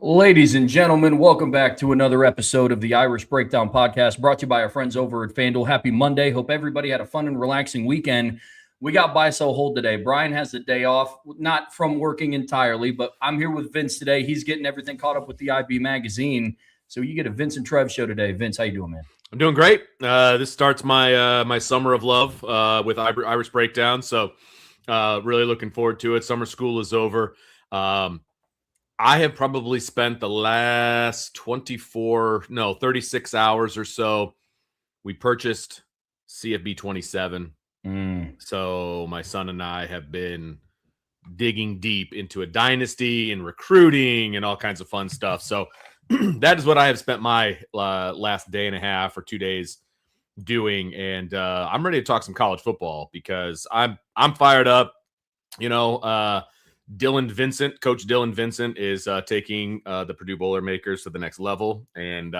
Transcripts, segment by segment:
Ladies and gentlemen, welcome back to another episode of the Irish Breakdown Podcast, brought to you by our friends over at FanDuel. Happy Monday. Hope everybody had a fun and relaxing weekend. We got buy, sell, hold today. Brian has the day off, not from working entirely, but I'm here with Vince today. He's getting everything caught up with the IB magazine. So you get a Vince and Trev show today. Vince, how you doing, man? I'm doing great. This starts my my summer of love with Irish Breakdown. So really looking forward to it. Summer school is over. I have probably spent the last 36 hours or so. We purchased CFB 27. So my son and I have been digging deep into a dynasty and recruiting and all kinds of fun stuff. So that is what I have spent my last day and a half or 2 days doing. And I'm ready to talk some college football because I'm fired up. You know, Coach Dylan Vincent is taking the Purdue Boilermakers to the next level. And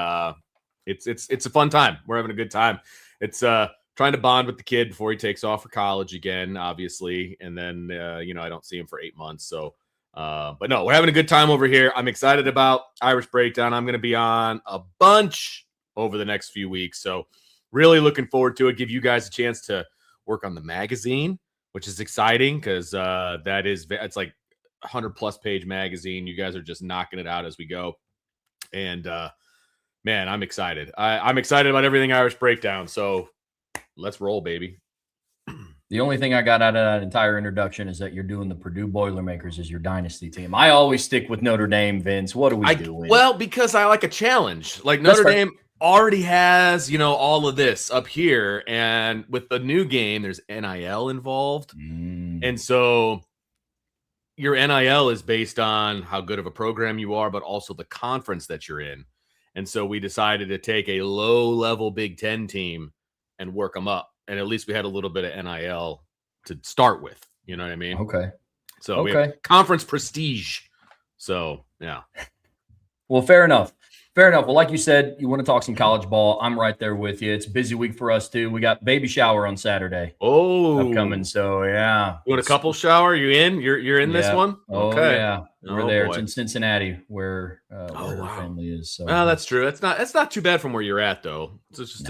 it's a fun time. We're having a good time. It's trying to bond with the kid before he takes off for college again, obviously. And then, I don't see him for 8 months. So, but no, we're having a good time over here. I'm excited about Irish Breakdown. I'm going to be on a bunch over the next few weeks. So really looking forward to it. Give you guys a chance to work on the magazine, which is exciting because it's like 100+ page magazine. You guys are just knocking it out as we go. And man, I'm excited. I'm excited about everything Irish Breakdown. So let's roll, baby. The only thing I got out of that entire introduction is that you're doing the Purdue Boilermakers as your dynasty team. I always stick with Notre Dame, Vince. What are we doing? Well, because I like a challenge. Like Notre Dame already has, all of this up here. And with the new game, there's NIL involved. And so your NIL is based on how good of a program you are, but also the conference that you're in. And so we decided to take a low-level Big Ten team and work them up. And at least we had a little bit of NIL to start with. You know what I mean? Okay. So we have conference prestige. So, yeah. Well, fair enough. Well, like you said, you want to talk some college ball. I'm right there with you. It's a busy week for us, too. We got baby shower on Saturday. Upcoming. So, yeah. You want a couple shower? You in? You're in this one? Okay. Yeah. We're there. Boy. It's in Cincinnati where her family is. So that's true. It's not too bad from where you're at, though. It's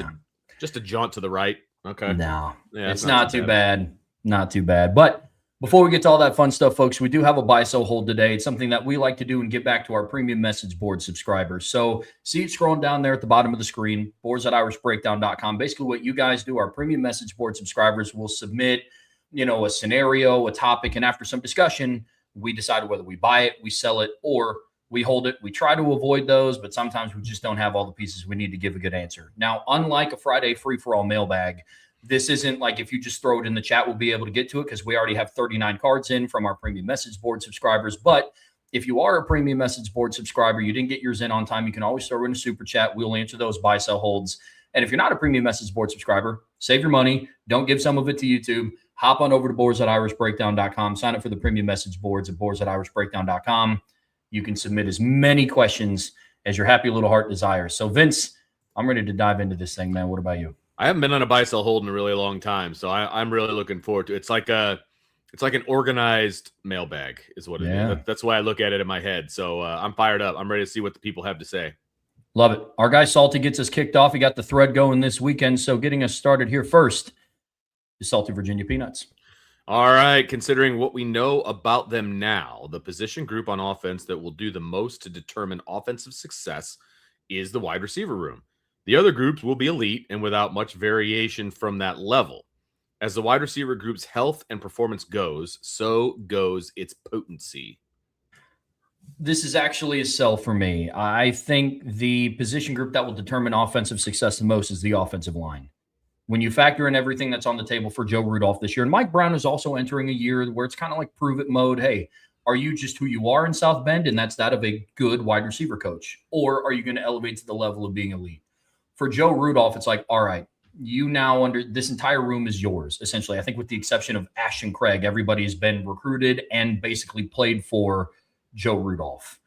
just a jaunt to the right. Okay. No, yeah, it's not too bad. Not too bad. But before we get to all that fun stuff, folks, we do have a buy, sell, hold today. It's something that we like to do and get back to our premium message board subscribers. So see it scrolling down there at the bottom of the screen, boards@irishbreakdown.com. Basically what you guys do, our premium message board subscribers will submit, a scenario, a topic, and after some discussion, we decide whether we buy it, we sell it, or we hold it. We try to avoid those, but sometimes we just don't have all the pieces we need to give a good answer. Now, unlike a Friday free-for-all mailbag, this isn't like if you just throw it in the chat, we'll be able to get to it because we already have 39 cards in from our premium message board subscribers. But if you are a premium message board subscriber, you didn't get yours in on time, you can always throw in a super chat. We'll answer those buy, sell, holds. And if you're not a premium message board subscriber, save your money. Don't give some of it to YouTube. Hop on over to boards@irishbreakdown.com. Sign up for the premium message boards at boards@irishbreakdown.com. You can submit as many questions as your happy little heart desires. So, Vince, I'm ready to dive into this thing, man. What about you? I haven't been on a buy, sell, hold in a really long time, so I'm really looking forward to it. It's like an organized mailbag is what it is. That's why I look at it in my head. So I'm fired up. I'm ready to see what the people have to say. Love it. Our guy Salty gets us kicked off. He got the thread going this weekend. So getting us started here first is Salty Virginia Peanuts. All right, considering what we know about them now, the position group on offense that will do the most to determine offensive success is the wide receiver room. The other groups will be elite and without much variation from that level. As the wide receiver group's health and performance goes, so goes its potency. This is actually a sell for me. I think the position group that will determine offensive success the most is the offensive line. When you factor in everything that's on the table for Joe Rudolph this year, and Mike Brown is also entering a year where it's kind of like prove it mode. Hey, are you just who you are in South Bend, and that's that of a good wide receiver coach? Or are you going to elevate to the level of being elite? For Joe Rudolph, it's like, all right, you now under this entire room is yours, essentially. I think with the exception of Ashton Craig, everybody has been recruited and basically played for Joe Rudolph.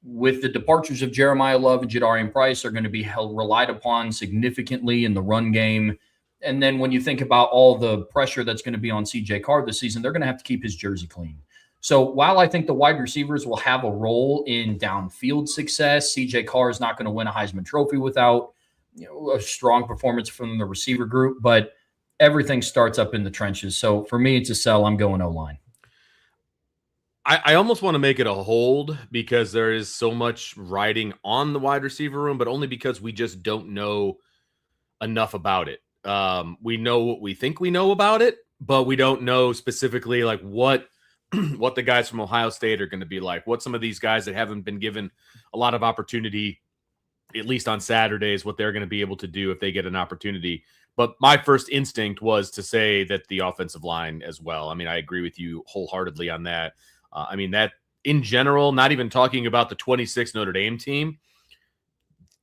With the departures of Jeremiah Love and Jadarian Price are going to be relied upon significantly in the run game. And then when you think about all the pressure that's going to be on CJ Carr this season, they're going to have to keep his jersey clean. So while I think the wide receivers will have a role in downfield success, CJ Carr is not going to win a Heisman Trophy without a strong performance from the receiver group. But everything starts up in the trenches. So for me, it's a sell. I'm going O-line. I almost want to make it a hold because there is so much riding on the wide receiver room, but only because we just don't know enough about it. We know what we think we know about it, but we don't know specifically like what what the guys from Ohio State are going to be like. What some of these guys that haven't been given a lot of opportunity, at least on Saturdays, what they're going to be able to do if they get an opportunity. But my first instinct was to say that the offensive line as well. I mean, I agree with you wholeheartedly on that. I mean, that in general, not even talking about the 26 Notre Dame team,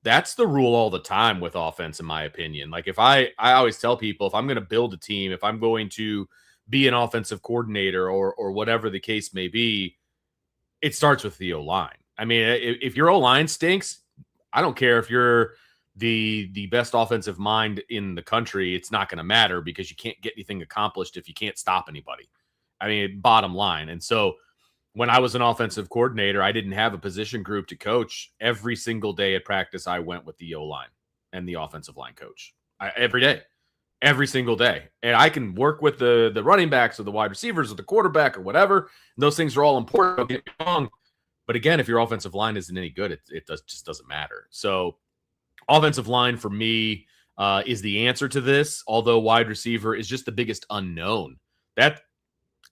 that's the rule all the time with offense, in my opinion. Like if I always tell people, if I'm going to build a team, if I'm going to be an offensive coordinator or whatever the case may be, it starts with the O-line. I mean, if your O-line stinks, I don't care if you're the best offensive mind in the country, it's not going to matter because you can't get anything accomplished if you can't stop anybody. I mean, bottom line. And so when I was an offensive coordinator, I didn't have a position group to coach. Every single day at practice, I went with the O-line and the offensive line coach every day, every single day. And I can work with the running backs or the wide receivers or the quarterback or whatever. Those things are all important. Don't get me wrong. But again, if your offensive line isn't any good, it just doesn't matter. So offensive line for me is the answer to this, although wide receiver is just the biggest unknown.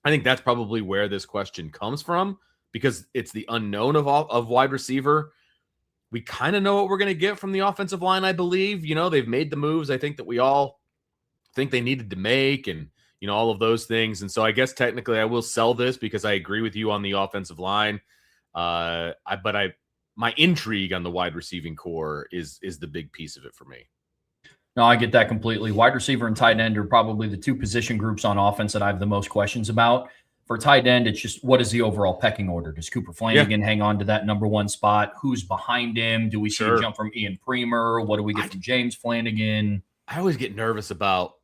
I think that's probably where this question comes from because it's the unknown of wide receiver. We kind of know what we're going to get from the offensive line, I believe. You know, they've made the moves I think that we all think they needed to make and, you know, all of those things. And so I guess technically I will sell this because I agree with you on the offensive line. My intrigue on the wide receiving core is the big piece of it for me. No, I get that completely. Wide receiver and tight end are probably the two position groups on offense that I have the most questions about. For tight end, it's just what is the overall pecking order? Does Cooper Flanagan hang on to that number one spot? Who's behind him? Do we see a jump from Ian Premer? What do we get from James Flanagan? I always get nervous about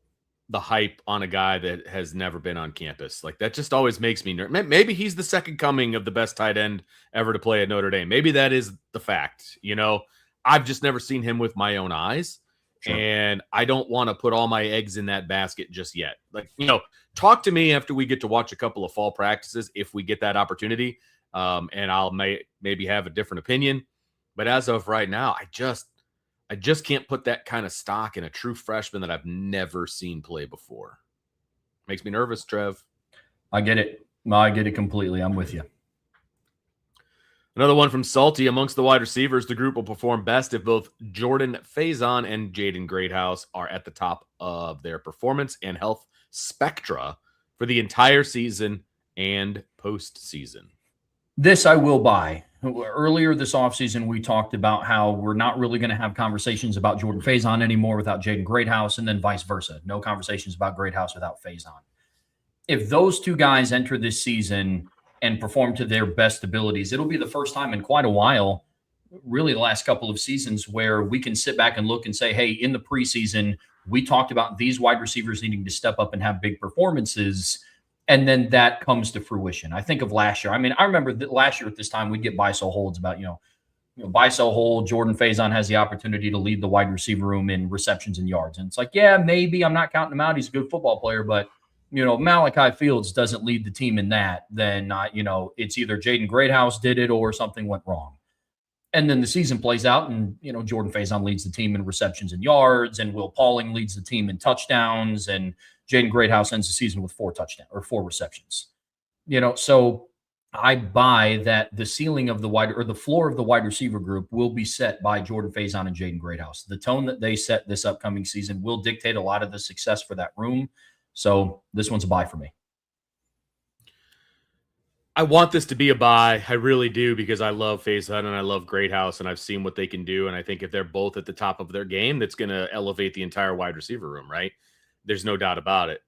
the hype on a guy that has never been on campus. Like that just always makes me nervous. Maybe he's the second coming of the best tight end ever to play at Notre Dame. Maybe that is the fact. You know, I've just never seen him with my own eyes. Sure. And I don't want to put all my eggs in that basket just yet. Like, you know, talk to me after we get to watch a couple of fall practices if we get that opportunity. And I'll maybe have a different opinion. But as of right now, I just can't put that kind of stock in a true freshman that I've never seen play before. Makes me nervous, Trev. I get it. I get it completely. I'm with you. Another one from Salty. Amongst the wide receivers, the group will perform best if both Jordan Faison and Jaden Greathouse are at the top of their performance and health spectra for the entire season and postseason. This I will buy. Earlier this offseason, we talked about how we're not really going to have conversations about Jordan Faison anymore without Jaden Greathouse, and then vice versa. No conversations about Greathouse without Faison. If those two guys enter this season and perform to their best abilities, it'll be the first time in quite a while, really the last couple of seasons, where we can sit back and look and say, hey, in the preseason, we talked about these wide receivers needing to step up and have big performances, and then that comes to fruition. I think of last year. I mean, I remember that last year at this time, we'd get buy-so holds about, buy-so hold, Jordan Faison has the opportunity to lead the wide receiver room in receptions and yards. And it's like, yeah, maybe I'm not counting him out. He's a good football player, but Malachi Fields doesn't lead the team in that, then, it's either Jaden Greathouse did it or something went wrong. And then the season plays out and, Jordan Faison leads the team in receptions and yards, and Will Pauling leads the team in touchdowns, and Jaden Greathouse ends the season with 4 touchdowns or 4 receptions. So I buy that the ceiling of the floor of the wide receiver group will be set by Jordan Faison and Jaden Greathouse. The tone that they set this upcoming season will dictate a lot of the success for that room. So this one's a buy for me. I want this to be a buy. I really do, because I love Faison and I love Greathouse, and I've seen what they can do. And I think if they're both at the top of their game, that's going to elevate the entire wide receiver room, right? There's no doubt about it.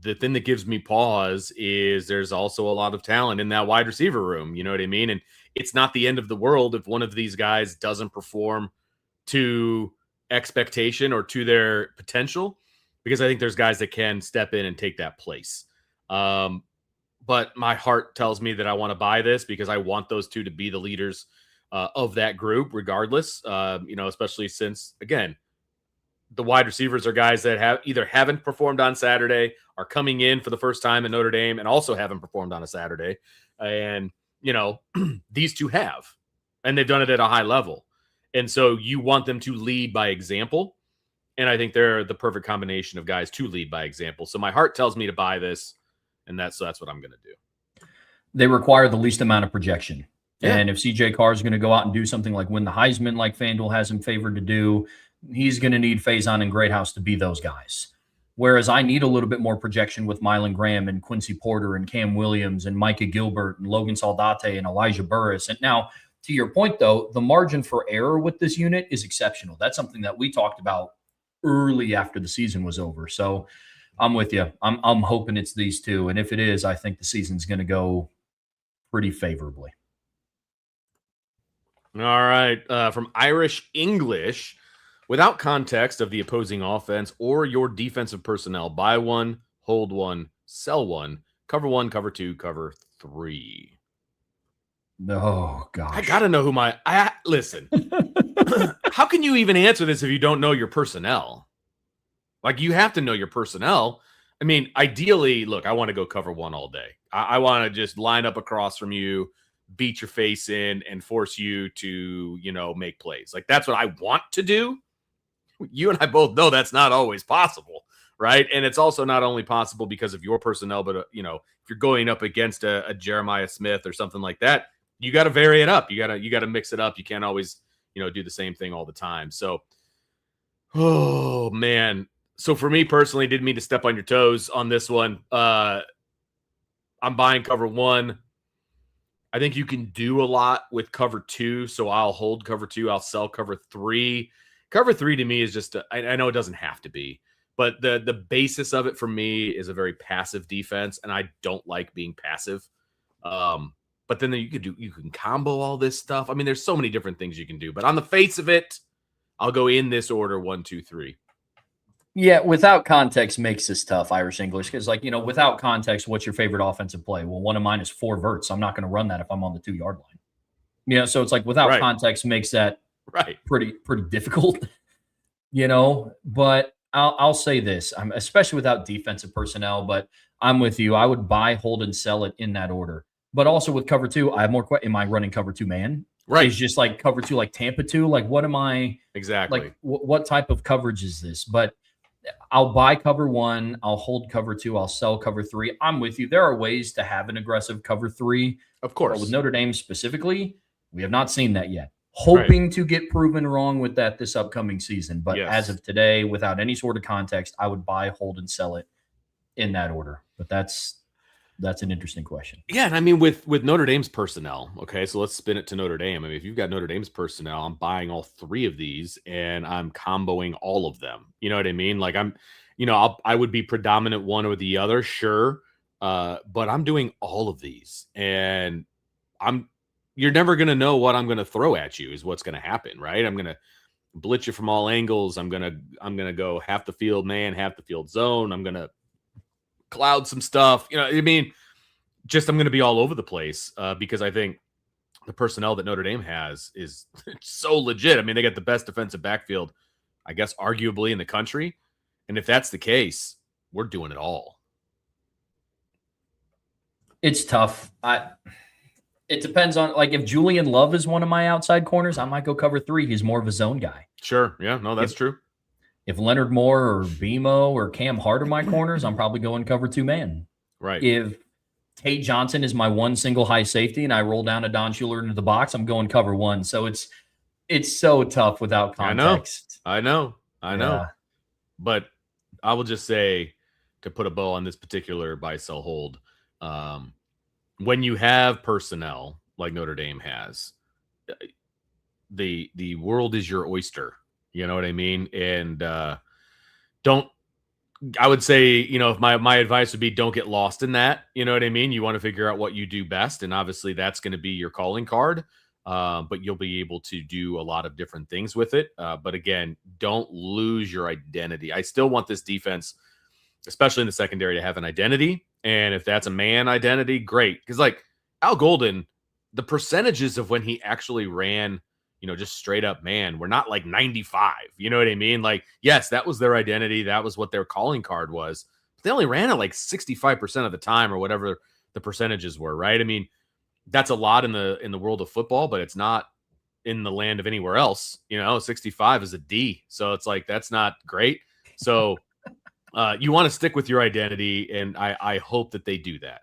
The thing that gives me pause is there's also a lot of talent in that wide receiver room. You know what I mean? And it's not the end of the world if one of these guys doesn't perform to expectation or to their potential, because I think there's guys that can step in and take that place. but my heart tells me that I want to buy this because I want those two to be the leaders of that group, regardless. Especially since, again, the wide receivers are guys that haven't performed on Saturday, are coming in for the first time in Notre Dame, and also haven't performed on a Saturday. And, these two have, and they've done it at a high level. And so you want them to lead by example. And I think they're the perfect combination of guys to lead by example. So my heart tells me to buy this, and that's what I'm going to do. They require the least amount of projection. Yeah. And if CJ Carr is going to go out and do something like win the Heisman, like FanDuel has him favored to do, he's going to need Faison and Greathouse to be those guys. Whereas I need a little bit more projection with Mylan Graham and Quincy Porter and Cam Williams and Micah Gilbert and Logan Saldate and Elijah Burris. And now, to your point, though, the margin for error with this unit is exceptional. That's something that we talked about early after the season was over. So I'm with you. I'm hoping it's these two. And if it is, I think the season's going to go pretty favorably. All right. From Irish English, without context of the opposing offense or your defensive personnel, buy one, hold one, sell one, cover 2, cover 3. Oh, gosh. I got to know who listen. How can you even answer this if you don't know your personnel? Like, you have to know your personnel. I mean, ideally, look, I want to go cover 1 all day. I want to just line up across from you, beat your face in, and force you to, make plays. Like, that's what I want to do. You and I both know that's not always possible, right? And it's also not only possible because of your personnel, but, if you're going up against a Jeremiah Smith or something like that, you got to vary it up. You got to mix it up. You can't always, do the same thing all the time. So, oh, man. So for me personally, didn't mean to step on your toes on this one. I'm buying cover 1. I think you can do a lot with cover 2. So I'll hold cover 2. I'll sell cover 3. Cover 3 to me is just, I know it doesn't have to be, but the basis of it for me is a very passive defense, and I don't like being passive. But then you can combo all this stuff. I mean, there's so many different things you can do, but on the face of it, I'll go in this order: 1, 2, 3. Yeah, without context makes this tough, Irish English, because, without context, what's your favorite offensive play? Well, one of mine is 4 verts. I'm not going to run that if I'm on the 2-yard line. So it's like without context makes that pretty difficult, But I'll say this, especially without defensive personnel, but I'm with you. I would buy, hold, and sell it in that order. But also with cover 2, I have more questions. Am I running cover 2 man? Right. It's just like cover 2, like Tampa 2. Like, what am I exactly? Like, what type of coverage is this? But I'll buy cover 1. I'll hold cover 2. I'll sell cover 3. I'm with you. There are ways to have an aggressive cover 3. Of course. But with Notre Dame specifically, we have not seen that yet. Hoping to get proven wrong with that this upcoming season. But as of today, without any sort of context, I would buy, hold, and sell it in that order. But that's an interesting question. Yeah, and I mean, with Notre Dame's personnel, okay, so let's spin it to Notre Dame. I mean, if you've got Notre Dame's personnel, I'm buying all 3 of these, and I'm comboing all of them. You know what I mean? Like, I would be predominant one or the other, sure, but I'm doing all of these, and you're never going to know what I'm going to throw at you is what's going to happen, right? I'm going to blitz you from all angles. I'm going to go half the field man, half the field zone. I'm going to cloud some stuff. I mean, just I'm going to be all over the place because I think the personnel that Notre Dame has is so legit. I mean, they got the best defensive backfield, I guess, arguably in the country. And if that's the case, we're doing it all. It's tough. It depends on, like, if Julian Love is one of my outside corners, I might go cover 3. He's more of a zone guy. Sure. Yeah, no, that's true. If Leonard Moore or BMO or Cam Hart are my corners, I'm probably going cover 2 man. Right. If Tate Johnson is my one single high safety and I roll down a Don Schuler into the box, I'm going cover 1. So it's so tough without context. I know. Yeah. But I will just say, to put a bow on this particular buy, sell, hold, when you have personnel like Notre Dame has, the world is your oyster. You know what I mean? And I would say, if my advice would be, don't get lost in that. You know what I mean? You want to figure out what you do best. And obviously that's going to be your calling card. But you'll be able to do a lot of different things with it. But again, don't lose your identity. I still want this defense, especially in the secondary, to have an identity. And if that's a man identity, great. Because like Al Golden, the percentages of when he actually ran, just straight up man, were not like 95. You know what I mean? Like, yes, that was their identity. That was what their calling card was. But they only ran it like 65% of the time or whatever the percentages were, right? I mean, that's a lot in the world of football, but it's not in the land of anywhere else. 65 is a D. So it's like, that's not great. So you want to stick with your identity, and I hope that they do that.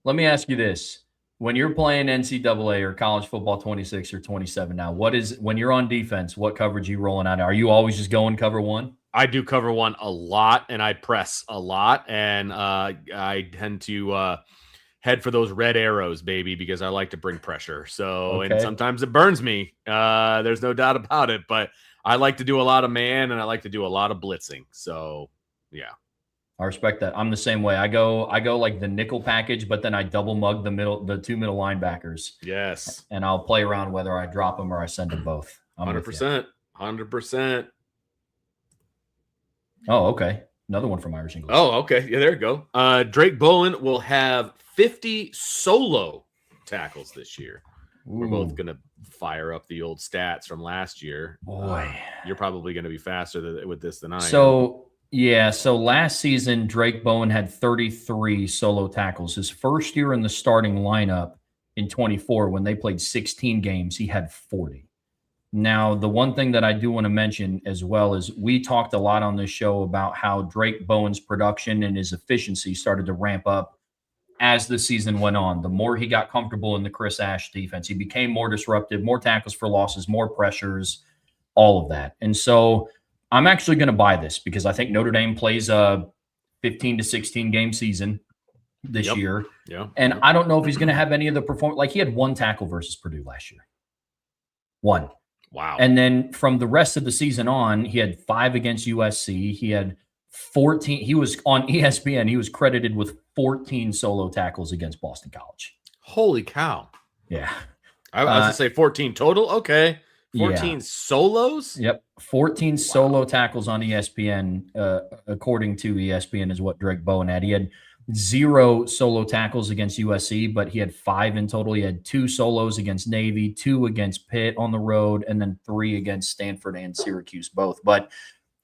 Let me ask you this. When you're playing NCAA or college football 26 or 27 now, when you're on defense, what coverage are you rolling out? Are you always just going cover one? I do cover one a lot, and I press a lot, and I tend to head for those red arrows, baby, because I like to bring pressure. So, Okay. And sometimes it burns me. There's no doubt about it, but I like to do a lot of man, and I like to do a lot of blitzing. So, yeah. I respect that. I'm the same way. I go like the nickel package, but then I double mug the two middle linebackers. Yes. And I'll play around whether I drop them or I send them both. 100%. 100%. Oh, okay. Another one from Irish English. Oh, okay. Yeah, there you go. Drake Bowen will have 50 solo tackles this year. Ooh. We're both going to fire up the old stats from last year. Boy. You're probably going to be faster with this than I am. So last season, Drake Bowen had 33 solo tackles. His first year in the starting lineup in 24, when they played 16 games, he had 40. Now, the one thing that I do want to mention as well is we talked a lot on this show about how Drake Bowen's production and his efficiency started to ramp up as the season went on. The more he got comfortable in the Chris Ash defense, he became more disruptive, more tackles for losses, more pressures, all of that. And so I'm actually going to buy this because I think Notre Dame plays a 15 to 16 game season this year. Yeah. And I don't know if he's going to have any of the performance. Like he had one tackle versus Purdue last year. One. Wow. And then from the rest of the season on, he had 5 against USC. He had 14. He was on ESPN. He was credited with 14 solo tackles against Boston College. Holy cow. Yeah. I was going to say 14 total. Okay. 14 solos? Yep. 14 solo tackles on ESPN, according to ESPN, is what Drake Bowen had. He had 0 solo tackles against USC, but he had 5 in total. He had 2 solos against Navy, 2 against Pitt on the road, and then 3 against Stanford and Syracuse both. But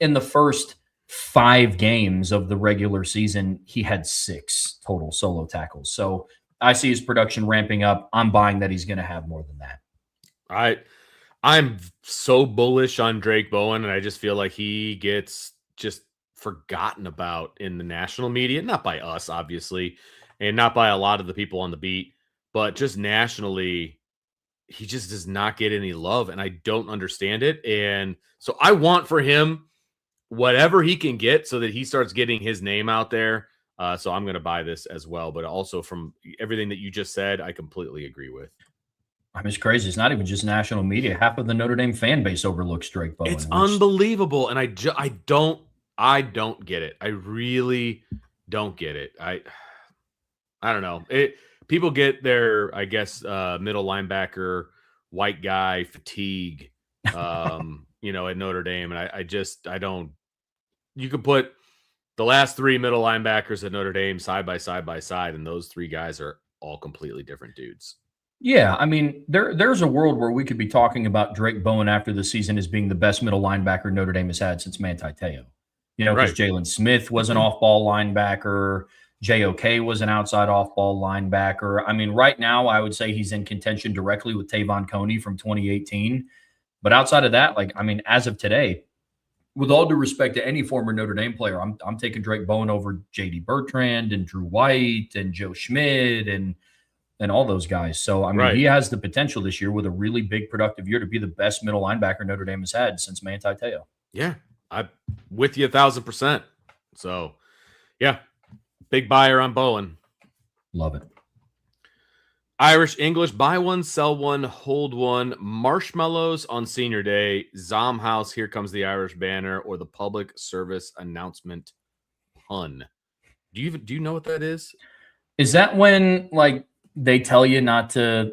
in the first 5 games of the regular season, he had 6 total solo tackles. So I see his production ramping up. I'm buying that he's going to have more than that. I'm so bullish on Drake Bowen, and I just feel like he gets just forgotten about in the national media, not by us, obviously, and not by a lot of the people on the beat, but just nationally, he just does not get any love, and I don't understand it. And so I want for him whatever he can get so that he starts getting his name out there. So I'm going to buy this as well, but also from everything that you just said, I completely agree with. I mean, it's crazy. It's not even just national media. Half of the Notre Dame fan base overlooks Drake Bowen. It's unbelievable, and I don't get it. I really don't get it. I don't know. People get their, I guess, middle linebacker, white guy fatigue, at Notre Dame, and I don't. You could put the last 3 middle linebackers at Notre Dame side by side, and those 3 guys are all completely different dudes. Yeah, I mean, there's a world where we could be talking about Drake Bowen after the season as being the best middle linebacker Notre Dame has had since Manti Te'o. Because Jalen Smith was an off-ball linebacker. JOK was an outside off-ball linebacker. I mean, right now, I would say he's in contention directly with Tavon Coney from 2018. But outside of that, as of today, with all due respect to any former Notre Dame player, I'm taking Drake Bowen over J.D. Bertrand and Drew White and Joe Schmidt and all those guys. So, I mean, he has the potential this year with a really big productive year to be the best middle linebacker Notre Dame has had since Manti Te'o. Yeah, I'm with you 1,000%. So, yeah, big buyer on Bowen. Love it. Irish English, buy one, sell one, hold one. Marshmallows on Senior Day. Zom House, here comes the Irish banner, or the public service announcement pun. Do you know what that is? Is that when they tell you not to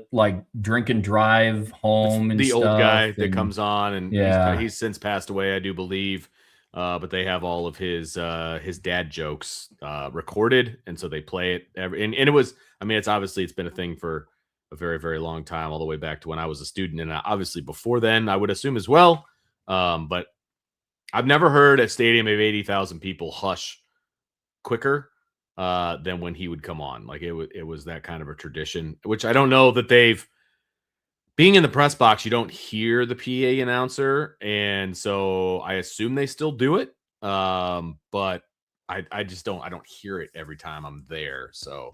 drink and drive home? And the stuff, old guy that comes on, and yeah, he's since passed away, I do believe. but they have all of his dad jokes recorded, and so they play it and it was, I mean, it's been a thing for a very, very long time, all the way back to when I was a student, and obviously before then, I would assume as well. But I've never heard a stadium of 80,000 people hush quicker than when he would come on. Like it was that kind of a tradition, which I don't know that they've. Being in the press box, you don't hear the PA announcer, and so I assume they still do it. But I just don't. I don't hear it every time I'm there. So,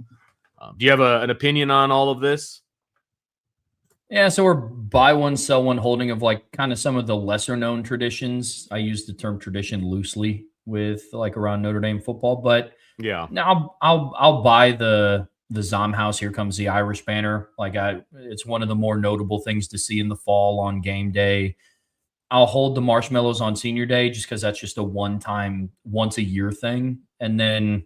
do you have an opinion on all of this? Yeah, so we're buy one, sell one holding of like kind of some of the lesser known traditions. I use the term tradition loosely with like around Notre Dame football, but Yeah, now I'll buy the Zom House. Here comes the Irish banner. It's one of the more notable things to see in the fall on game day. I'll hold the marshmallows on senior day just because that's just a one time, once a year thing. And then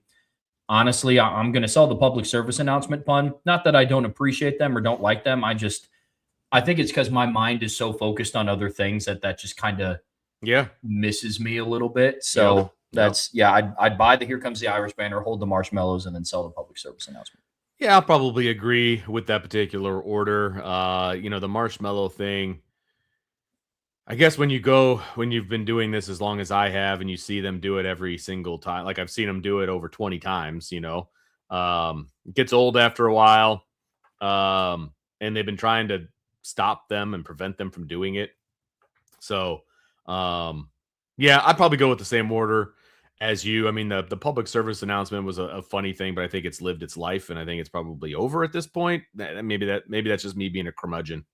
honestly, I'm going to sell the public service announcement pun. Not that I don't appreciate them or don't like them. I think it's because my mind is so focused on other things that just kind of yeah, misses me a little bit. So I'd buy the Here Comes the Irish banner, hold the marshmallows, and then sell the public service announcement. yeah. I'll probably agree with that particular order. The marshmallow thing. I guess when you've been doing this as long as I have, and you see them do it every single time, like I've seen them do it over 20 times, it gets old after a while. And they've been trying to stop them and prevent them from doing it. So, yeah, I'd probably go with the same order as you. I mean, the public service announcement was a funny thing, but I think it's lived its life, and I think it's probably over at this point. Maybe that's just me being a curmudgeon.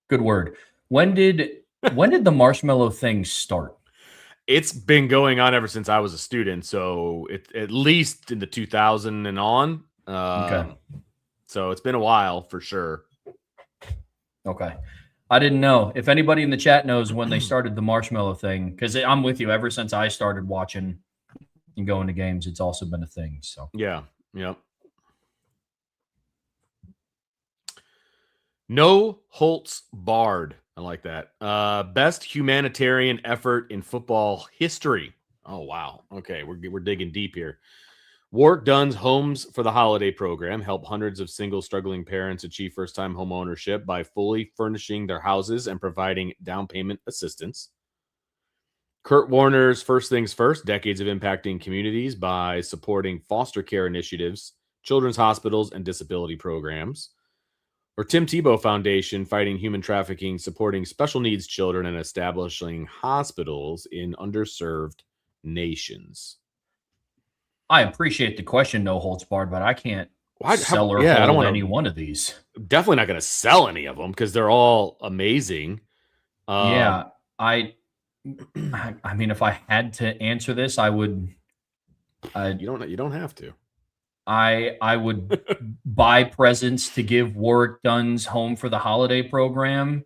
Good word. When did the marshmallow thing start? It's been going on ever since I was a student, so it at least in the 2000 and on. Okay. So it's been a while for sure. Okay. I didn't know. If anybody in the chat knows when they started the marshmallow thing, because I'm with you. Ever since I started watching and going to games, it's also been a thing. So Yeah. Yep. No Holtz barred. I like that. Best humanitarian effort in football history. Oh wow. Okay, we're digging deep here. Warwick Dunn's Homes for the Holiday program helped hundreds of single struggling parents achieve first-time home ownership by fully furnishing their houses and providing down payment assistance. Kurt Warner's First Things First, decades of impacting communities by supporting foster care initiatives, children's hospitals, and disability programs. Or Tim Tebow Foundation, fighting human trafficking, supporting special needs children, and establishing hospitals in underserved nations. I appreciate the question, no holds barred, but I can't sell or I don't hold want any one of these. Definitely not going to sell any of them because they're all amazing. Yeah, I mean, if I had to answer this, I would. You don't have to. I would buy presents to give Warwick Dunn's Home for the Holiday program.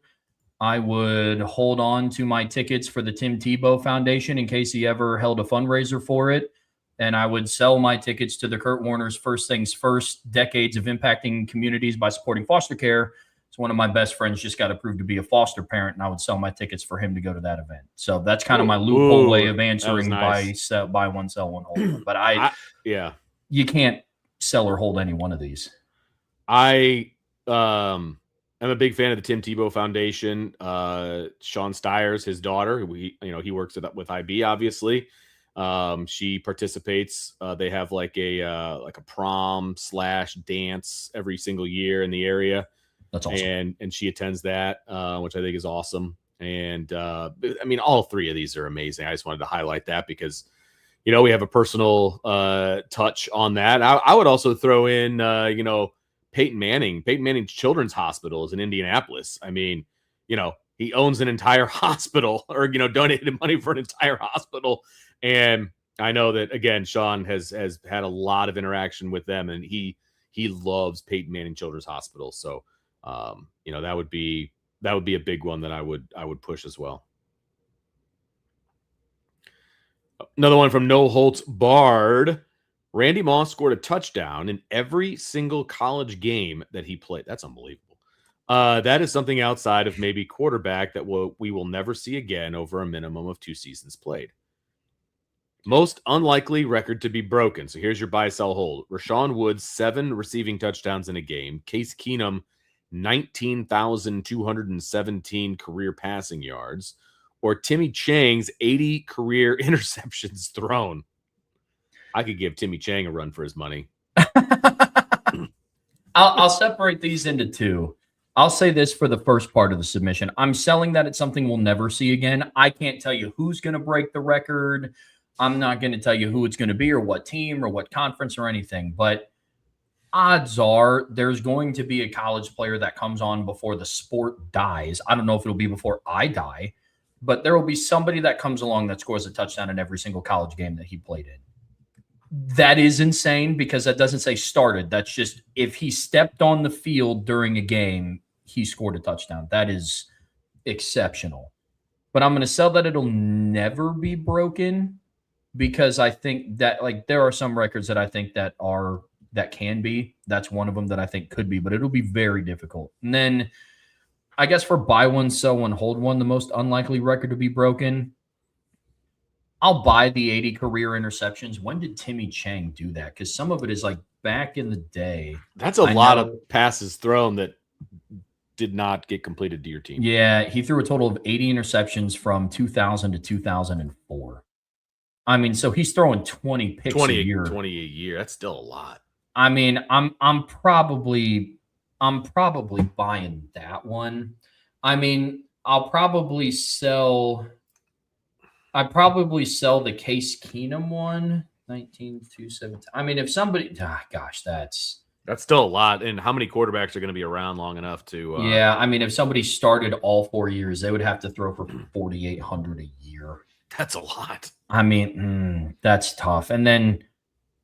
I would hold on to my tickets for the Tim Tebow Foundation in case he ever held a fundraiser for it. And I would sell my tickets to the Kurt Warner's First Things First, decades of impacting communities by supporting foster care. So one of my best friends just got approved to be a foster parent, and I would sell my tickets for him to go to that event. So that's kind of my loophole way of answering nice. buy one, sell one, hold one. But you can't sell or hold any one of these. I am a big fan of the Tim Tebow Foundation. Sean Stiers, his daughter, he works with IB, obviously. She participates. They have like a prom / dance every single year in the area. That's awesome. And she attends that, which I think is awesome. And I mean, all three of these are amazing. I just wanted to highlight that because we have a personal touch on that. I would also throw in, Peyton Manning's Children's Hospital is in Indianapolis. I mean, he owns an entire hospital or, donated money for an entire hospital. And I know that, again, Sean has had a lot of interaction with them, and he loves Peyton Manning Children's Hospital. So, that would be a big one that I would push as well. Another one from No Holtz Barred. Randy Moss scored a touchdown in every single college game that he played. That's unbelievable. That is something outside of maybe quarterback that we will never see again over a minimum of 2 seasons played. Most unlikely record to be broken. So here's your buy, sell, hold. Rashawn Woods, 7 receiving touchdowns in a game. Case Keenum, 19,217 career passing yards. Or Timmy Chang's 80 career interceptions thrown. I could give Timmy Chang a run for his money. I'll separate these into two. I'll say this for the first part of the submission. I'm selling that it's something we'll never see again. I can't tell you who's going to break the record. I'm not going to tell you who it's going to be or what team or what conference or anything, but odds are there's going to be a college player that comes on before the sport dies. I don't know if it'll be before I die, but there will be somebody that comes along that scores a touchdown in every single college game that he played in. That is insane because that doesn't say started. That's just if he stepped on the field during a game, he scored a touchdown. That is exceptional. But I'm going to sell that it'll never be broken because I think that like there are some records that I think that can be. That's one of them that I think could be, but it'll be very difficult. And then I guess for buy one, sell one, hold one, the most unlikely record to be broken, I'll buy the 80 career interceptions. When did Timmy Chang do that? Because some of it is like back in the day. That's a lot of passes thrown that did not get completed to your team. Yeah, he threw a total of 80 interceptions from 2000 to 2004. I mean, so he's throwing 20 picks a year. 20 a year. That's still a lot. I mean, I'm probably buying that one. I mean, I'd probably sell the Case Keenum one, 19,217. I mean, if somebody, gosh, that's still a lot. And how many quarterbacks are going to be around long enough to? Yeah, I mean, if somebody started all 4 years, they would have to throw for 4,800 a year. That's a lot. I mean, that's tough. And then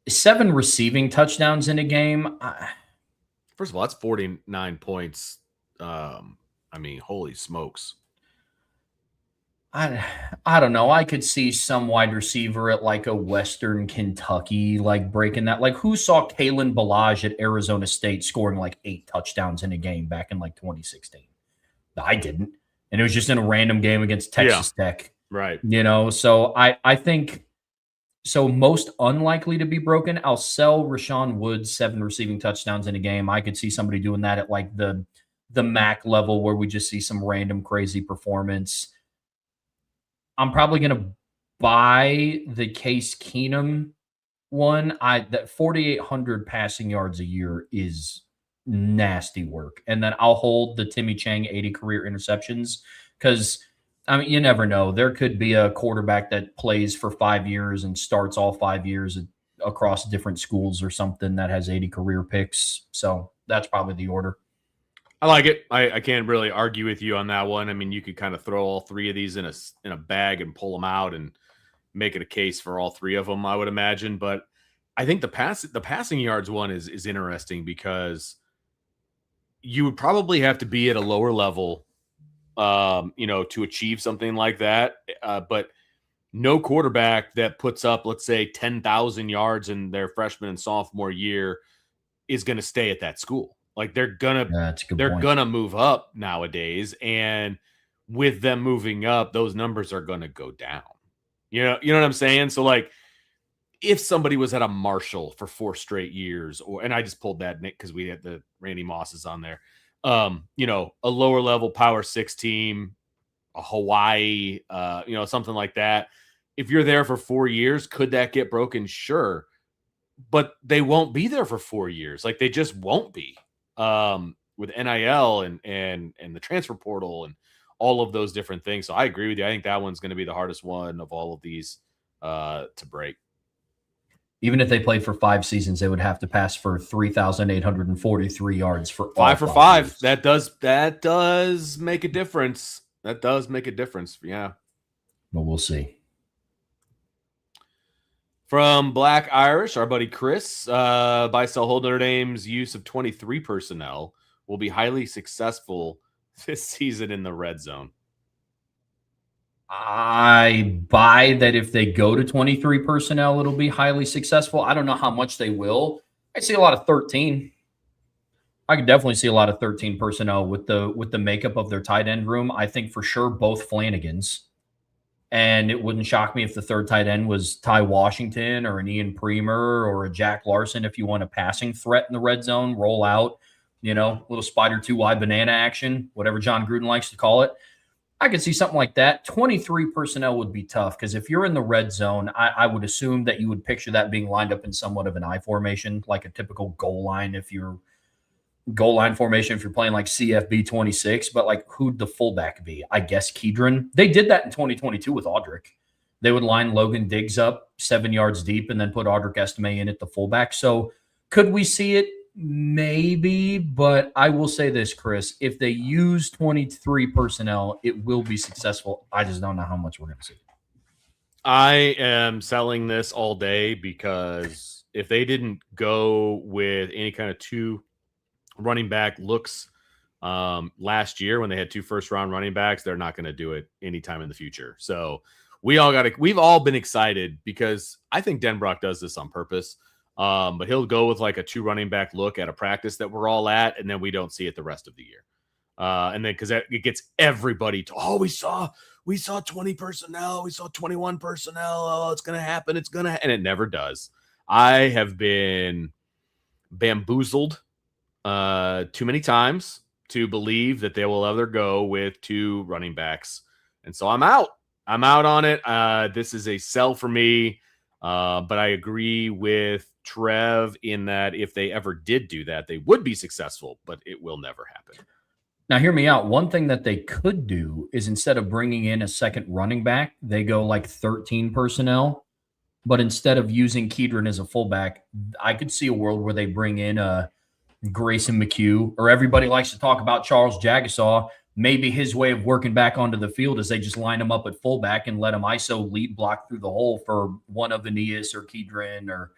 7 receiving touchdowns in a game. First of all, that's 49 points. I mean, holy smokes. I don't know. I could see some wide receiver at like a Western Kentucky like breaking that. Like who saw Kalen Ballage at Arizona State scoring like 8 touchdowns in a game back in like 2016? I didn't. And it was just in a random game against Texas Tech. Right. You know, so I think so most unlikely to be broken. I'll sell Rashawn Woods 7 receiving touchdowns in a game. I could see somebody doing that at like the MAC level where we just see some random crazy performance. I'm probably going to buy the Case Keenum one. That 4,800 passing yards a year is nasty work. And then I'll hold the Timmy Chang 80 career interceptions because, I mean, you never know. There could be a quarterback that plays for 5 years and starts all 5 years across different schools or something that has 80 career picks. So that's probably the order. I like it. I can't really argue with you on that one. I mean, you could kind of throw all 3 of these in a bag and pull them out and make it a case for all 3 of them, I would imagine. But I think the passing yards one is interesting because you would probably have to be at a lower level, to achieve something like that. But no quarterback that puts up, let's say, 10,000 yards in their freshman and sophomore year is going to stay at that school. Like they're gonna move up nowadays, and with them moving up, those numbers are gonna go down. You know what I'm saying? So like, if somebody was at a Marshall for 4 straight years, and I just pulled that Nick because we had the Randy Mosses on there, a lower level Power 6 team, a Hawaii, something like that. If you're there for 4 years, could that get broken? Sure, but they won't be there for 4 years. Like they just won't be. With NIL and the transfer portal and all of those different things. So I agree with you. I think that one's going to be the hardest one of all of these to break. Even if they played for 5 seasons, they would have to pass for 3,843 yards for 5 for 5. Years. That does make a difference. That does make a difference. Yeah. But we'll see. From Black Irish, our buddy Chris, buy, sell, hold. Notre Dame's use of 23 personnel will be highly successful this season in the red zone. I buy that if they go to 23 personnel, it'll be highly successful. I don't know how much they will. I see a lot of 13. I could definitely see a lot of 13 personnel with the makeup of their tight end room. I think for sure both Flanagans. And it wouldn't shock me if the third tight end was Ty Washington or an Ian Premer or a Jack Larson. If you want a passing threat in the red zone, roll out, little spider 2 wide banana action, whatever John Gruden likes to call it. I could see something like that. 23 personnel would be tough because if you're in the red zone, I would assume that you would picture that being lined up in somewhat of an I formation, like a typical goal line if you're goal line formation if you're playing like CFB 26, but like who'd the fullback be? I guess Kedron. They did that in 2022 with Audric. They would line Logan Diggs up 7 yards deep and then put Audric Estime in at the fullback. So could we see it? Maybe, but I will say this, Chris, if they use 23 personnel, it will be successful. I just don't know how much we're going to see. I am selling this all day because if they didn't go with any kind of 2 running back looks last year when they had 2 first-round running backs, they're not going to do it anytime in the future. So we've all been excited because I think Denbrock does this on purpose. But he'll go with like a 2 running back look at a practice that we're all at, and then we don't see it the rest of the year. And then because it gets everybody to, we saw 20 personnel, we saw 21 personnel. Oh, it's gonna happen, and it never does. I have been bamboozled too many times to believe that they will ever go with 2 running backs, and so I'm out on it. This is a sell for me. But I agree with Trev in that if they ever did do that, they would be successful, but it will never happen. Now, hear me out. One thing that they could do is instead of bringing in a second running back, they go like 13 personnel. But instead of using Kedron as a fullback, I could see a world where they bring in a Grayson McHugh, or everybody likes to talk about Charles Jagasaw. Maybe his way of working back onto the field is they just line him up at fullback and let him ISO lead block through the hole for one of Aeneas or Kedron or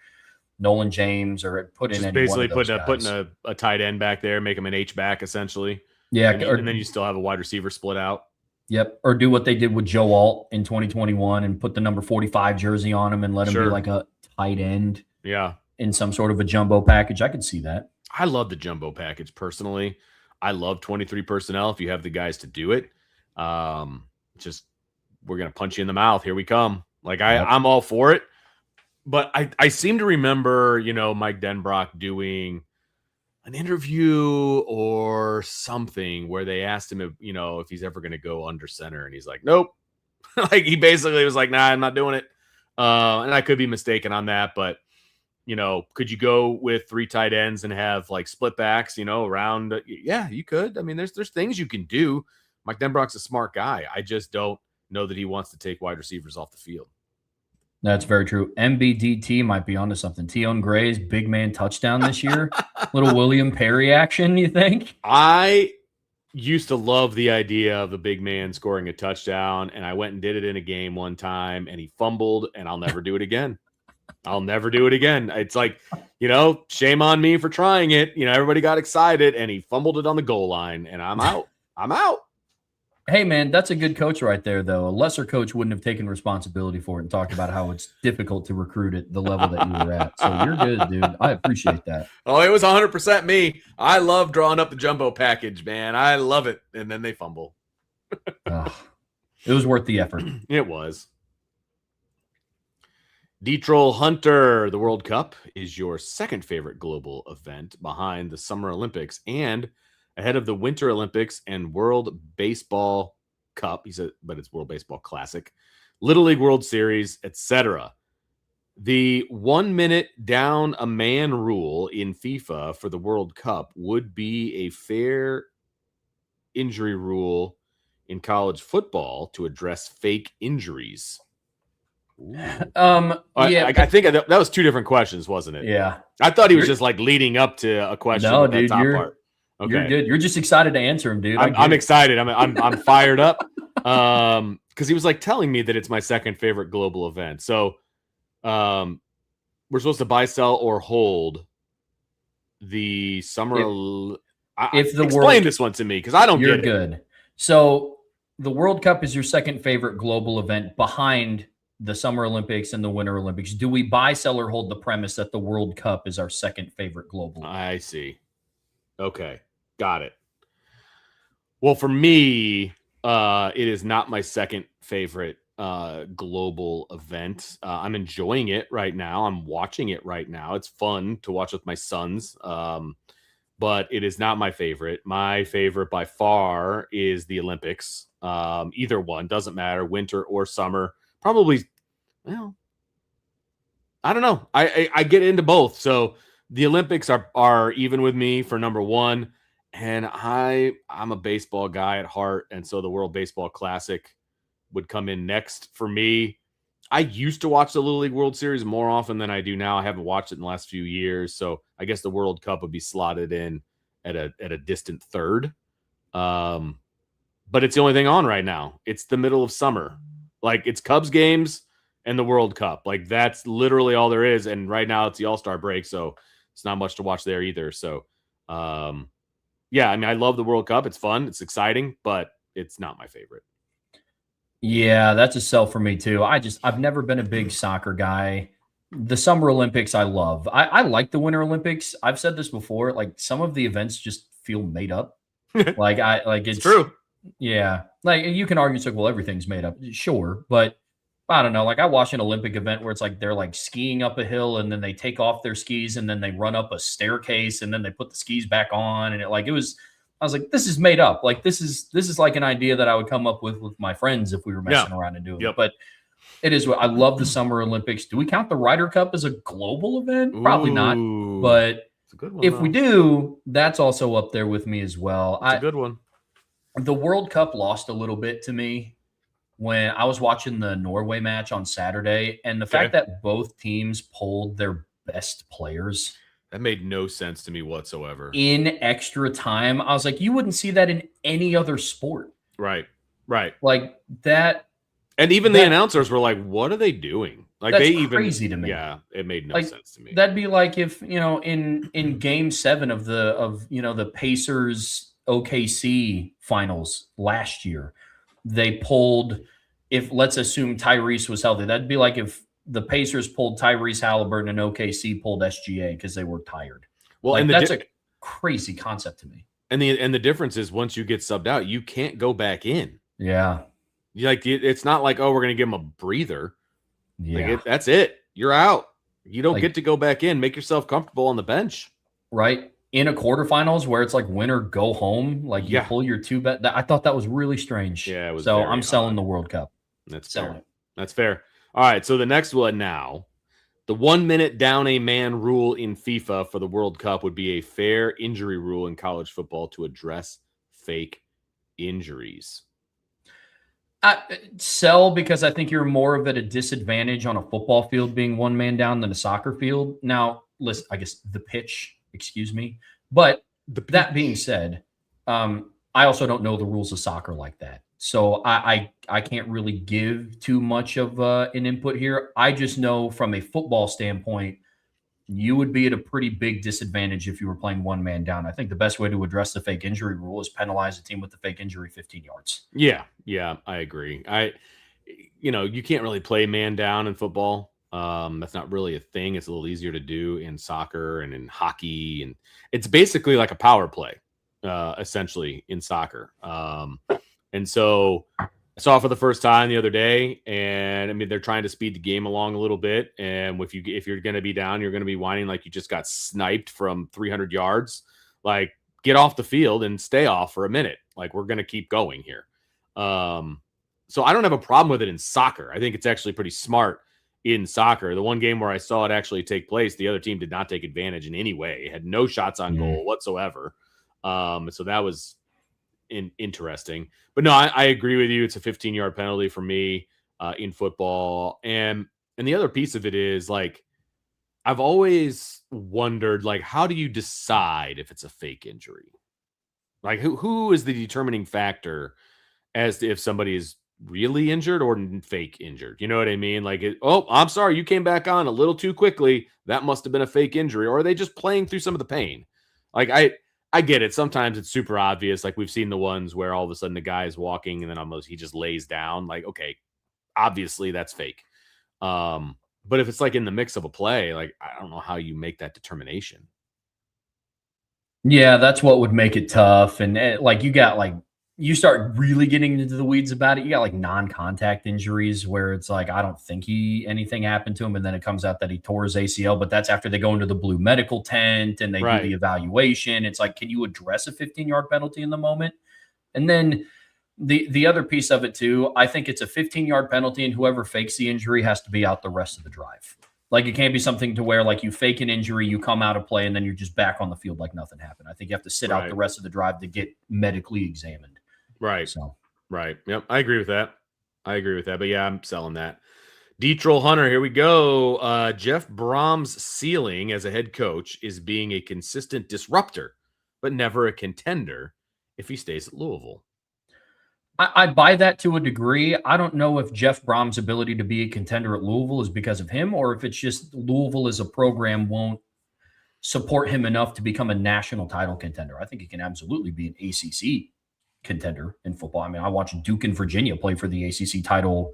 Nolan James, or put in just any basically one of those putting a tight end back there, make him an H back essentially. Yeah, and then you still have a wide receiver split out. Yep, or do what they did with Joe Alt in 2021 and put the number 45 jersey on him and let him be like a tight end. Yeah, in some sort of a jumbo package. I could see that. I love the jumbo package personally. I love 23 personnel if you have the guys to do it. Just we're gonna punch you in the mouth. Here we come. Like I'm all for it. But I seem to remember, Mike Denbrock doing an interview or something where they asked him if he's ever going to go under center, and he's like, nope. Like he basically was like, nah, I'm not doing it. And I could be mistaken on that, but could you go with 3 tight ends and have like split backs, around? Yeah, you could. I mean, there's things you can do. Mike Denbrock's a smart guy. I just don't know that he wants to take wide receivers off the field. That's very true. MBDT might be onto something. Tion Gray's big man touchdown this year. Little William Perry action, you think? I used to love the idea of the big man scoring a touchdown, and I went and did it in a game one time, and he fumbled, and I'll never do it again. I'll never do it again. It's like, shame on me for trying it. Everybody got excited, and he fumbled it on the goal line, and I'm out. I'm out. Hey, man, that's a good coach right there, though. A lesser coach wouldn't have taken responsibility for it and talked about how it's difficult to recruit at the level that you were at. So you're good, dude. I appreciate that. Oh, it was 100% me. I love drawing up the jumbo package, man. I love it. And then they fumble. It was worth the effort. It was. D-Troll Hunter, the World Cup is your second favorite global event behind the Summer Olympics and ahead of the Winter Olympics and World Baseball Cup. He said, but it's World Baseball Classic, Little League World Series, etc. The 1 minute down a man rule in FIFA for the World Cup would be a fair injury rule in college football to address fake injuries. I think that was 2 different questions, wasn't it? Yeah. I thought he was just like leading up to a question. No, with that dude, top part. Okay. You're good. You're just excited to answer him, dude. I'm excited. I'm fired up. Because he was like telling me that it's my second favorite global event. So, we're supposed to buy, sell, or hold the summer. Explain this one to me because I don't get it. You're good. So the World Cup is your second favorite global event behind the Summer Olympics and the Winter Olympics. Do we buy, sell, or hold the premise that the World Cup is our second favorite global event? I see. Okay, got it. Well, for me, it is not my second favorite global event. I'm enjoying it right now. I'm watching it right now. It's fun to watch with my sons, but it is not my favorite. My favorite by far is the Olympics. Either one, doesn't matter, winter or summer. Probably, well, I don't know. I get into both. So the Olympics are even with me for number one, and I'm a baseball guy at heart, and so the World Baseball Classic would come in next for me. I used to watch the Little League World Series more often than I do now. I haven't watched it in the last few years, so I guess the World Cup would be slotted in at a distant third. Um, but it's the only thing on right now. It's the middle of summer. Like it's Cubs games and the World Cup. Like that's literally all there is. And right now it's the All-Star break, so it's not much to watch there either. So yeah, I mean I love the World Cup. It's fun, it's exciting, but it's not my favorite. Yeah, that's a sell for me too. I've never been a big soccer guy. The Summer Olympics I love. I like the Winter Olympics. I've said this before. Like some of the events just feel made up. Like It's it's true. yeah. Like you can argue it's like, well, everything's made up. Sure. But I don't know. Like I watched an Olympic event where it's like they're like skiing up a hill and then they take off their skis and then they run up a staircase and then they put the skis back on. And it was I was like, this is made up. Like this is like an idea that I would come up with my friends if we were Yeah. messing around and doing it. Yep. But it is what I love the Summer Olympics. Do we count the Ryder Cup as a global event? Probably not. Ooh, But it's a good one. if we do, that's also up there with me as well. It's a good one. The World Cup lost a little bit to me when I was watching the Norway match on Saturday, and the fact that both teams pulled their best players That made no sense to me whatsoever. in extra time, I was like, you wouldn't see that in any other sport. Right. Like that. And even the announcers were like, "What are they doing?" Like That's they even crazy to me. Yeah, it made no Like sense to me. that'd be like if in Game 7 of the Pacers OKC finals last year, they pulled. If let's assume Tyrese was healthy, that'd be like if the Pacers pulled Tyrese Halliburton and OKC pulled SGA because they were tired. Well, Like and that's a crazy concept to me. the difference is once you get subbed out, you can't go back in. Yeah, It's not like, oh, we're gonna give them a breather. yeah, That's it. You're out. You don't Like- get to go back in. Make yourself comfortable on the bench. right. In a quarterfinals where it's like win or go home, like you Yeah. pull your two bet. I thought that was really strange. Yeah, it was So very I'm selling odd. the World Cup. That's Selling fair. it. That's fair. All right. So the next one now, the 1 minute down a man rule in FIFA for the World Cup would be a fair injury rule in college football to address fake injuries. Sell because I think you're more of at a disadvantage on a football field being one man down than a soccer field. Now, listen, I guess the pitch, excuse me. But that being said, I also don't know the rules of soccer like that. So I can't really give too much of an input here. I just know from a football standpoint, you would be at a pretty big disadvantage if you were playing one man down. I think the best way to address the fake injury rule is penalize a team with the fake injury 15 yards. Yeah, I agree. You can't really play man down in football. That's not really a thing. It's a little easier to do in soccer and in hockey, and it's basically like a power play, essentially in soccer. And so I saw it for the first time the other day, and I mean they're trying to speed the game along a little bit. And if you're going to be down, you're going to be whining like you just got sniped from 300 yards. Like get off the field and stay off for a minute. Like we're going to keep going here. So I don't have a problem with it in soccer. I think it's actually pretty smart in soccer. The one game where I saw it actually take place, the other team did not take advantage in any way. It had no shots on goal whatsoever. So that was interesting. But no, I agree with you. It's a 15-yard penalty for me in football. And the other piece of it is like I've always wondered, like, how do you decide if it's a fake injury? Like who is the determining factor as to if somebody is really injured or fake injured? You know what I mean? Like, oh, I'm sorry, you came back on a little too quickly. That must have been a fake injury. Or are they just playing through some of the pain? Like, I get it. Sometimes it's super obvious. Like we've seen the ones where all of a sudden the guy is walking and then almost he just lays down. Like, okay, obviously that's fake. But if it's like in the mix of a play, like I don't know how you make that determination. Yeah, that's what would make it tough. And like you start really getting into the weeds about it. You got like non-contact injuries where it's like I don't think anything happened to him, and then it comes out that he tore his ACL. But that's after they go into the blue medical tent and they do the Right. evaluation. It's like, can you address a 15-yard penalty in the moment? And then the other piece of it too, I think it's a 15-yard penalty, and whoever fakes the injury has to be out the rest of the drive. Like it can't be something to where like you fake an injury, you come out of play, and then you're just back on the field like nothing happened. I think you have to sit out the Right. rest of the drive to get medically examined. Right. So Right. Yep. I agree with that. I agree with that. But yeah, I'm selling that. D-Troll Hunter, here we go. Jeff Brom's ceiling as a head coach is being a consistent disruptor, but never a contender if he stays at Louisville. I buy that to a degree. I don't know if Jeff Brom's ability to be a contender at Louisville is because of him, or if it's just Louisville as a program won't support him enough to become a national title contender. I think he can absolutely be an ACC contender in football. I mean, I watched Duke and Virginia play for the ACC title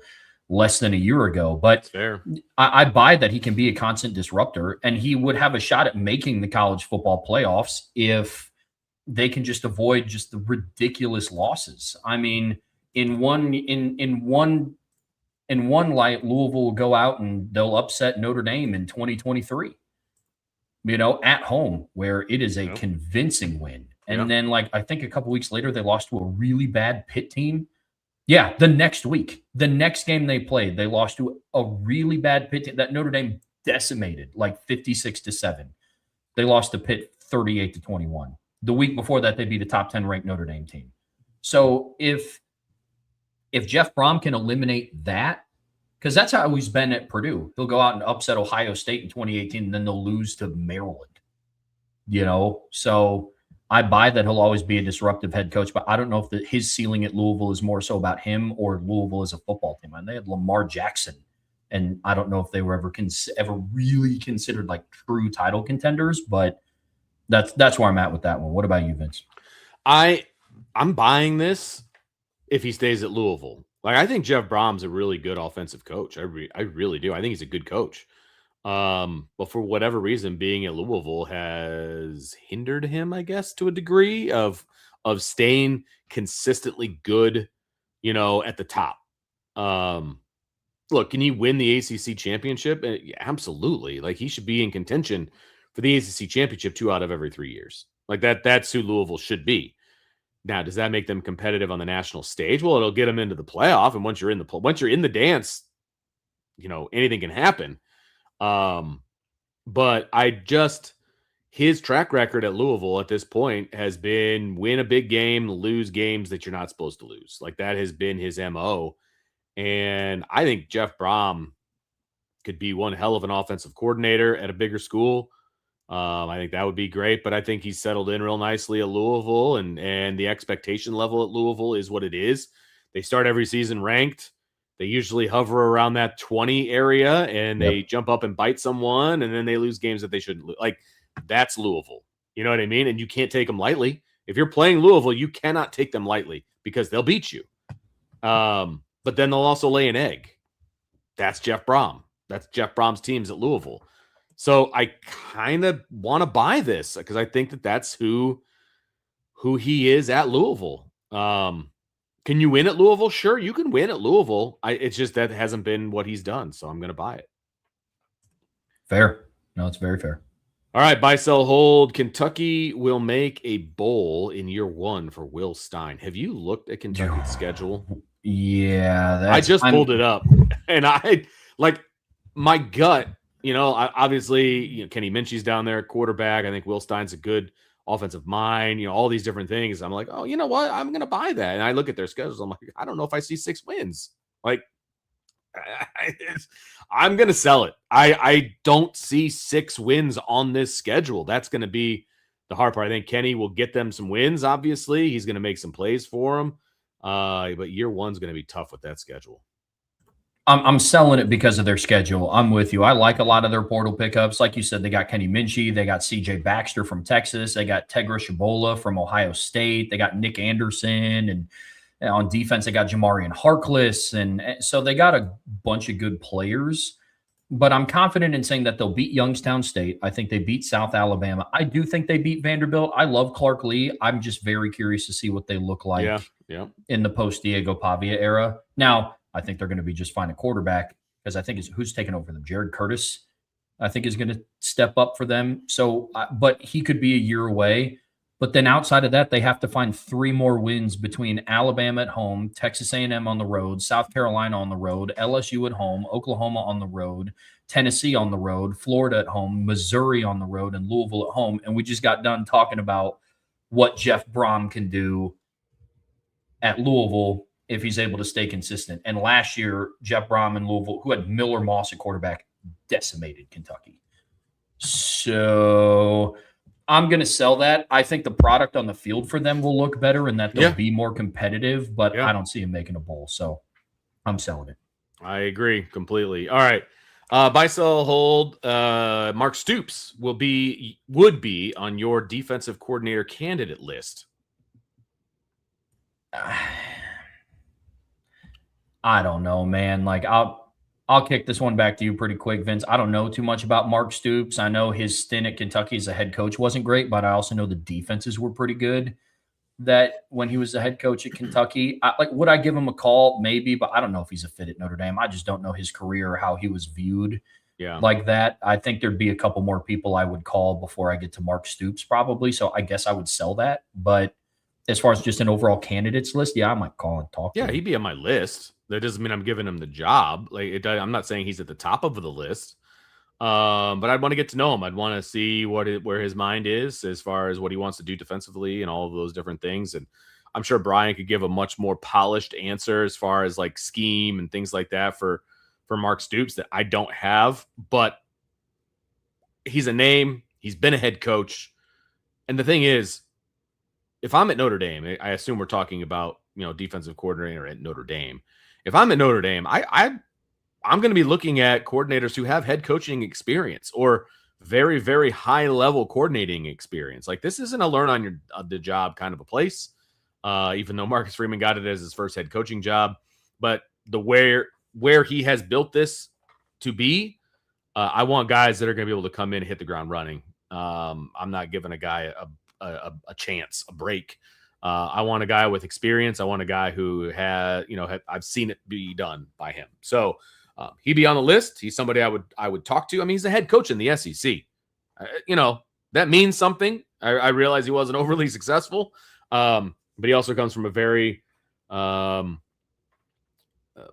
less than a year ago, That's but fair. I buy that he can be a constant disruptor, and he would have a shot at making the college football playoffs if they can just avoid just the ridiculous losses. I mean, in one light, Louisville will go out and they'll upset Notre Dame in 2023, at home, where it is a Yep. convincing win. And Yep. then, like, I think a couple weeks later, they lost to a really bad Pitt team. Yeah, the next week, the next game they played, they lost to a really bad Pitt team that Notre Dame decimated, like 56-7. They lost to Pitt 38-21. The week before that, they beat a top 10 ranked Notre Dame team. So if Jeff Brom can eliminate that, because that's how he's been at Purdue. He'll go out and upset Ohio State in 2018, and then they'll lose to Maryland. So I buy that he'll always be a disruptive head coach, but I don't know if his ceiling at Louisville is more so about him or Louisville as a football team. And they had Lamar Jackson, and I don't know if they were ever really considered like true title contenders, but that's where I'm at with that one. What about you, Vince? I'm buying this if he stays at Louisville. Like, I think Jeff Brom's a really good offensive coach. I really do. I think he's a good coach. But for whatever reason, being at Louisville has hindered him, I guess, to a degree of staying consistently good, at the top. Look, can he win the ACC championship? Yeah, absolutely. Like, he should be in contention for the ACC championship 2 out of every 3 years. Like that's who Louisville should be. Now, does that make them competitive on the national stage? Well, it'll get them into the playoff, and once you're in the dance, anything can happen. But his track record at Louisville at this point has been win a big game, lose games that you're not supposed to lose. Like, that has been his MO. And I think Jeff Brom could be one hell of an offensive coordinator at a bigger school. I think that would be great, but I think he's settled in real nicely at Louisville, and the expectation level at Louisville is what it is. They start every season ranked. They usually hover around that 20 area, and they jump up and bite someone, and then they lose games that they shouldn't lose. Like, that's Louisville. You know what I mean? And you can't take them lightly. If you're playing Louisville, you cannot take them lightly because they'll beat you. But then they'll also lay an egg. That's Jeff Brom. That's Jeff Brom's teams at Louisville. So I kind of want to buy this because I think that that's who he is at Louisville. Can you win at Louisville? Sure, you can win at Louisville. It's just that hasn't been what he's done, so I'm going to buy it. Fair. No, it's very fair. All right, buy, sell, hold. Kentucky will make a bowl in year 1 for Will Stein. Have you looked at Kentucky's schedule? Yeah. I just pulled it up, and my gut. Obviously, Kenny Minchie's down there at quarterback. I think Will Stein's a good offensive mind, all these different things. I'm like, oh, you know what? I'm going to buy that. And I look at their schedules. I'm like, I don't know if I see 6 wins. Like, I'm going to sell it. I don't see 6 wins on this schedule. That's going to be the hard part. I think Kenny will get them some wins, obviously. He's going to make some plays for them. But year 1's going to be tough with that schedule. I'm selling it because of their schedule. I'm with you. I like a lot of their portal pickups. Like you said, they got Kenny Minchie. They got CJ Baxter from Texas. They got Tegra Shabola from Ohio State. They got Nick Anderson. And on defense, they got Jamarian Harkless. And so they got a bunch of good players. but I'm confident in saying that they'll beat Youngstown State. I think they beat South Alabama. I do think they beat Vanderbilt. I love Clark Lee. I'm just very curious to see what they look Yeah, like yeah. in the post Diego Pavia era. Now, I think they're going to be just fine at quarterback because I think who's taking over them? Jared Curtis, I think, is going to step up for them. So, but he could be a year away. But then outside of that, they have to find 3 more wins between Alabama at home, Texas A&M on the road, South Carolina on the road, LSU at home, Oklahoma on the road, Tennessee on the road, Florida at home, Missouri on the road, and Louisville at home. And we just got done talking about what Jeff Brom can do at Louisville if he's able to stay consistent. And last year, Jeff Brom in Louisville, who had Miller Moss at quarterback, decimated Kentucky. So I'm going to sell that. I think the product on the field for them will look better and that they'll be more competitive, but I don't see him making a bowl. So I'm selling it. I agree completely. All right. Buy, sell, hold. Mark Stoops would be on your defensive coordinator candidate list. I don't know, man. Like I'll kick this one back to you pretty quick, Vince. I don't know too much about Mark Stoops. I know his stint at Kentucky as a head coach wasn't great, but I also know the defenses were pretty good. That when he was the head coach at Kentucky, would I give him a call? Maybe, but I don't know if he's a fit at Notre Dame. I just don't know his career or how he was viewed like that. I think there'd be a couple more people I would call before I get to Mark Stoops probably. So I guess I would sell that. But as far as just an overall candidates list, yeah, I might call and talk to him. He'd be on my list. That doesn't mean I'm giving him the job. I'm not saying he's at the top of the list. But I'd want to get to know him. I'd want to see where his mind is as far as what he wants to do defensively and all of those different things. And I'm sure Brian could give a much more polished answer as far as like scheme and things like that for Mark Stoops that I don't have. But he's a name. He's been a head coach. And the thing is, if I'm at Notre Dame, I assume we're talking about, defensive coordinator at Notre Dame. If I'm at Notre Dame, I'm going to be looking at coordinators who have head coaching experience or very, very high level coordinating experience. Like this isn't a learn on the job kind of a place. Even though Marcus Freeman got it as his first head coaching job, but where he has built this to be, I want guys that are going to be able to come in and hit the ground running. I'm not giving a guy a chance, a break. I want a guy with experience. I want a guy who I've seen it be done by him. So he'd be on the list. He's somebody I would talk to. I mean, he's a head coach in the SEC. That means something. I realize he wasn't overly successful, but he also comes from a very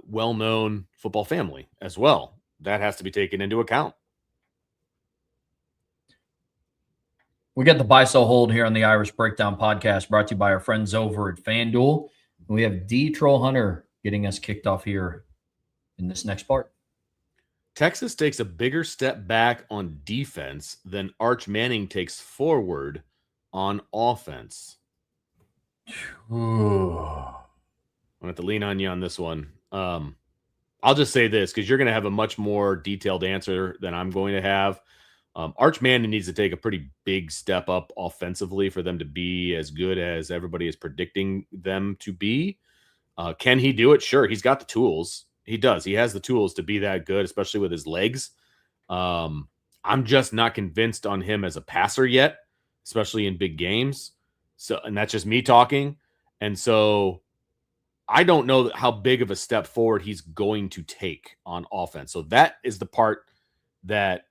well-known football family as well. That has to be taken into account. We got the buy, sell, hold here on the Irish Breakdown podcast brought to you by our friends over at FanDuel. We have D Troll Hunter getting us kicked off here in this next part. Texas takes a bigger step back on defense than Arch Manning takes forward on offense. I'm going to have to lean on you on this one. I'll just say this because you're going to have a much more detailed answer than I'm going to have. Arch Manning needs to take a pretty big step up offensively for them to be as good as everybody is predicting them to be. Can he do it? Sure. He's got the tools. He does. He has the tools to be that good, especially with his legs. I'm just not convinced on him as a passer yet, especially in big games. So, and that's just me talking. And so I don't know how big of a step forward he's going to take on offense. So that is the part that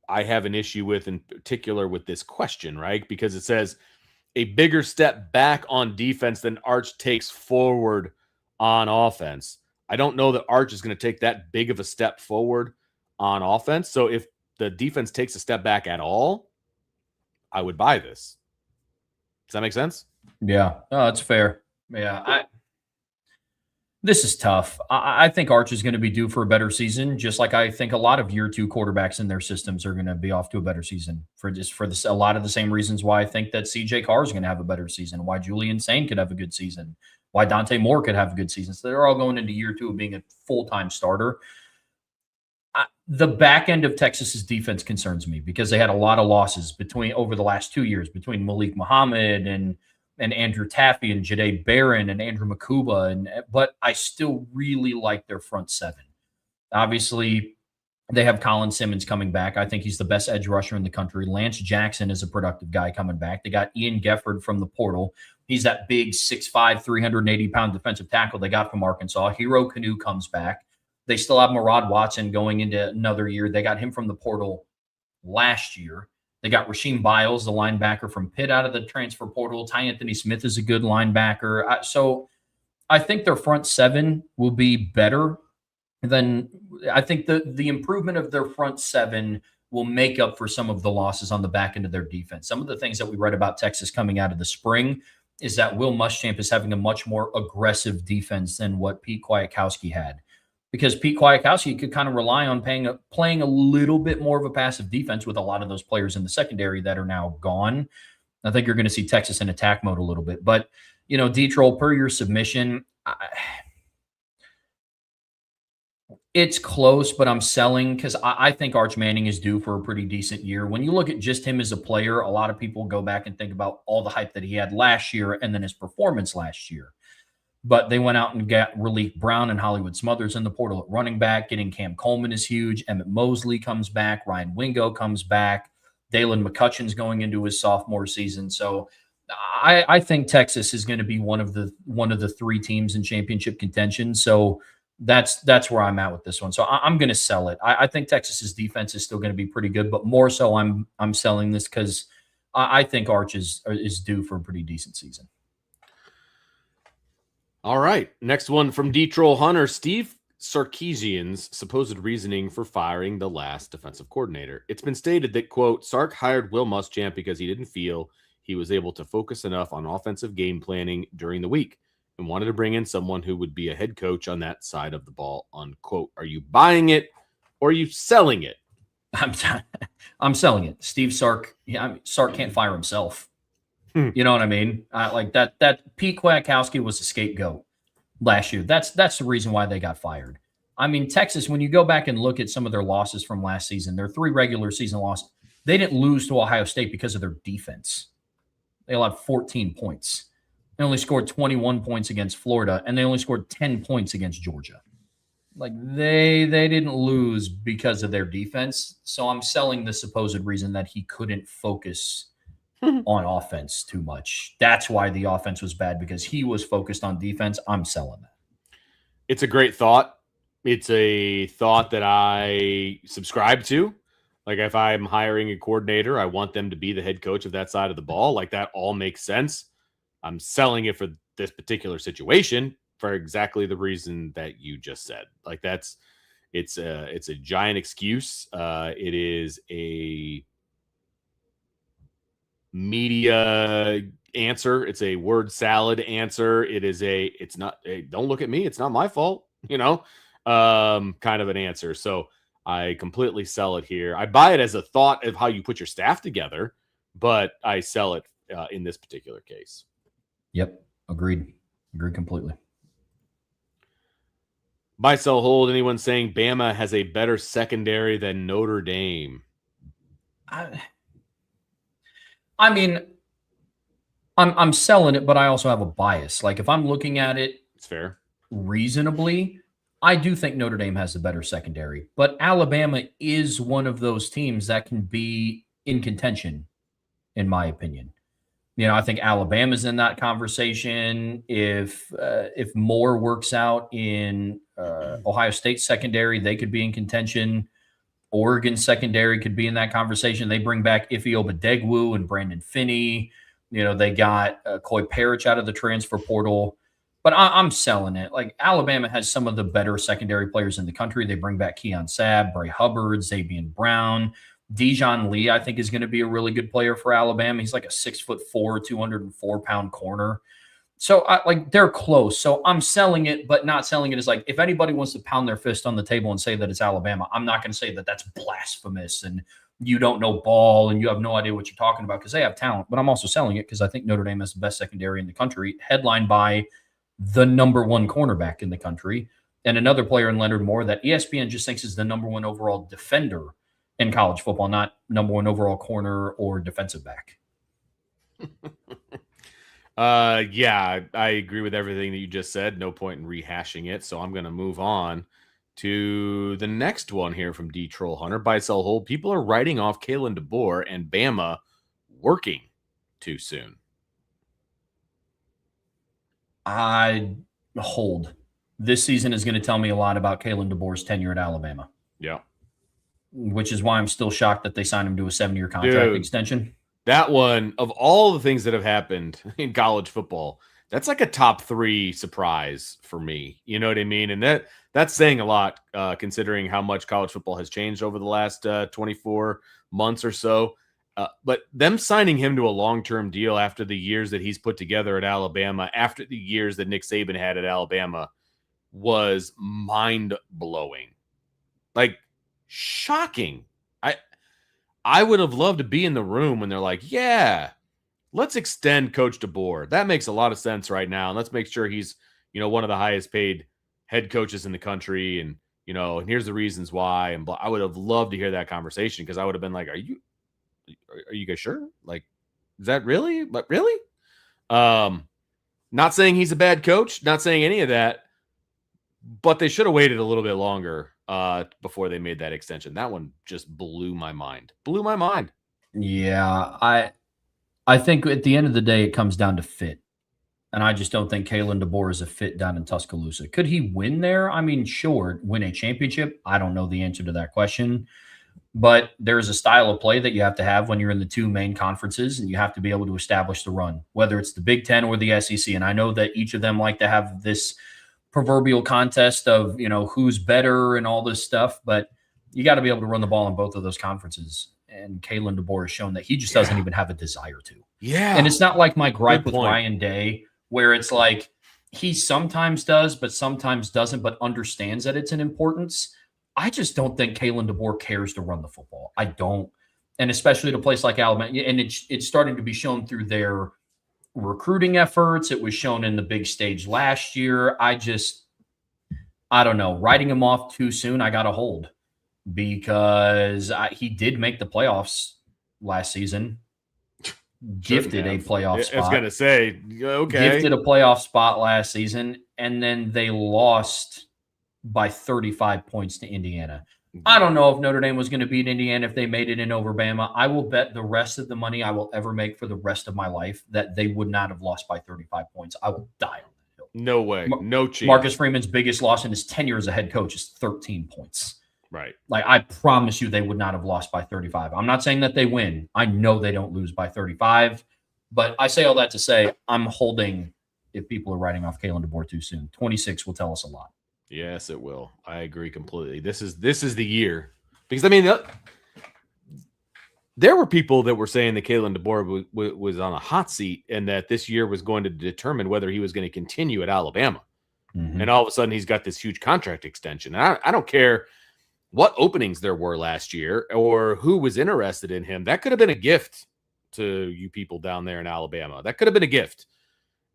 I have an issue with, in particular with this question, right? Because it says a bigger step back on defense than Arch takes forward on offense. I don't know that Arch is going to take that big of a step forward on offense. So if the defense takes a step back at all, I would buy this. Does that make sense? Yeah, that's fair. Yeah, this is tough. I think Arch is going to be due for a better season, just like I think a lot of year two quarterbacks in their systems are going to be off to a better season for a lot of the same reasons why I think that CJ Carr is going to have a better season, why Julian Sain could have a good season, why Dante Moore could have a good season. So they're all going into year two of being a full-time starter. The back end of Texas's defense concerns me because they had a lot of losses over the last 2 years between Malik Muhammad and Andrew Taffy and Jahdae Barron and Andrew Makuba. But I still really like their front seven. Obviously, they have Colin Simmons coming back. I think he's the best edge rusher in the country. Lance Jackson is a productive guy coming back. They got Ian Gefford from the portal. He's that big 6'5", 380-pound defensive tackle they got from Arkansas. Hero Canoe comes back. They still have Murad Watson going into another year. They got him from the portal last year. They got Rasheem Biles, the linebacker from Pitt, out of the transfer portal. Ty Anthony Smith is a good linebacker. So I think their front seven will be better than I think the improvement of their front seven will make up for some of the losses on the back end of their defense. Some of the things that we read about Texas coming out of the spring is that Will Muschamp is having a much more aggressive defense than what Pete Kwiatkowski had. Because Pete Kwiatkowski could kind of rely on playing a little bit more of a passive defense with a lot of those players in the secondary that are now gone. I think you're going to see Texas in attack mode a little bit. But, D-Troll, per your submission, it's close, but I'm selling because I think Arch Manning is due for a pretty decent year. When you look at just him as a player, a lot of people go back and think about all the hype that he had last year and then his performance last year. But they went out and got Relief Brown and Hollywood Smothers in the portal at running back. Getting Cam Coleman is huge. Emmett Mosley comes back. Ryan Wingo comes back. Dalen McCutcheon's going into his sophomore season. So I think Texas is going to be one of the three teams in championship contention. So that's where I'm at with this one. So I'm going to sell it. I think Texas's defense is still going to be pretty good, but more so I'm selling this because I think Arch is due for a pretty decent season. All right. Next one from D-Troll Hunter. Steve Sarkisian's supposed reasoning for firing the last defensive coordinator. It's been stated that, quote, Sark hired Will Muschamp because he didn't feel he was able to focus enough on offensive game planning during the week and wanted to bring in someone who would be a head coach on that side of the ball, unquote. Are you buying it or are you selling it? I'm selling it. Steve Sark, Sark can't fire himself. You know what I mean? Like that Pete Kwiatkowski was a scapegoat last year. That's the reason why they got fired. I mean, Texas, when you go back and look at some of their losses from last season, their 3 regular season losses, they didn't lose to Ohio State because of their defense. They allowed 14 points. They only scored 21 points against Florida, and they only scored 10 points against Georgia. Like they didn't lose because of their defense. So I'm selling the supposed reason that he couldn't focus on offense too much. That's why the offense was bad, because he was focused on defense. I'm selling that. It's a great thought. It's a thought that I subscribe to. Like if I'm hiring a coordinator, I want them to be the head coach of that side of the ball. Like that all makes sense. I'm selling it for this particular situation for exactly the reason that you just said. Like it's a giant excuse. It is a media answer. It's a word salad answer. It's not, hey, don't look at me. It's not my fault, kind of an answer. So I completely sell it here. I buy it as a thought of how you put your staff together, but I sell it in this particular case. Yep. Agreed completely. Buy, sell, hold. Anyone saying Bama has a better secondary than Notre Dame? I mean, I'm selling it, but I also have a bias. Like if I'm looking at it, it's fair, reasonably, I do think Notre Dame has the better secondary. But Alabama is one of those teams that can be in contention, in my opinion. I think Alabama's in that conversation. If Moore works out in Ohio State secondary, they could be in contention. Oregon secondary could be in that conversation. They bring back Ife Obadegwu and Brandon Finney. They got Coy Parrish out of the transfer portal. But I'm selling it. Like Alabama has some of the better secondary players in the country. They bring back Keon Sabb, Bray Hubbard, Zabian Brown. Dijon Lee, I think, is going to be a really good player for Alabama. He's like a 6'4", 204-pound corner. So they're close. So I'm selling it, but not selling it as like, if anybody wants to pound their fist on the table and say that it's Alabama, I'm not going to say that that's blasphemous and you don't know ball and you have no idea what you're talking about, because they have talent. But I'm also selling it because I think Notre Dame has the best secondary in the country, headlined by the number 1 cornerback in the country and another player in Leonard Moore that ESPN just thinks is the number 1 overall defender in college football, not number 1 overall corner or defensive back. Yeah, I agree with everything that you just said. No point in rehashing it. So I'm going to move on to the next one here from D Troll Hunter. Buy, sell, hold. People are writing off Kalen DeBoer and Bama working too soon. I hold. This season is going to tell me a lot about Kalen DeBoer's tenure at Alabama. Yeah. Which is why I'm still shocked that they signed him to a 7-year contract extension. That one, of all the things that have happened in college football, that's like a top 3 surprise for me. You know what I mean? And that's saying a lot, considering how much college football has changed over the last 24 months or so. But them signing him to a long-term deal after the years that he's put together at Alabama, after the years that Nick Saban had at Alabama, was mind-blowing. Like, shocking. I would have loved to be in the room when they're like, yeah, let's extend Coach DeBoer. That makes a lot of sense right now. And let's make sure he's, one of the highest paid head coaches in the country. And, and here's the reasons why. And I would have loved to hear that conversation, because I would have been like, are you guys sure? Like, is that really? But really? Not saying he's a bad coach, not saying any of that, but they should have waited a little bit longer before they made that extension. That one just blew my mind. Yeah, I think at the end of the day, it comes down to fit. And I just don't think Kalen DeBoer is a fit down in Tuscaloosa. Could he win there? I mean, sure, win a championship. I don't know the answer to that question. But there's a style of play that you have to have when you're in the 2 main conferences, and you have to be able to establish the run, whether it's the Big Ten or the SEC. And I know that each of them like to have this proverbial contest of, who's better and all this stuff, but you got to be able to run the ball in both of those conferences. And Kalen DeBoer has shown that he just doesn't even have a desire to. Yeah. And it's not like my gripe with Ryan Day, where it's like he sometimes does, but sometimes doesn't, but understands that it's an importance. I just don't think Kalen DeBoer cares to run the football. I don't. And especially at a place like Alabama. And it's starting to be shown through their recruiting efforts. It was shown in the big stage last year. I don't know. Writing him off too soon, I got to hold, because he did make the playoffs last season. Gifted a playoff spot. I was going to say, okay. Gifted a playoff spot last season, and then they lost by 35 points to Indiana. I don't know if Notre Dame was going to beat Indiana if they made it in over Bama. I will bet the rest of the money I will ever make for the rest of my life that they would not have lost by 35 points. I will die on that hill. No way. No chance. Marcus Freeman's biggest loss in his tenure as a head coach is 13 points. Right. Like, I promise you they would not have lost by 35. I'm not saying that they win. I know they don't lose by 35. But I say all that to say I'm holding if people are writing off Kalen DeBoer too soon. 26 will tell us a lot. Yes, it will. I agree completely. This is the year, because I mean, there were people that were saying that Kalen DeBoer was on a hot seat, and that this year was going to determine whether he was going to continue at Alabama. Mm-hmm. And all of a sudden, he's got this huge contract extension. And I don't care what openings there were last year or who was interested in him. That could have been a gift to you people down there in Alabama. That could have been a gift.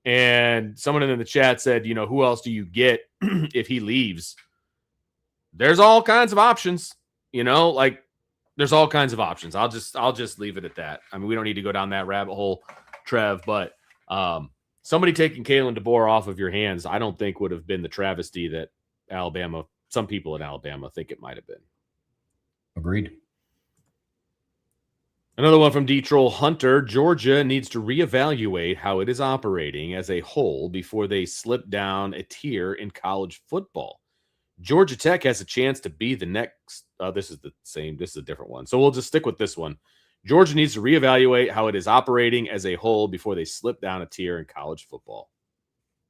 And someone in the chat said, who else do you get if he leaves? There's all kinds of options, there's all kinds of options. I'll just leave it at that. I mean, we don't need to go down that rabbit hole, Trev, but somebody taking Kalen DeBoer off of your hands, I don't think would have been the travesty that some people in Alabama think it might have been. Agreed. Another one from D-Troll Hunter. Georgia needs to reevaluate how it is operating as a whole before they slip down a tier in college football. Georgia Tech has a chance to be the next. This is the same. This is a different one. So we'll just stick with this one. Georgia needs to reevaluate how it is operating as a whole before they slip down a tier in college football.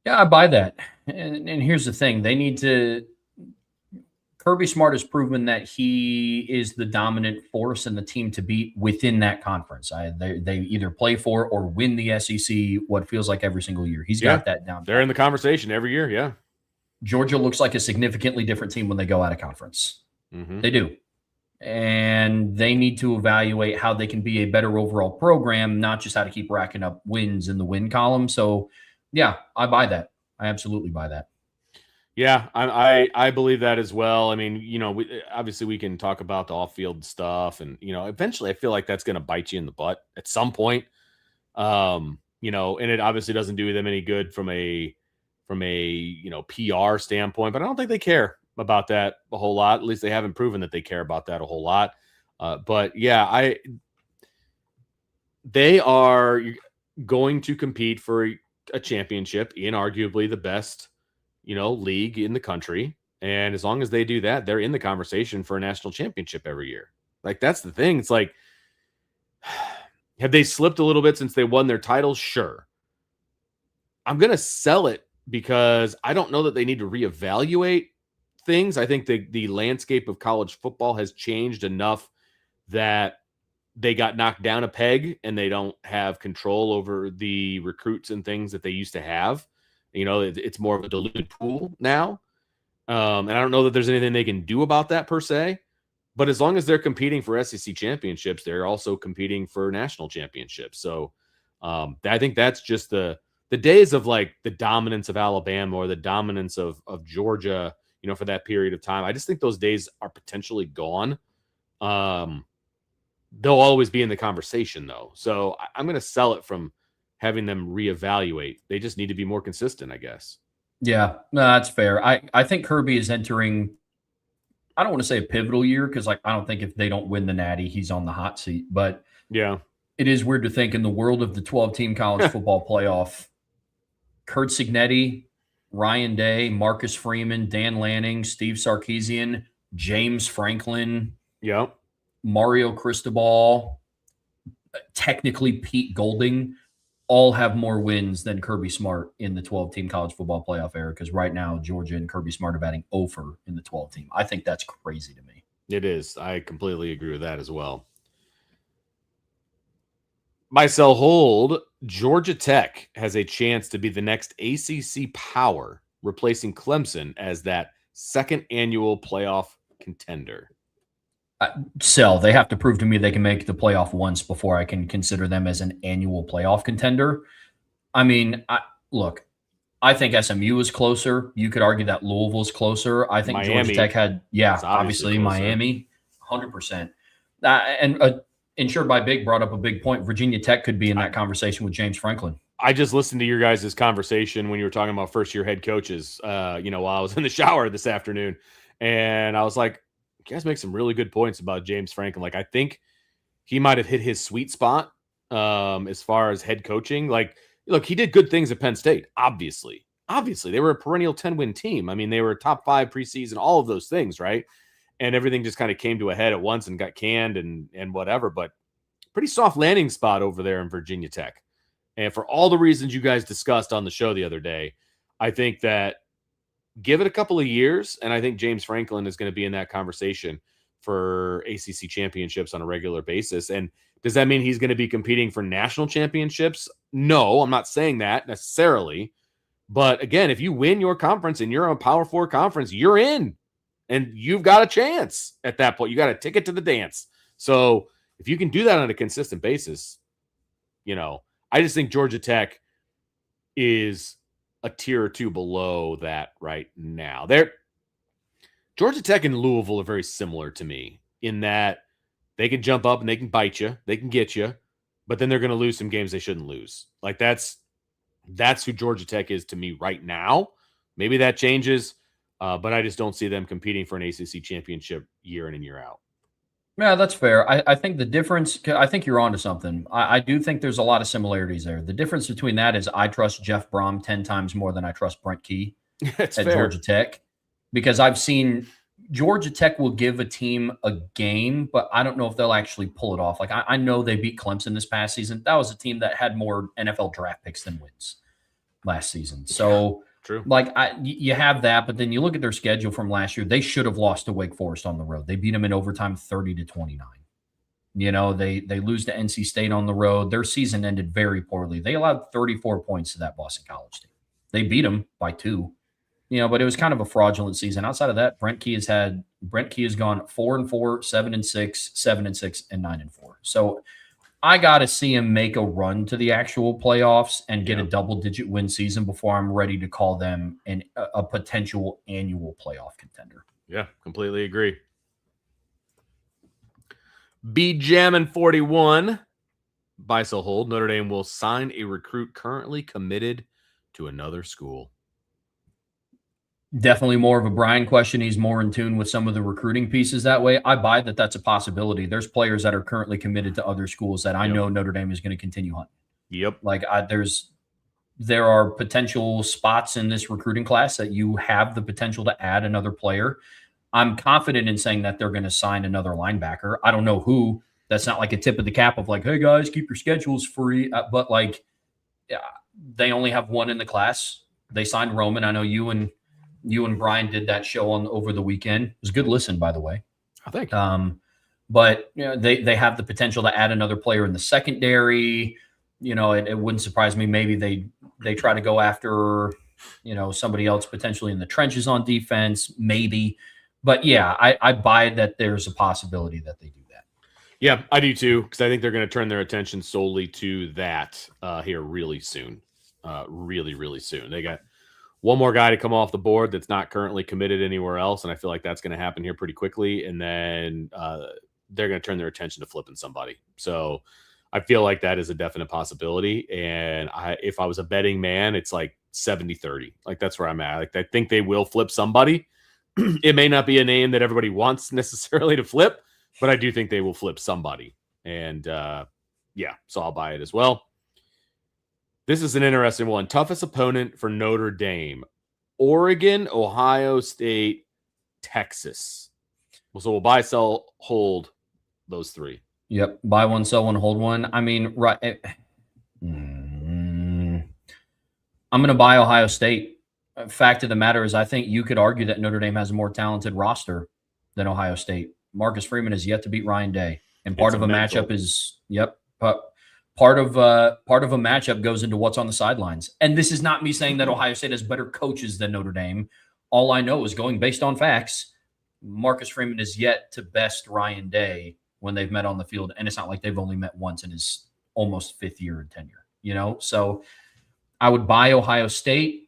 Yeah, I buy that. And here's the thing. They need to – Kirby Smart has proven that he is the dominant force and the team to beat within that conference. They either play for or win the SEC what feels like every single year. He's got that down. They're in the conversation every year, yeah. Georgia looks like a significantly different team when they go out of conference. Mm-hmm. They do. And they need to evaluate how they can be a better overall program, not just how to keep racking up wins in the win column. So, yeah, I buy that. I absolutely buy that. Yeah, I believe that as well. I mean, obviously we can talk about the off-field stuff, and eventually I feel like that's going to bite you in the butt at some point. And it obviously doesn't do them any good from a PR standpoint, but I don't think they care. about that a whole lot. At least they haven't proven that they care about that a whole lot. But yeah, they are going to compete for a championship in arguably the best, league in the country. And as long as they do that, they're in the conversation for a national championship every year. Like, that's the thing. It's like, have they slipped a little bit since they won their titles? Sure. I'm going to sell it because I don't know that they need to reevaluate things. I think the landscape of college football has changed enough that they got knocked down a peg and they don't have control over the recruits and things that they used to have. It's more of a diluted pool now. And I don't know that there's anything they can do about that per se. But as long as they're competing for SEC championships, they're also competing for national championships. So I think that's just the days of like the dominance of Alabama or the dominance of Georgia, for that period of time. I just think those days are potentially gone. They'll always be in the conversation, though. So I'm going to sell it from having them reevaluate. They just need to be more consistent, I guess. Yeah, no, that's fair. I think Kirby is entering, I don't want to say a pivotal year because, like, I don't think if they don't win the Natty, he's on the hot seat. But yeah, it is weird to think in the world of the 12-team college football playoff, Kurt Cignetti, Ryan Day, Marcus Freeman, Dan Lanning, Steve Sarkisian, James Franklin, yep, Mario Cristobal, technically Pete Golding, all have more wins than Kirby Smart in the 12-team college football playoff era, because right now Georgia and Kirby Smart are batting over in the 12-team. I think that's crazy to me. It is. I completely agree with that as well. Buy, sell, hold. Georgia Tech has a chance to be the next ACC power, replacing Clemson as that second annual playoff contender. Sell. They have to prove to me they can make the playoff once before I can consider them as an annual playoff contender. I mean, look, I think SMU is closer. You could argue that Louisville is closer. I think Miami, Georgia Tech had, obviously Miami, 100%. And Insured by Big brought up a big point. Virginia Tech could be in that conversation with James Franklin. I just listened to your guys' conversation when you were talking about first-year head coaches, while I was in the shower this afternoon. And I was like, you guys make some really good points about James Franklin. Like, I think he might have hit his sweet spot as far as head coaching. Like, look, he did good things at Penn State, obviously. Obviously, they were a perennial 10-win team. I mean, they were top 5 preseason, all of those things, right? And everything just kind of came to a head at once and got canned and whatever. But pretty soft landing spot over there in Virginia Tech. And for all the reasons you guys discussed on the show the other day, I think that give it a couple of years, and I think James Franklin is going to be in that conversation for ACC championships on a regular basis. And does that mean he's going to be competing for national championships? No, I'm not saying that necessarily. But again, if you win your conference and you're a Power 4 conference, you're in. And you've got a chance at that point. You got a ticket to the dance. So if you can do that on a consistent basis, I just think Georgia Tech is a tier or two below that right now. Georgia Tech and Louisville are very similar to me in that they can jump up and they can bite you, they can get you, but then they're going to lose some games they shouldn't lose. Like that's who Georgia Tech is to me right now. Maybe that changes, but I just don't see them competing for an ACC championship year in and year out. Yeah, that's fair. I think the difference, I think you're onto something. I do think there's a lot of similarities there. The difference between that is I trust Jeff Brom 10 times more than I trust Brent Key at fair. Georgia Tech, because I've seen Georgia Tech will give a team a game, but I don't know if they'll actually pull it off. Like I know they beat Clemson this past season. That was a team that had more NFL draft picks than wins last season. So true. Like you have that, but then you look at their schedule from last year. They should have lost to Wake Forest on the road. They beat them in overtime 30-29. They lose to NC State on the road. Their season ended very poorly. They allowed 34 points to that Boston College team. They beat them by 2. But it was kind of a fraudulent season. Outside of that, Brent Key has gone 4-4, 7-6, 7-6, and 9-4. So I got to see him make a run to the actual playoffs and get a double-digit win season before I'm ready to call them a potential annual playoff contender. Yeah, completely agree. B Jammin' 41. Buy, sell, hold. Notre Dame will sign a recruit currently committed to another school. Definitely more of a Brian question. He's more in tune with some of the recruiting pieces that way. I buy that that's a possibility. There's players that are currently committed to other schools that I Yep. know Notre Dame is going to continue hunting. Yep. Like there are potential spots in this recruiting class that you have the potential to add another player. I'm confident in saying that they're going to sign another linebacker. I don't know who. That's not like a tip of the cap of like, hey guys, keep your schedules free. But like, yeah, they only have one in the class. They signed Roman. I know you and Brian did that show on over the weekend. It was a good listen, by the way. I think. But you know, they have the potential to add another player in the secondary. You know, it wouldn't surprise me. Maybe they try to go after, you know, somebody else potentially in the trenches on defense. Maybe, but yeah, I buy that there's a possibility that they do that. Yeah, I do too, because I think they're going to turn their attention solely to that here really soon. Really, really soon. They got one more guy to come off the board that's not currently committed anywhere else, and I feel like that's going to happen here pretty quickly. And then they're going to turn their attention to flipping somebody. So I feel like that is a definite possibility. And if I was a betting man, it's like 70-30. Like that's where I'm at. Like I think they will flip somebody. It may not be a name that everybody wants necessarily to flip, but I do think they will flip somebody. And yeah, so I'll buy it as well. This is an interesting one. Toughest opponent for Notre Dame: Oregon, Ohio State, Texas. So we'll buy, sell, hold those three. Yep. Buy one, sell one, hold one. I mean, right. I'm going to buy Ohio State. Fact of the matter is, I think you could argue that Notre Dame has a more talented roster than Ohio State. Marcus Freeman has yet to beat Ryan Day, and part of a matchup is part of a matchup goes into what's on the sidelines. And this is not me saying that Ohio State has better coaches than Notre Dame. All I know is going based on facts. Marcus Freeman is yet to best Ryan Day when they've met on the field, and it's not like they've only met once in his almost fifth year in tenure. You know, so I would buy Ohio State.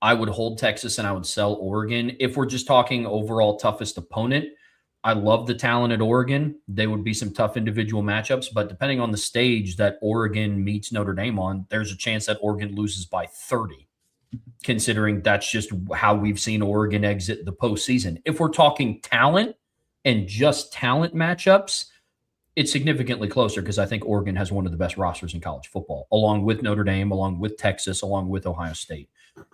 I would hold Texas and I would sell Oregon. If we're just talking overall toughest opponent, I love the talent at Oregon. They would be some tough individual matchups, but depending on the stage that Oregon meets Notre Dame on, there's a chance that Oregon loses by 30, considering that's just how we've seen Oregon exit the postseason. If we're talking talent and just talent matchups, it's significantly closer because I think Oregon has one of the best rosters in college football, along with Notre Dame, along with Texas, along with Ohio State.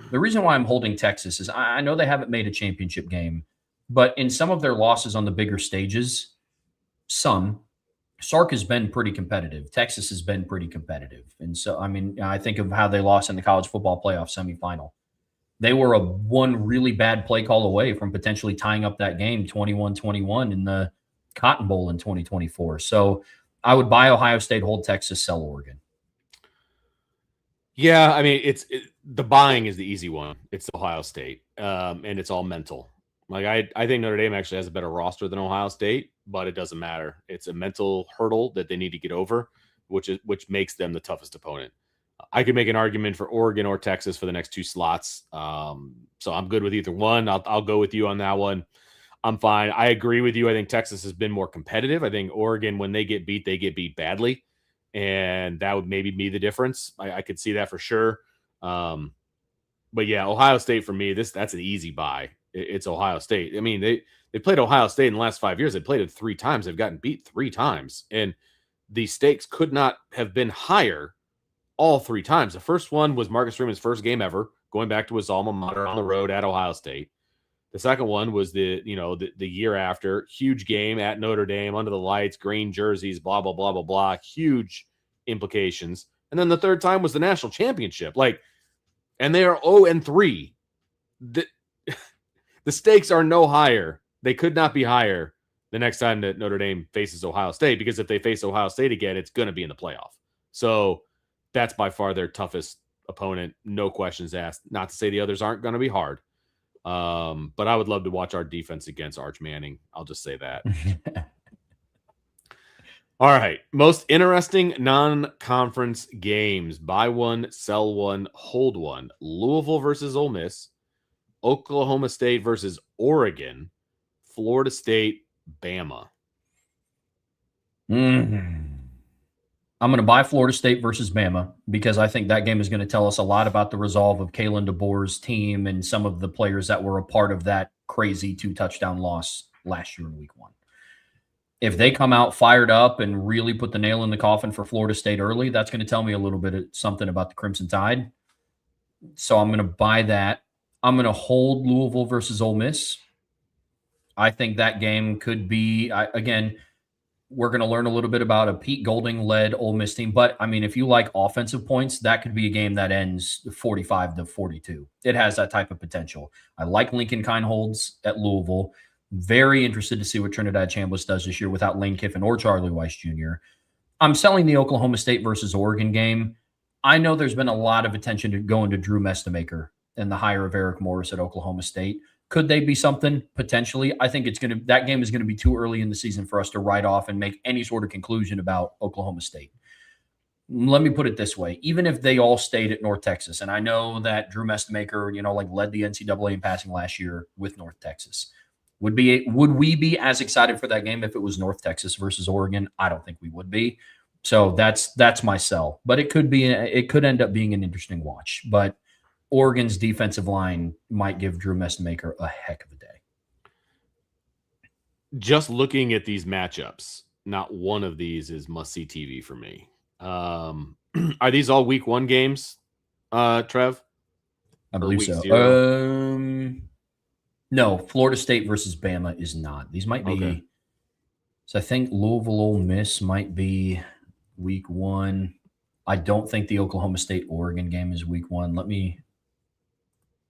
The reason why I'm holding Texas is I know they haven't made a championship game, but in some of their losses on the bigger stages, Sark has been pretty competitive. Texas has been pretty competitive. And so, I mean, I think of how they lost in the college football playoff semifinal. They were a one really bad play call away from potentially tying up that game 21-21 in the Cotton Bowl in 2024. So I would buy Ohio State, hold Texas, sell Oregon. Yeah, I mean, the buying is the easy one. It's Ohio State, and it's all mental. Like I think Notre Dame actually has a better roster than Ohio State, but it doesn't matter. It's a mental hurdle that they need to get over, which makes them the toughest opponent. I could make an argument for Oregon or Texas for the next two slots, so I'm good with either one. I'll go with you on that one. I'm fine. I agree with you. I think Texas has been more competitive. I think Oregon, when they get beat badly. And that would maybe be the difference. I could see that for sure. But yeah, Ohio State for me, that's an easy buy. It's Ohio State. I mean, they played Ohio State in the last 5 years. They played it 3 times. They've gotten beat 3 times. And the stakes could not have been higher all 3 times. The first one was Marcus Freeman's first game ever, going back to his alma mater on the road at Ohio State. The second one was the year after, huge game at Notre Dame under the lights, green jerseys, blah, blah, blah, blah, blah, huge implications. And then the third time was the national championship. And they are 0-3. The stakes are no higher. They could not be higher the next time that Notre Dame faces Ohio State, because if they face Ohio State again, it's going to be in the playoff. So that's by far their toughest opponent. No questions asked. Not to say the others aren't going to be hard. But I would love to watch our defense against Arch Manning. I'll just say that. All right. Most interesting non-conference games. Buy one, sell one, hold one. Louisville versus Ole Miss. Oklahoma State versus Oregon. Florida State, Bama. I'm going to buy Florida State versus Bama because I think that game is going to tell us a lot about the resolve of Kalen DeBoer's team and some of the players that were a part of that crazy 2-touchdown loss last year in week 1. If they come out fired up and really put the nail in the coffin for Florida State early, that's going to tell me a little bit of something about the Crimson Tide. So I'm going to buy that. I'm going to hold Louisville versus Ole Miss. I think that game could be, again, we're going to learn a little bit about a Pete Golding-led Ole Miss team. But, I mean, if you like offensive points, that could be a game that ends 45-42. It has that type of potential. I like Lincoln Kienholz at Louisville. Very interested to see what Trinidad Chambliss does this year without Lane Kiffin or Charlie Weiss Jr. I'm selling the Oklahoma State versus Oregon game. I know there's been a lot of attention to going to Drew Mestemaker and the hire of Eric Morris at Oklahoma State. Could they be something? Potentially. I think that game is going to be too early in the season for us to write off and make any sort of conclusion about Oklahoma State. Let me put it this way. Even if they all stayed at North Texas, and I know that Drew Mestemaker, led the NCAA in passing last year with North Texas. Would we be as excited for that game if it was North Texas versus Oregon? I don't think we would be. So that's my sell. But it could end up being an interesting watch. But Oregon's defensive line might give Drew Mestemaker a heck of a day. Just looking at these matchups, not one of these is must-see TV for me. Are these all week 1 games, Trev? I believe so. No, Florida State versus Bama is not. These might be. Okay. So I think Louisville Ole Miss might be week 1. I don't think the Oklahoma State Oregon game is week 1.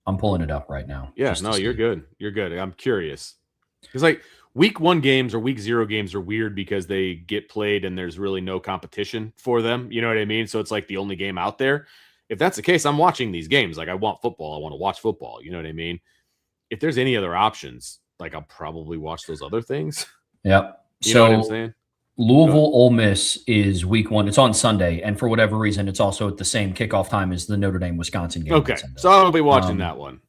I'm pulling it up right now. Yeah, no, you're good. You're good. I'm curious. Because week 1 games or week 0 games are weird because they get played and there's really no competition for them. You know what I mean? So it's like the only game out there. If that's the case, I'm watching these games. I want football. I want to watch football. You know what I mean? If there's any other options, I'll probably watch those other things. Yep. You know what I'm saying? Louisville Ole Miss is week 1. It's on Sunday, and for whatever reason, it's also at the same kickoff time as the Notre Dame Wisconsin game. Okay, so I'll be watching that one.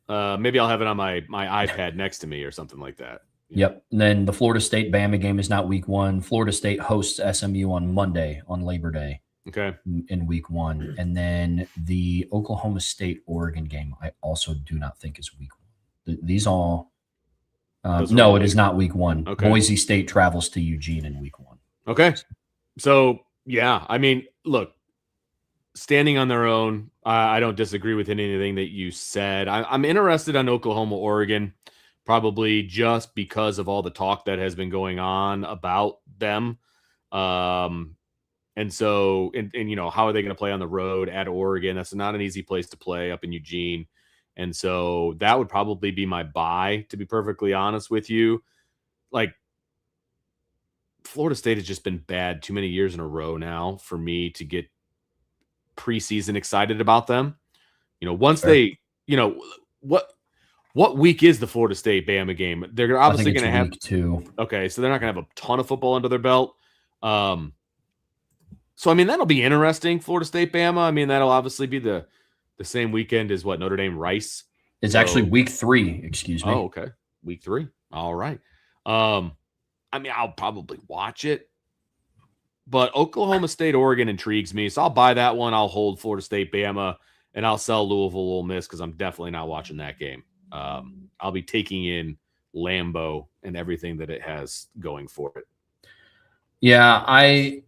Maybe I'll have it on my iPad next to me or something like that. Yep. And then the Florida State Bama game is not week 1. Florida State hosts SMU on Monday on Labor Day. Okay. In week 1, and then the Oklahoma State Oregon game, I also do not think is week 1. These all. No, it is not week 1. Okay. Boise State travels to Eugene in week 1. Okay. So, yeah, I mean, look, standing on their own, I don't disagree with anything that you said. I'm interested on Oklahoma, Oregon, probably just because of all the talk that has been going on about them. And so, how are they going to play on the road at Oregon? That's not an easy place to play up in Eugene. And so that would probably be my buy, to be perfectly honest with you. Florida State has just been bad too many years in a row now for me to get preseason excited about them. Once they, what week is the Florida State Bama game? They're obviously going to have week 2. Okay, so they're not going to have a ton of football under their belt. So I mean, that'll be interesting. Florida State Bama. I mean, that'll obviously be the same weekend as Notre Dame Rice. It's actually week 3. Excuse me. Oh, okay, week 3. All right. I mean, I'll probably watch it, but Oklahoma State Oregon intrigues me, so I'll buy that one. I'll hold Florida State Bama, and I'll sell Louisville Ole Miss because I'm definitely not watching that game. I'll be taking in Lambeau and everything that it has going for it. I'm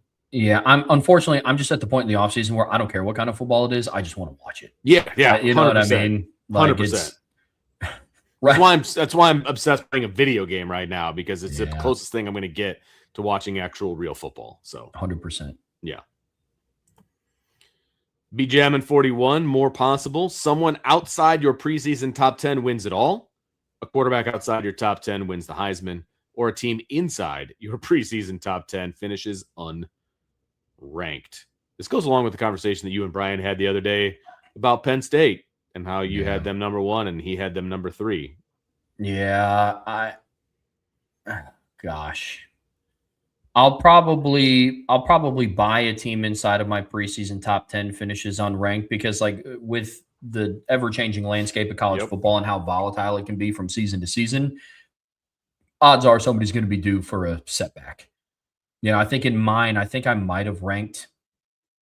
just at the point in the offseason where I don't care what kind of football it is. I just want to watch it. Yeah. You know what I mean? 100%. Right. That's why I'm obsessed playing a video game right now, because it's the closest thing I'm going to get to watching actual real football. So 100%. Yeah. Be jamming 41, more possible. Someone outside your preseason top 10 wins it all. A quarterback outside your top 10 wins the Heisman, or a team inside your preseason top 10 finishes unranked. This goes along with the conversation that you and Brian had the other day about Penn State and how you had them number 1 and he had them number 3. Yeah, gosh. I'll probably buy a team inside of my preseason top 10 finishes unranked, because with the ever-changing landscape of college football and how volatile it can be from season to season, odds are somebody's going to be due for a setback. I think in mine, I think I might have ranked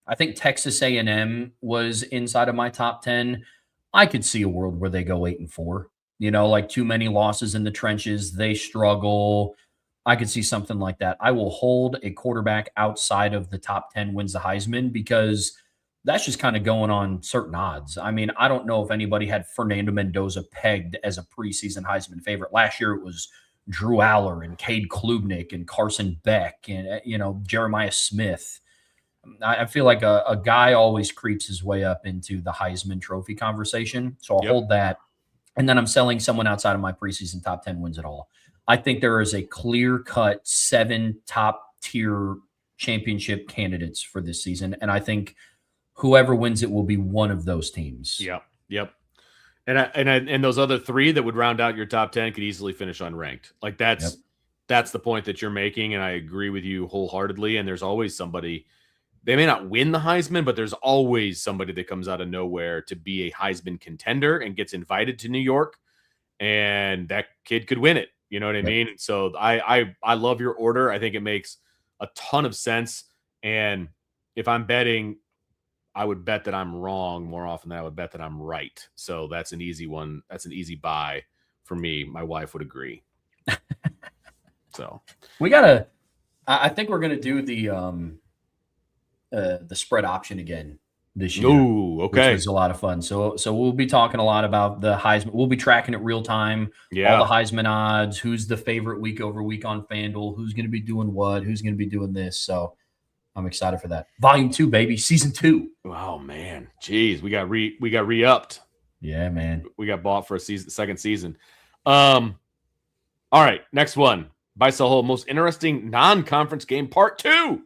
I think Texas A&M was inside of my top 10. I could see a world where they go 8-4. Like too many losses in the trenches, they struggle. I could see something like that. I will hold a quarterback outside of the top 10 wins the Heisman because that's just kind of going on certain odds. I mean, I don't know if anybody had Fernando Mendoza pegged as a preseason Heisman favorite. Last year it was Drew Aller and Cade Klubnik and Carson Beck and, Jeremiah Smith. I feel like a guy always creeps his way up into the Heisman Trophy conversation. So I'll hold that. And then I'm selling someone outside of my preseason top 10 wins at all. I think there is a clear-cut 7 top-tier championship candidates for this season. And I think whoever wins it will be one of those teams. Yep. And those other 3 that would round out your top 10 could easily finish unranked. Like that's the point that you're making. And I agree with you wholeheartedly. And there's always somebody, they may not win the Heisman, but there's always somebody that comes out of nowhere to be a Heisman contender and gets invited to New York. And that kid could win it. You know what I mean? So I love your order. I think it makes a ton of sense. And if I'm betting, I would bet that I'm wrong more often than I would bet that I'm right. So that's an easy one. That's an easy buy for me. My wife would agree. So I think we're going to do the spread option again this year. Ooh, okay. Which was a lot of fun. So we'll be talking a lot about the Heisman. We'll be tracking it real time. Yeah. All the Heisman odds, who's the favorite week over week on FanDuel, who's going to be doing what, who's going to be doing this. So I'm excited for that. Volume 2, baby. Season 2. Oh man. Jeez. We got re-upped. Yeah, man. We got bought for second season. All right. Next one. Buy, sell, hold. Most interesting non-conference game, part 2.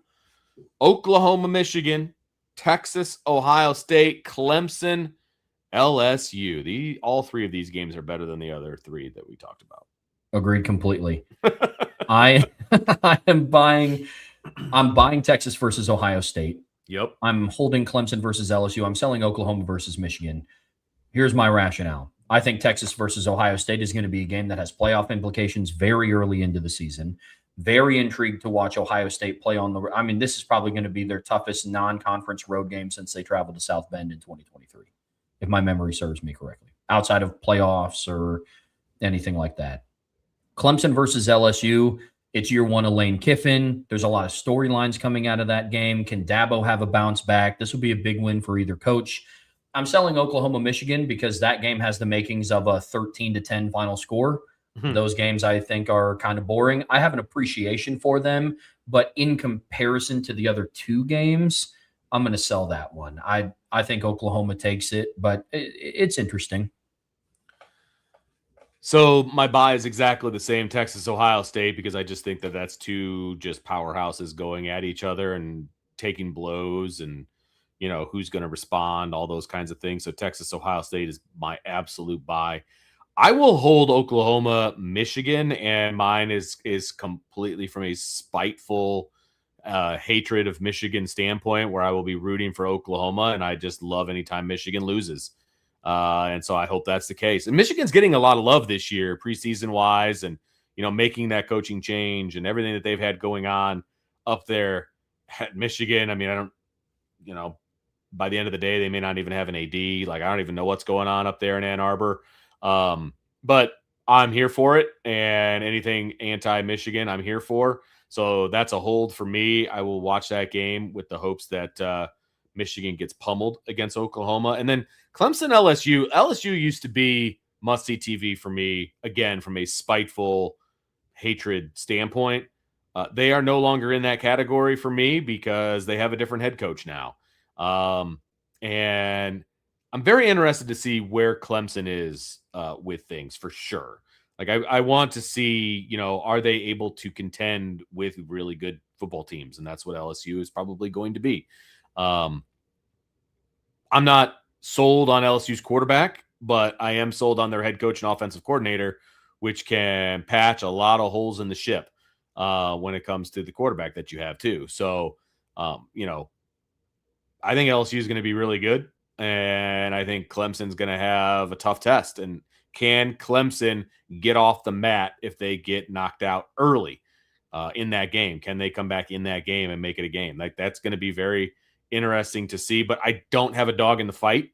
Oklahoma, Michigan, Texas, Ohio State, Clemson, LSU. All 3 of these games are better than the other 3 that we talked about. Agreed completely. I'm buying Texas versus Ohio State. Yep. I'm holding Clemson versus LSU. I'm selling Oklahoma versus Michigan. Here's my rationale. I think Texas versus Ohio State is going to be a game that has playoff implications very early into the season. Very intrigued to watch Ohio State play on the – I mean, this is probably going to be their toughest non-conference road game since they traveled to South Bend in 2023, if my memory serves me correctly, outside of playoffs or anything like that. Clemson versus LSU, it's year 1 of Lane Kiffin. There's a lot of storylines coming out of that game. Can Dabo have a bounce back? This will be a big win for either coach. I'm selling Oklahoma, Michigan because that game has the makings of a 13-10 final score. Mm-hmm. Those games I think are kind of boring. I have an appreciation for them, but in comparison to the other 2 games, I'm going to sell that one. I think Oklahoma takes it, but it's interesting. So my buy is exactly the same, Texas, Ohio State, because I just think that that's 2 just powerhouses going at each other and taking blows and, who's going to respond, all those kinds of things. So Texas, Ohio State is my absolute buy. I will hold Oklahoma, Michigan, and mine is completely from a spiteful hatred of Michigan standpoint, where I will be rooting for Oklahoma, and I just love anytime Michigan loses. And so I hope that's the case. And Michigan's getting a lot of love this year, preseason wise, and making that coaching change and everything that they've had going on up there at Michigan. I mean, I don't, by the end of the day, they may not even have an AD. Like, I don't even know what's going on up there in Ann Arbor. But I'm here for it, and anything anti-Michigan, I'm here for. So that's a hold for me. I will watch that game with the hopes that Michigan gets pummeled against Oklahoma. And then Clemson, LSU. LSU used to be must-see TV for me, again, from a spiteful hatred standpoint. They are no longer in that category for me because they have a different head coach now. And I'm very interested to see where Clemson is with things for sure. Like I want to see, are they able to contend with really good football teams? And that's what LSU is probably going to be. I'm not sold on LSU's quarterback, but I am sold on their head coach and offensive coordinator, which can patch a lot of holes in the ship when it comes to the quarterback that you have too. So, I think LSU is going to be really good. And I think Clemson's going to have a tough test. And can Clemson get off the mat if they get knocked out early in that game? Can they come back in that game and make it a game? Like, that's going to be very interesting to see. But I don't have a dog in the fight.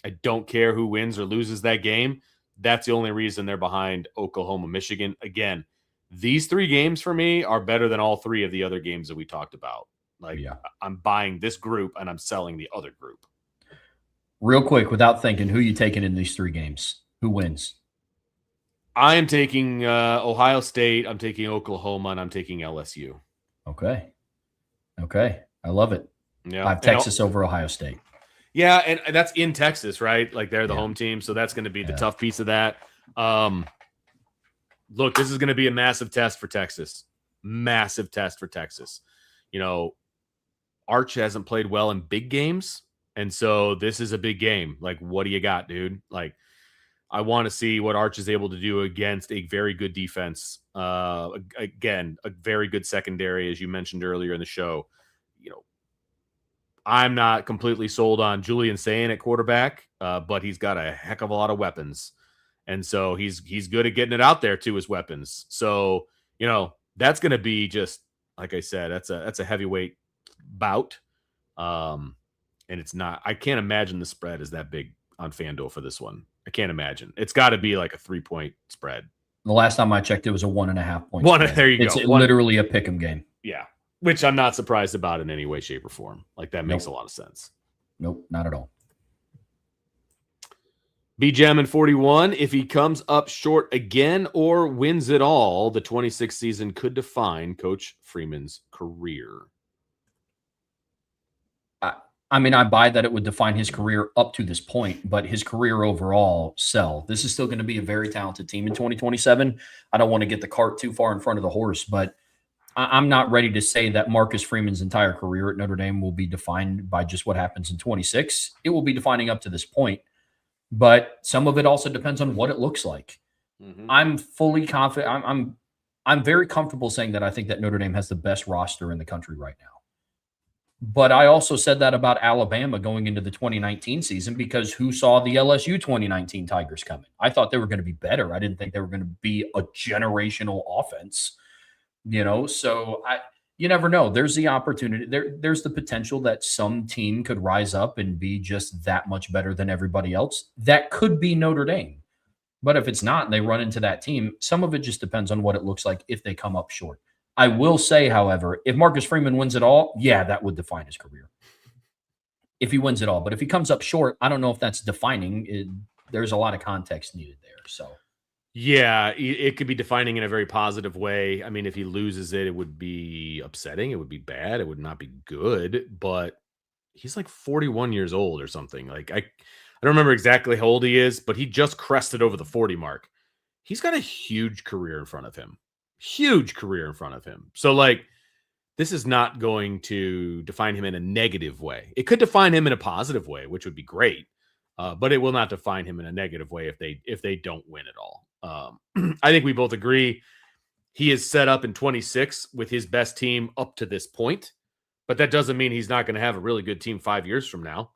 I don't care who wins or loses that game. That's the only reason they're behind Oklahoma, Michigan. Again, these 3 games for me are better than all 3 of the other games that we talked about. Like, I'm buying this group and I'm selling the other group. Real quick, without thinking, who you taking in these 3 games? Who wins? I am taking Ohio State, I'm taking Oklahoma, and I'm taking LSU. Okay. I love it. Yeah. I have Texas over Ohio State. Yeah, and that's in Texas, right? Like, they're the home team, so that's going to be the tough piece of that. Look, this is going to be a massive test for Texas. Massive test for Texas. You know, Arch hasn't played well in big games, and so this is a big game. Like, what do you got, dude? Like, I want to see what Arch is able to do against a very good defense. Again, a very good secondary, as you mentioned earlier in the show. You know, I'm not completely sold on Julian Sayin at quarterback, but he's got a heck of a lot of weapons. And so he's good at getting it out there to his weapons. So, you know, that's going to be just, like I said, that's a heavyweight bout. And it's not, I can't imagine the spread is that big on FanDuel for this one. I can't imagine. It's got to be like a 3-point spread. The last time I checked, it was a 1.5 point spread. There you go. It's one, literally a pick 'em game. Yeah. Which I'm not surprised about in any way, shape, or form. Like, that makes a lot of sense. Nope, not at all. B-Jam in 41. If he comes up short again or wins it all, the 26th season could define Coach Freeman's career. I mean, I buy that it would define his career up to this point, but his career overall, sell. This is still going to be a very talented team in 2027. I don't want to get the cart too far in front of the horse, but I'm not ready to say that Marcus Freeman's entire career at Notre Dame will be defined by just what happens in 26. It will be defining up to this point, but some of it also depends on what it looks like. Mm-hmm. I'm fully confident. I'm very comfortable saying that I think that Notre Dame has the best roster in the country right now. But I also said that about Alabama going into the 2019 season, because who saw the LSU 2019 Tigers coming? I thought they were going to be better. I didn't think they were going to be a generational offense, you know? So you never know. There's the opportunity. There's the potential that some team could rise up and be just that much better than everybody else. That could be Notre Dame. But if it's not and they run into that team, some of it just depends on what it looks like if they come up short. I will say, however, if Marcus Freeman wins it all, yeah, that would define his career. If he wins it all. But if he comes up short, I don't know if that's defining. There's a lot of context needed there. So, yeah, it could be defining in a very positive way. I mean, if he loses it, it would be upsetting. It would be bad. It would not be good. But he's like 41 years old or something. Like, I don't remember exactly how old he is, but he just crested over the 40 mark. He's got a huge career in front of him. Huge career in front of him. So, like, this is not going to define him in a negative way. It could define him in a positive way, which would be great. But it will not define him in a negative way if they don't win it all. I think we both agree he is set up in 26 with his best team up to this point, but that doesn't mean he's not going to have a really good team 5 years from now.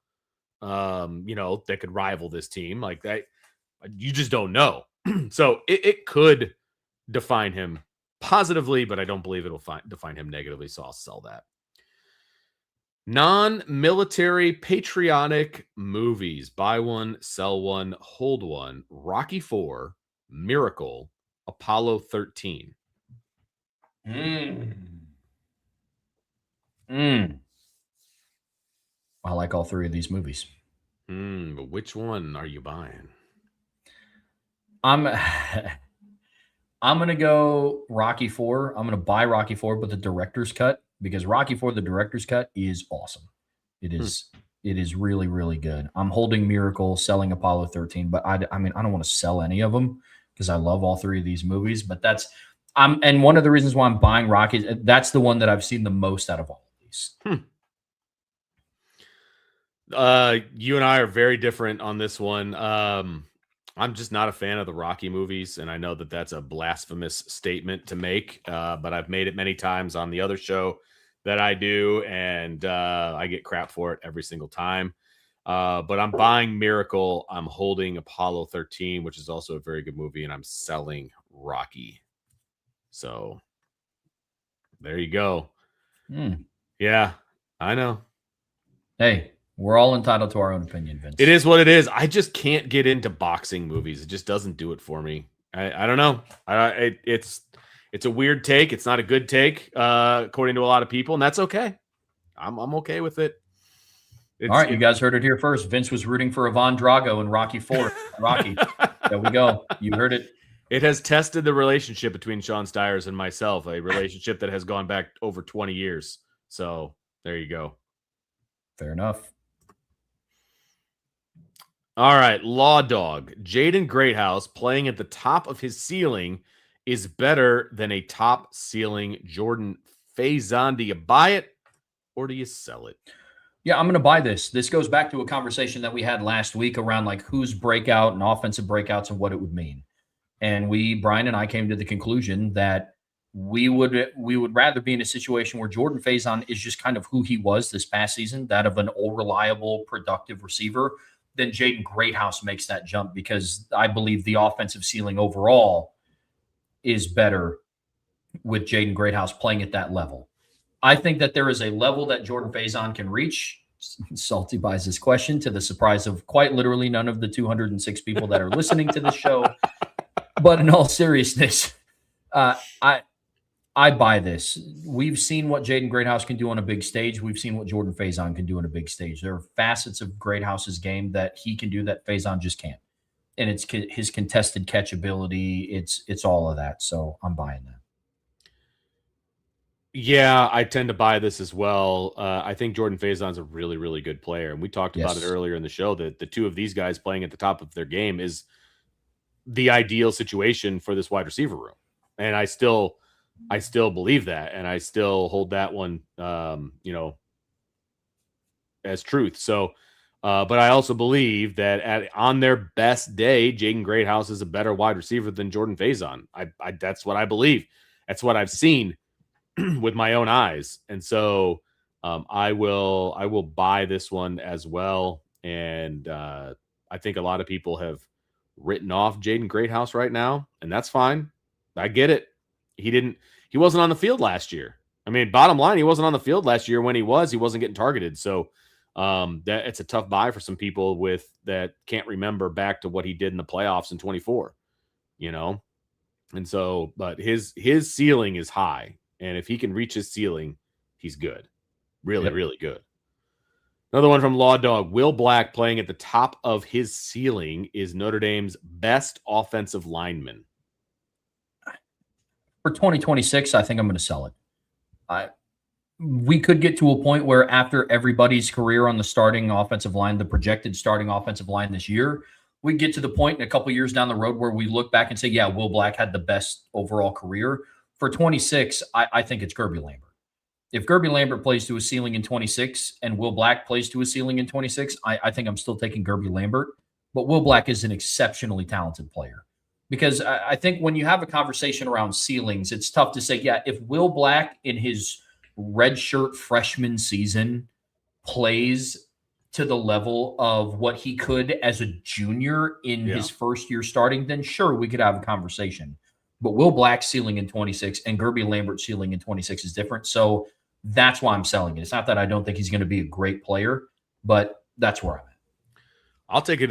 You know, that could rival this team like that. You just don't know. So it could define him positively, but I don't believe it'll define him negatively, so I'll sell that. Non-military patriotic movies. Buy one, sell one, hold one. Rocky IV, Miracle, Apollo 13. I like all 3 of these movies. But which one are you buying? I'm going to go Rocky IV. I'm going to buy Rocky IV, but the director's cut, because Rocky IV, the director's cut, is awesome. It is really, really good. I'm holding Miracle, selling Apollo 13, but I mean, I don't want to sell any of them because I love all 3 of these movies, but and one of the reasons why I'm buying Rocky, that's the one that I've seen the most out of all of these. You and I are very different on this one. I'm just not a fan of the Rocky movies, and I know that that's a blasphemous statement to make, but I've made it many times on the other show that I do, and I get crap for it every single time. But I'm buying Miracle. I'm holding Apollo 13, which is also a very good movie, and I'm selling Rocky. So there you go. Yeah, I know. Hey, we're all entitled to our own opinion, Vince. It is what it is. I just can't get into boxing movies. It just doesn't do it for me. I don't know. It's a weird take. It's not a good take, according to a lot of people, and that's okay. I'm okay with it. All right, you guys heard it here first. Vince was rooting for Ivan Drago in Rocky IV. Rocky. There we go. You heard it. It has tested the relationship between Sean Stiers and myself, a relationship that has gone back over 20 years. So there you go. Fair enough. All right, Law Dog. Jaden Greathouse playing at the top of his ceiling is better than a top ceiling Jordan Faison. Do you buy it or do you sell it? Yeah, I'm going to buy this. This goes back to a conversation that we had last week around like who's breakout and offensive breakouts and what it would mean. And Brian and I came to the conclusion that we would rather be in a situation where Jordan Faison is just kind of who he was this past season, that of an all reliable, productive receiver, than Jaden Greathouse makes that jump, because I believe the offensive ceiling overall is better with Jaden Greathouse playing at that level. I think that there is a level that Jordan Faison can reach. Salty buys this question to the surprise of quite literally none of the 206 people that are listening to this show. But in all seriousness, I buy this. We've seen what Jaden Greathouse can do on a big stage. We've seen what Jordan Faison can do on a big stage. There are facets of Greathouse's game that he can do that Faison just can't. And it's his contested catch ability. It's all of that. So I'm buying that. Yeah, I tend to buy this as well. I think Jordan Faison's a really, really good player. And we talked about it earlier in the show that the two of these guys playing at the top of their game is the ideal situation for this wide receiver room. And I still believe that, and I still hold that one, as truth. So, but I also believe that on their best day, Jaden Greathouse is a better wide receiver than Jordan Faison. That's what I believe. That's what I've seen with my own eyes, and so I will buy this one as well. And I think a lot of people have written off Jaden Greathouse right now, and that's fine. I get it. He wasn't on the field last year. I mean, bottom line, he wasn't on the field last year. When he wasn't getting targeted. So that it's a tough buy for some people that can't remember back to what he did in the playoffs in 24, And so, but his ceiling is high. And if he can reach his ceiling, he's good. Really, really good. Another one from Law Dog. Will Black playing at the top of his ceiling is Notre Dame's best offensive lineman. For 2026, I think I'm going to sell it. We could get to a point where after everybody's career on the starting offensive line, the projected starting offensive line this year, we get to the point in a couple years down the road where we look back and say, yeah, Will Black had the best overall career. For 26, I think it's Gerby Lambert. If Gerby Lambert plays to a ceiling in 26 and Will Black plays to a ceiling in 26, I think I'm still taking Gerby Lambert. But Will Black is an exceptionally talented player. Because I think when you have a conversation around ceilings, it's tough to say, yeah, if Will Black in his redshirt freshman season plays to the level of what he could as a junior in his first year starting, then sure, we could have a conversation. But Will Black's ceiling in 26 and Gerby Lambert's ceiling in 26 is different. So that's why I'm selling it. It's not that I don't think he's going to be a great player, but that's where I'm at. I'll take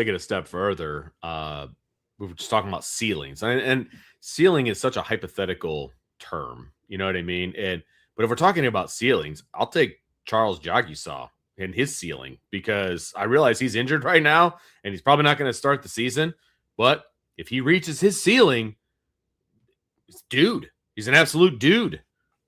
it a step further. We were just talking about ceilings, and ceiling is such a hypothetical term. You know what I mean? But if we're talking about ceilings, I'll take Charles Jagusaw and his ceiling, because I realize he's injured right now and he's probably not going to start the season. But if he reaches his ceiling, he's an absolute dude.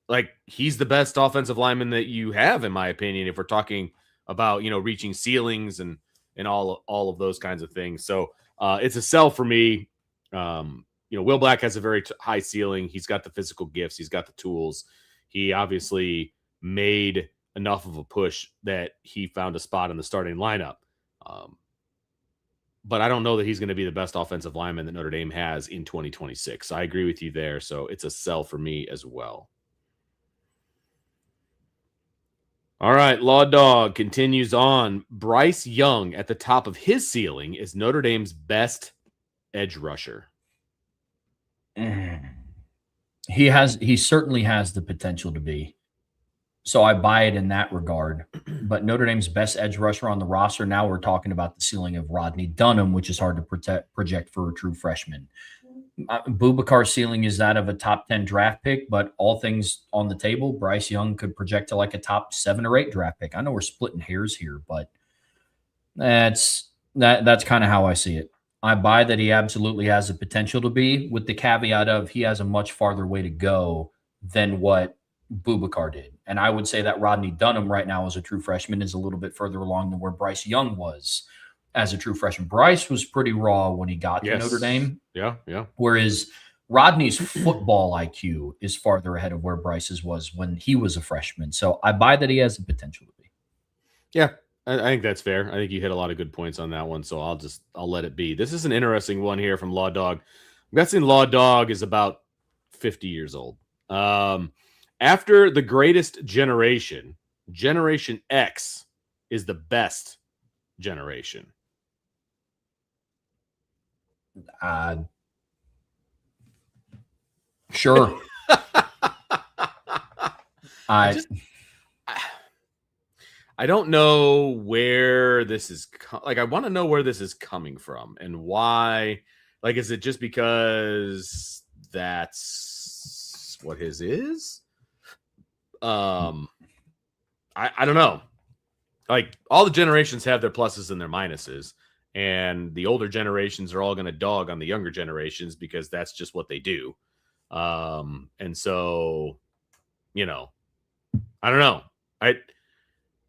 Like, he's the best offensive lineman that you have, in my opinion, if we're talking about, reaching ceilings and all of those kinds of things. So it's a sell for me. Will Black has a very high ceiling. He's got the physical gifts. He's got the tools. He obviously made enough of a push that he found a spot in the starting lineup. But I don't know that he's going to be the best offensive lineman that Notre Dame has in 2026. I agree with you there. So it's a sell for me as well. All right, Law Dog continues on. Bryce Young at the top of his ceiling is Notre Dame's best edge rusher. He certainly has the potential to be. So I buy it in that regard. But Notre Dame's best edge rusher on the roster, now we're talking about the ceiling of Rodney Dunham, which is hard to project for a true freshman. Bubakar's ceiling is that of a top 10 draft pick, but all things on the table, Bryce Young could project to like a top 7 or 8 draft pick. I know we're splitting hairs here, but that's kind of how I see it. I buy that he absolutely has the potential to be, with the caveat of he has a much farther way to go than what Bubakar did. And I would say that Rodney Dunham right now as a true freshman is a little bit further along than where Bryce Young was as a true freshman. Bryce was pretty raw when he got to Notre Dame. Yeah. Whereas Rodney's football IQ is farther ahead of where Bryce's was when he was a freshman. So I buy that he has the potential to be. Yeah, I think that's fair. I think you hit a lot of good points on that one, so I'll let it be. This is an interesting one here from Law Dog. I'm guessing Law Dog is about 50 years old. After the greatest generation, Generation X is the best generation. Sure. I don't know where this is. I want to know where this is coming from and why. Like, is it just because that's what his is? I don't know. Like, all the generations have their pluses and their minuses, and the older generations are all going to dog on the younger generations because that's just what they do. And so, I don't know.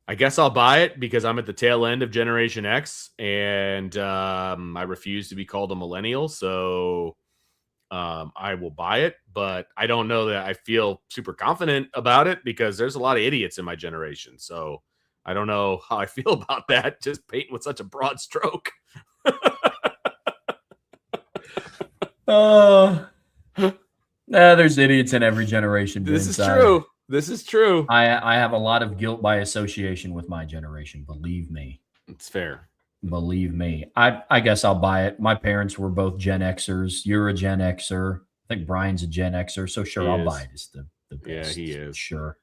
I guess I'll buy it because I'm at the tail end of Generation X, and I refuse to be called a millennial. So I will buy it, but I don't know that I feel super confident about it because there's a lot of idiots in my generation. So I don't know how I feel about that. Just painting with such a broad stroke. There's idiots in every generation. This is true. This is true. I have a lot of guilt by association with my generation. Believe me. It's fair. Believe me. I guess I'll buy it. My parents were both Gen Xers. You're a Gen Xer. I think Brian's a Gen Xer. So sure, I'll buy it. It's the best. Yeah, he is. Sure.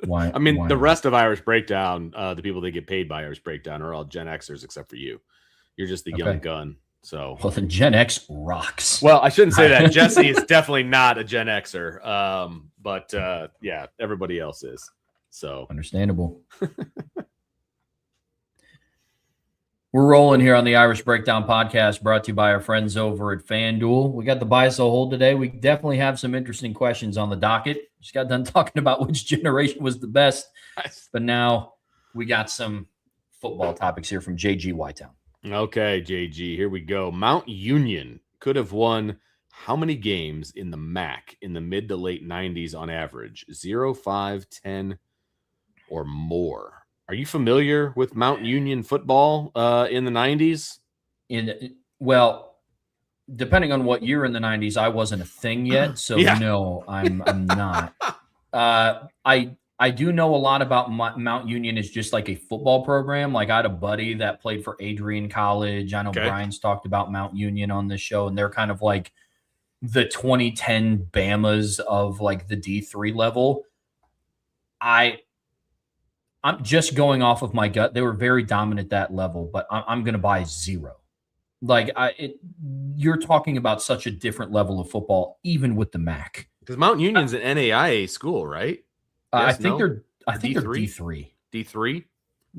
Why? I mean, the rest of Irish Breakdown, the people that get paid by Irish Breakdown are all Gen Xers except for you. You're just the young gun. So, well, then Gen X rocks. Well, I shouldn't say that. Jesse is definitely not a Gen Xer. But yeah, everybody else is. So understandable. We're rolling here on the Irish Breakdown podcast, brought to you by our friends over at FanDuel. We got the buy so hold today. We definitely have some interesting questions on the docket. Just got done talking about which generation was the best, but now we got some football topics here from JG Whitetown. Okay, JG, here we go. Mount Union could have won how many games in the MAC in the mid to late 90s on average? 0, 5, 10, or more. Are you familiar with Mount Union football in the 90s? Well, depending on what year in the 90s, I wasn't a thing yet, so no, I'm not. I do know a lot about Mount Union is just like a football program. Like, I had a buddy that played for Adrian College. I know Brian's talked about Mount Union on this show, and they're kind of like the 2010 Bamas of like the D3 level. I'm just going off of my gut. They were very dominant at that level, but I'm going to buy 0. Like, you're talking about such a different level of football, even with the MAC. Because Mount Union's an NAIA school, right? I think they're D3. D3?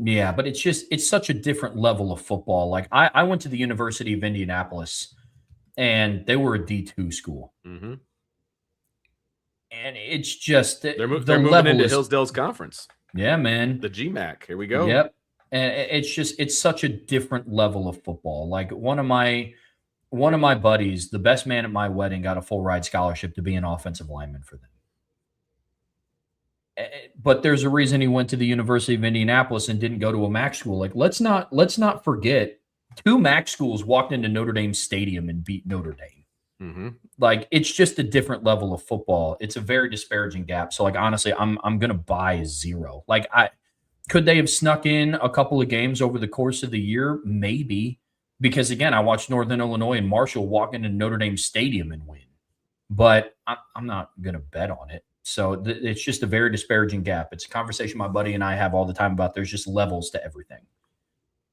Yeah, but it's such a different level of football. Like, I went to the University of Indianapolis, and they were a D2 school. Mm-hmm. And it's just they're moving into Hillsdale's conference. Yeah, man. The GMAC. Here we go. Yep. And it's such a different level of football. Like, one of my buddies, the best man at my wedding, got a full ride scholarship to be an offensive lineman for them. But there's a reason he went to the University of Indianapolis and didn't go to a MAC school. Like, let's not forget, 2 MAC schools walked into Notre Dame Stadium and beat Notre Dame. Mm-hmm. Like, it's just a different level of football. It's a very disparaging gap. So, like, honestly, I'm gonna buy 0. Like, could they have snuck in a couple of games over the course of the year? Maybe, because again, I watched Northern Illinois and Marshall walk into Notre Dame Stadium and win. But I'm not gonna bet on it. So it's just a very disparaging gap. It's a conversation my buddy and I have all the time about there's just levels to everything,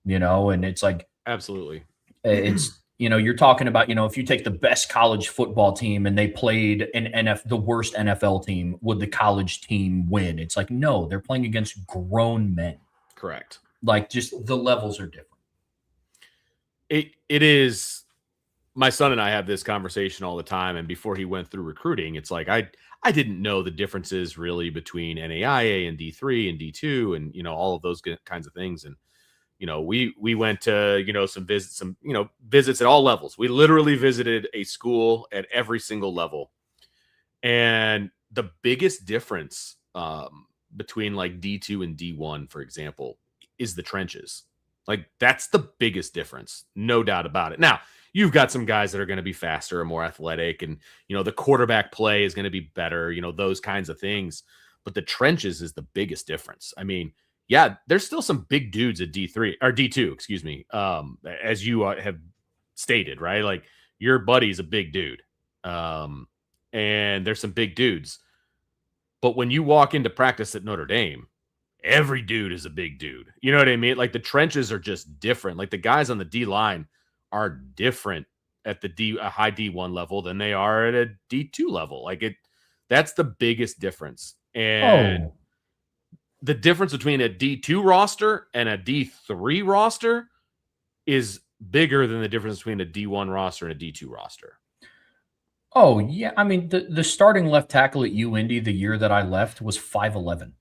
and it's like, Absolutely. it's, you're talking about, if you take the best college football team and they played the worst NFL team, would the college team win? It's like, no, they're playing against grown men. Correct. Like, just the levels are different. It is. My son and I have this conversation all the time. And before he went through recruiting, it's like, I didn't know the differences really between NAIA and D3 and D2 and, all of those kinds of things. And, we went to, some visits at all levels. We literally visited a school at every single level. And the biggest difference between like D2 and D1, for example, is the trenches. Like, that's the biggest difference. No doubt about it. Now, you've got some guys that are going to be faster and more athletic, and, the quarterback play is going to be better, those kinds of things. But the trenches is the biggest difference. I mean, yeah, there's still some big dudes at D3 or D2, excuse me, as you have stated, right? Like, your buddy's a big dude, and there's some big dudes. But when you walk into practice at Notre Dame, every dude is a big dude. You know what I mean? Like, the trenches are just different. Like, the guys on the D line are different at the a high D1 level than they are at a D2 level. Like, that's the biggest difference. And the difference between a D2 roster and a D3 roster is bigger than the difference between a D1 roster and a D2 roster. Oh, yeah. I mean, the starting left tackle at UIndy the year that I left was 5'11".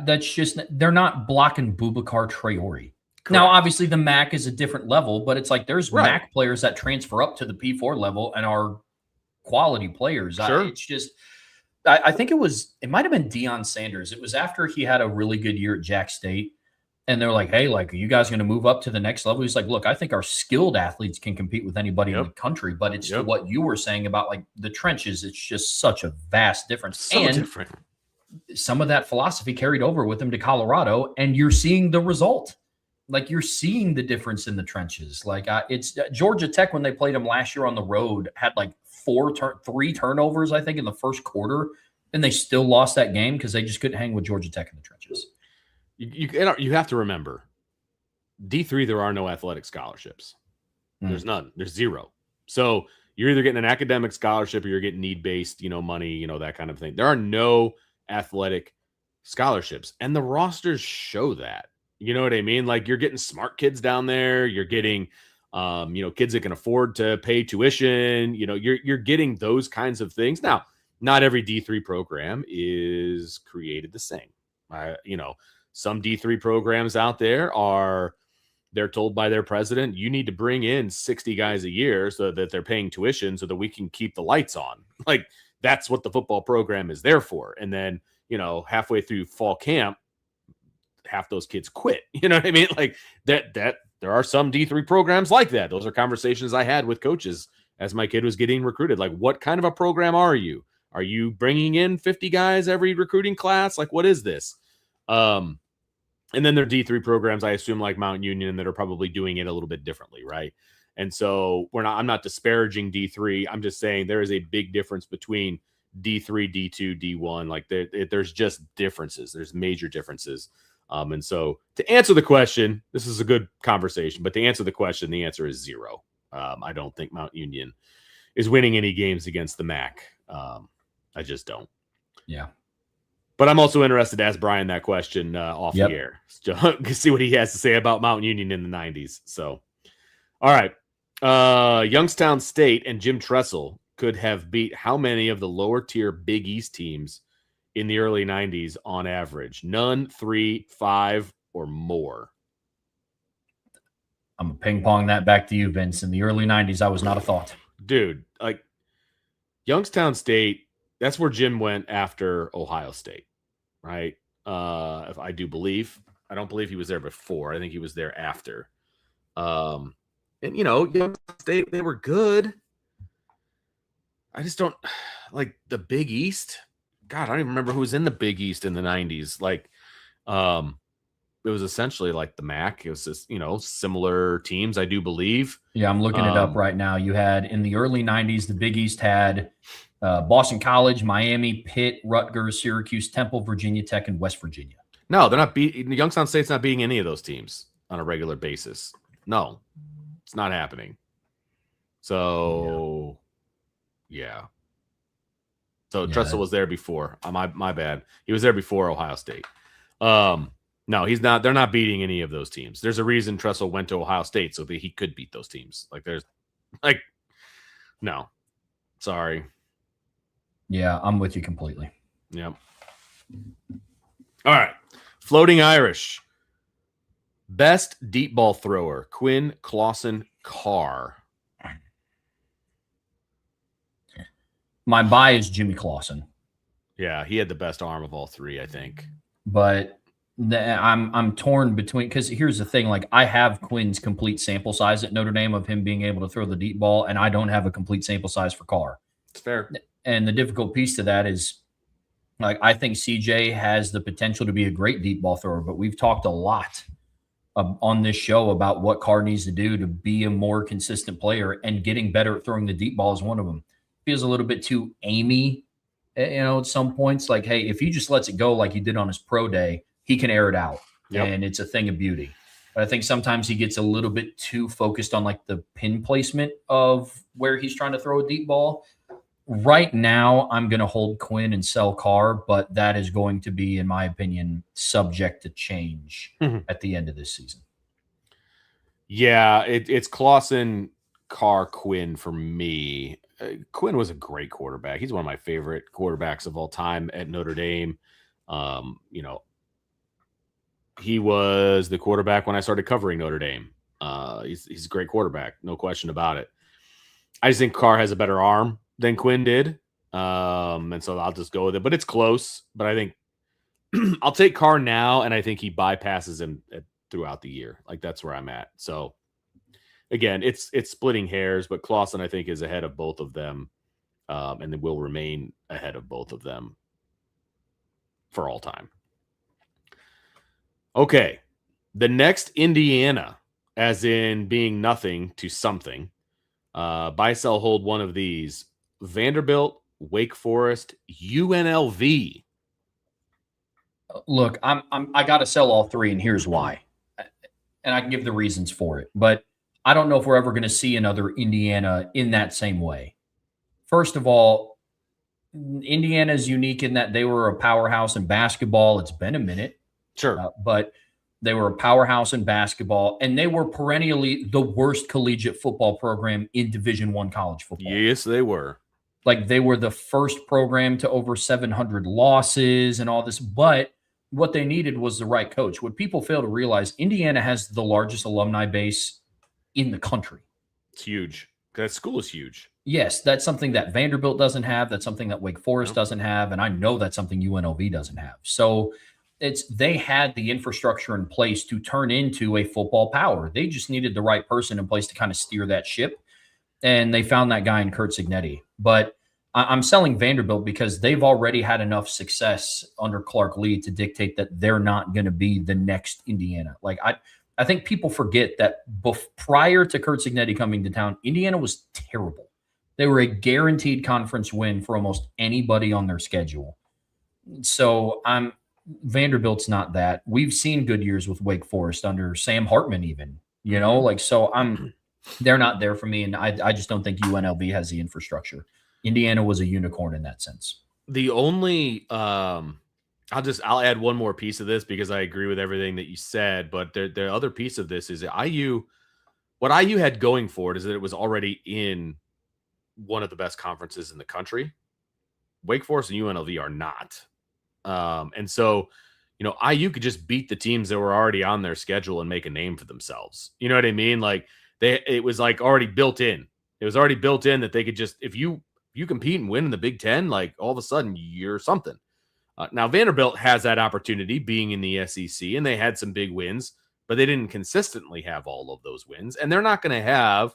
That's just, they're not blocking Boubacar Traore. Correct. Now, obviously, the MAC is a different level, but it's like there's MAC players that transfer up to the P4 level and are quality players. Sure. It's just, I think it might have been Deion Sanders. It was after he had a really good year at Jack State. And they're like, hey, like, are you guys going to move up to the next level? He's like, look, I think our skilled athletes can compete with anybody in the country. But it's to what you were saying about, like, the trenches. It's just such a vast difference. So different. Some of that philosophy carried over with him to Colorado, and you're seeing the result. Like, you're seeing the difference in the trenches. Like, it's Georgia Tech, when they played them last year on the road, had like 3 turnovers, I think, in the first quarter, and they still lost that game because they just couldn't hang with Georgia Tech in the trenches. You have to remember, D3, there are no athletic scholarships. There's none. There's zero. So you're either getting an academic scholarship or you're getting need-based, money, that kind of thing. There are no athletic scholarships, and the rosters show that. You know what I mean? Like, you're getting smart kids down there. You're getting, kids that can afford to pay tuition. You're getting those kinds of things. Now, not every D3 program is created the same. Some D3 programs out there they're told by their president, you need to bring in 60 guys a year so that they're paying tuition so that we can keep the lights on. Like, that's what the football program is there for. And then, halfway through fall camp, half those kids quit. You know what I mean? Like, that there are some D3 programs like that. Those are conversations I had with coaches as my kid was getting recruited. Like, what kind of a program are you? Are you bringing in 50 guys every recruiting class? Like, what is this? And then there are D3 programs, I assume, like Mount Union, that are probably doing it a little bit differently, right? And so I'm not disparaging D3. I'm just saying there is a big difference between D3, D2, D1. Like, there's just differences. There's major differences. And so to answer the question, this is a good conversation, but to answer the question, the answer is 0. I don't think Mount Union is winning any games against the MAC. I just don't. Yeah. But I'm also interested to ask Brian that question off the air. See what he has to say about Mount Union in the 90s. So, all right. Youngstown State and Jim Tressel could have beat how many of the lower tier Big East teams in the early 90s on average? None, 3, 5, or more. I'm going to ping pong that back to you, Vince. In the early 90s, I was not a thought. Dude, like, Youngstown State, that's where Jim went after Ohio State, right? If I do believe. I don't believe he was there before. I think he was there after. And, Youngstown State, they were good. I just don't like the Big East. God, I don't even remember who was in the Big East in the 90s. Like, it was essentially like the MAC. It was just, similar teams, I do believe. Yeah, I'm looking it up right now. You had, in the early 90s, the Big East had Boston College, Miami, Pitt, Rutgers, Syracuse, Temple, Virginia Tech, and West Virginia. No, they're not beating. Youngstown State's not beating any of those teams on a regular basis. No, it's not happening. So, yeah. So Tressel was there before. My bad. He was there before Ohio State. No, he's not. They're not beating any of those teams. There's a reason Tressel went to Ohio State so that he could beat those teams. No. Sorry. Yeah, I'm with you completely. Yep. All right. Floating Irish. Best deep ball thrower, Quinn, Clausen, Carr. My buy is Jimmy Clausen. Yeah, he had the best arm of all three, I think. But I'm torn between, because here's the thing, like I have Quinn's complete sample size at Notre Dame of him being able to throw the deep ball, and I don't have a complete sample size for Carr. It's fair. And the difficult piece to that is, like, I think CJ has the potential to be a great deep ball thrower, but we've talked a lot on this show about what Carr needs to do to be a more consistent player, and getting better at throwing the deep ball is one of them. Feels a little bit too Amy, at some points. Like, hey, if he just lets it go like he did on his pro day, he can air it out, and it's a thing of beauty. But I think sometimes he gets a little bit too focused on like the pin placement of where he's trying to throw a deep ball. Right now, I'm going to hold Quinn and sell Carr, but that is going to be, in my opinion, subject to change at the end of this season. Yeah, it's Clausen, Carr, Quinn for me. Quinn was a great quarterback. He's one of my favorite quarterbacks of all time at Notre Dame. He was the quarterback when I started covering Notre Dame. He's a great quarterback, no question about it. I just think Carr has a better arm than Quinn did. And so I'll just go with it. But it's close. But I think I'll take Carr now, and I think he bypasses him throughout the year. Like, that's where I'm at. So again, it's splitting hairs, but Clausen, I think, is ahead of both of them, and then will remain ahead of both of them for all time. Okay, the next Indiana, as in being nothing to something. Buy, sell, hold one of these: Vanderbilt, Wake Forest, UNLV. Look, I got to sell all three, and here's why. And I can give the reasons for it, but I don't know if we're ever going to see another Indiana in that same way. First of all, Indiana is unique in that they were a powerhouse in basketball. It's been a minute. Sure. But they were a powerhouse in basketball, and they were perennially the worst collegiate football program in Division I college football. Yes, they were. Like, they were the first program to over 700 losses and all this, but what they needed was the right coach. What people fail to realize, Indiana has the largest alumni base in the country. It's huge. That school is huge. Yes, that's something that Vanderbilt doesn't have. That's something that Wake Forest doesn't have. And I know that's something UNLV doesn't have. So they had the infrastructure in place to turn into a football power. They just needed the right person in place to kind of steer that ship. And they found that guy in Kurt Cignetti. But I'm selling Vanderbilt because they've already had enough success under Clark Lee to dictate that they're not going to be the next Indiana. Like, I think people forget that prior to Kurt Cignetti coming to town, Indiana was terrible. They were a guaranteed conference win for almost anybody on their schedule. So Vanderbilt's not that. We've seen good years with Wake Forest under Sam Hartman even, they're not there for me. And I just don't think UNLV has the infrastructure. Indiana was a unicorn in that sense. The only, I'll add one more piece of this because I agree with everything that you said, but the other piece of this is what IU had going for it is that it was already in one of the best conferences in the country. Wake Forest and UNLV are not. And so, IU could just beat the teams that were already on their schedule and make a name for themselves. You know what I mean? Like, it was like already built in. It was already built in that they could just, if you compete and win in the Big Ten, like, all of a sudden you're something. Now Vanderbilt has that opportunity being in the SEC, and they had some big wins, but they didn't consistently have all of those wins. And they're not going to have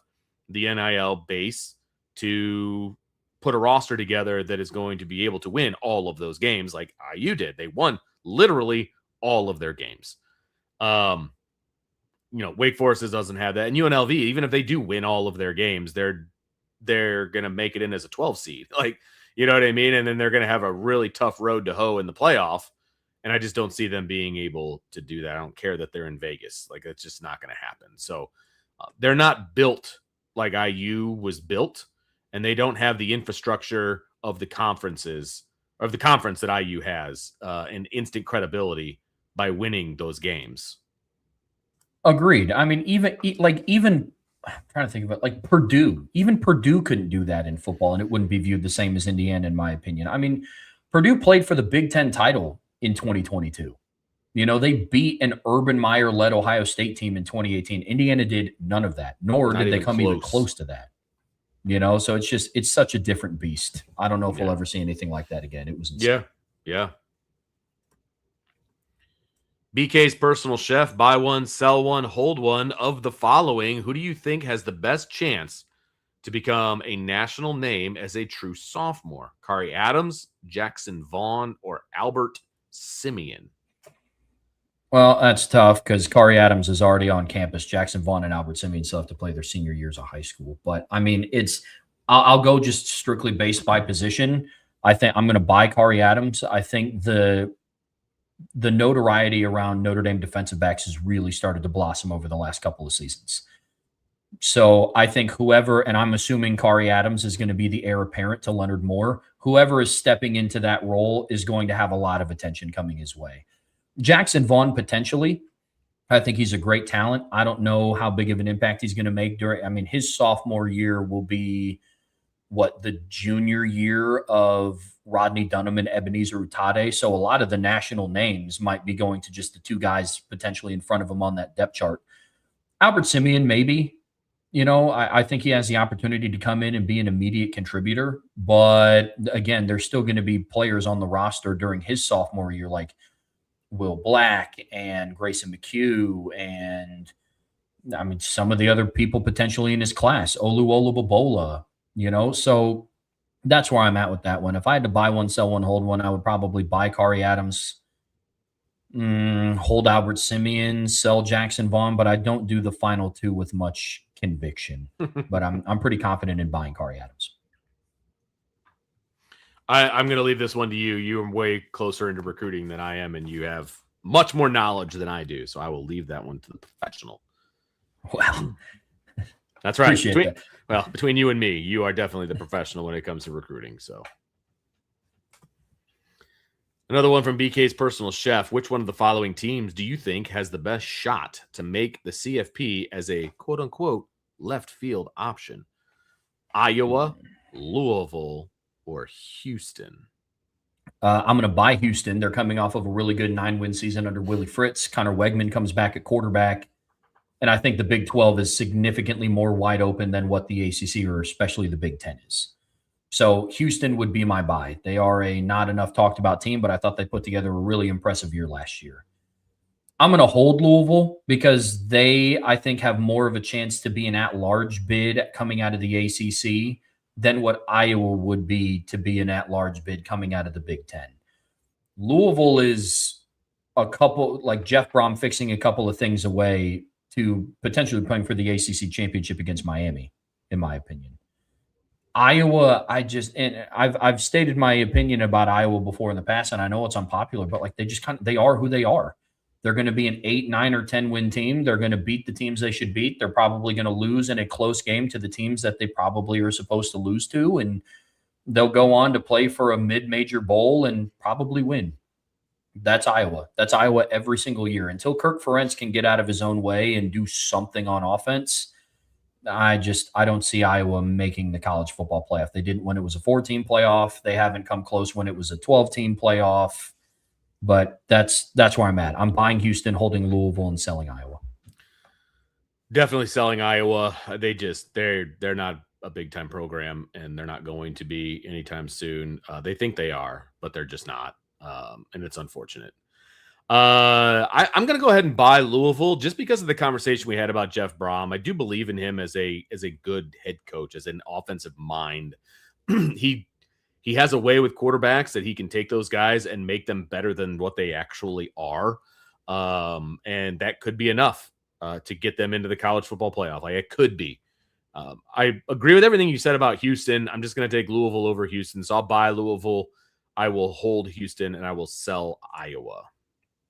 the NIL base to put a roster together that is going to be able to win all of those games like IU did. They won literally all of their games. Wake Forest doesn't have that. And UNLV, even if they do win all of their games, they're going to make it in as a 12 seed. Like, You know what I mean? And then they're going to have a really tough road to hoe in the playoff. And I just don't see them being able to do that. I don't care that they're in Vegas. Like, it's just not going to happen. So they're not built like IU was built, and they don't have the infrastructure of the conferences, of the conference that IU has, and instant credibility by winning those games. Agreed. I mean, even I'm trying to think of it, like Purdue. Even Purdue couldn't do that in football, and it wouldn't be viewed the same as Indiana, in my opinion. I mean, Purdue played for the Big Ten title in 2022. You know, they beat an Urban Meyer-led Ohio State team in 2018. Indiana did none of that, nor Not did they even come even close. close to that. You know, so it's such a different beast. I don't know if we'll Yeah. ever see anything like that again. It was insane. Yeah. BK's personal chef, buy one, sell one, hold one. Of the following, who do you think has the best chance to become a national name as a true sophomore? Kari Adams, Jackson Vaughn, or Albert Simeon? Well, that's tough because Kari Adams is already on campus. Jackson Vaughn and Albert Simeon still have to play their senior years of high school. But I mean, I'll go just strictly based by position. I think I'm going to buy Kari Adams. I think the notoriety around Notre Dame defensive backs has really started to blossom over the last couple of seasons. So I think whoever, and I'm assuming Kari Adams is going to be the heir apparent to Leonard Moore, whoever is stepping into that role is going to have a lot of attention coming his way. Jackson Vaughn, potentially. I think he's a great talent. I don't know how big of an impact he's going to make his sophomore year will be the junior year of Rodney Dunham and Ebenezer Utade. So a lot of the national names might be going to just the two guys potentially in front of him on that depth chart. Albert Simeon, maybe. You know, I think he has the opportunity to come in and be an immediate contributor. But again, there's still going to be players on the roster during his sophomore year, like Will Black and Grayson McHugh and some of the other people potentially in his class, Olu Olubabola, you know, so that's where I'm at with that one. If I had to buy one, sell one, hold one, I would probably buy Kari Adams, hold Albert Simeon, sell Jackson Vaughn, but I don't do the final two with much conviction, but I'm pretty confident in buying Kari Adams. I'm going to leave this one to you. You are way closer into recruiting than I am, and you have much more knowledge than I do. So I will leave that one to the professional. Well, that's right. Appreciate that. Between you and me, you are definitely the professional when it comes to recruiting. So another one from BK's personal chef. Which one of the following teams do you think has the best shot to make the CFP as a quote unquote left field option? Iowa, Louisville, or Houston? I'm going to buy Houston. They're coming off of a really good 9-win season under Willie Fritz. Connor Wegman comes back at quarterback. And I think the Big 12 is significantly more wide open than what the ACC or especially the Big 10 is. So Houston would be my buy. They are a not enough talked about team, but I thought they put together a really impressive year last year. I'm going to hold Louisville because they, I think, have more of a chance to be an at-large bid coming out of the ACC than what Iowa would be to be an at-large bid coming out of the Big Ten. Louisville is a couple, like Jeff Brom fixing a couple of things away to potentially playing for the ACC championship against Miami, in my opinion. Iowa, I've stated my opinion about Iowa before in the past, and I know it's unpopular, but like they are who they are. They're going to be an 8, 9, or 10-win team. They're going to beat the teams they should beat. They're probably going to lose in a close game to the teams that they probably are supposed to lose to, and they'll go on to play for a mid-major bowl and probably win. That's Iowa. That's Iowa every single year. Until Kirk Ferentz can get out of his own way and do something on offense, I don't see Iowa making the college football playoff. They didn't when it was a 4-team playoff. They haven't come close when it was a 12-team playoff. But that's where I'm at. I'm buying Houston, holding Louisville, and selling Iowa. Definitely selling Iowa. They're not a big time program, and they're not going to be anytime soon. They think they are, but they're just not. And it's unfortunate. I'm going to go ahead and buy Louisville just because of the conversation we had about Jeff Brom. I do believe in him as a good head coach, as an offensive mind. He has a way with quarterbacks that he can take those guys and make them better than what they actually are. And that could be enough to get them into the college football playoff. Like, it could be. I agree with everything you said about Houston. I'm just going to take Louisville over Houston. So I'll buy Louisville. I will hold Houston, and I will sell Iowa.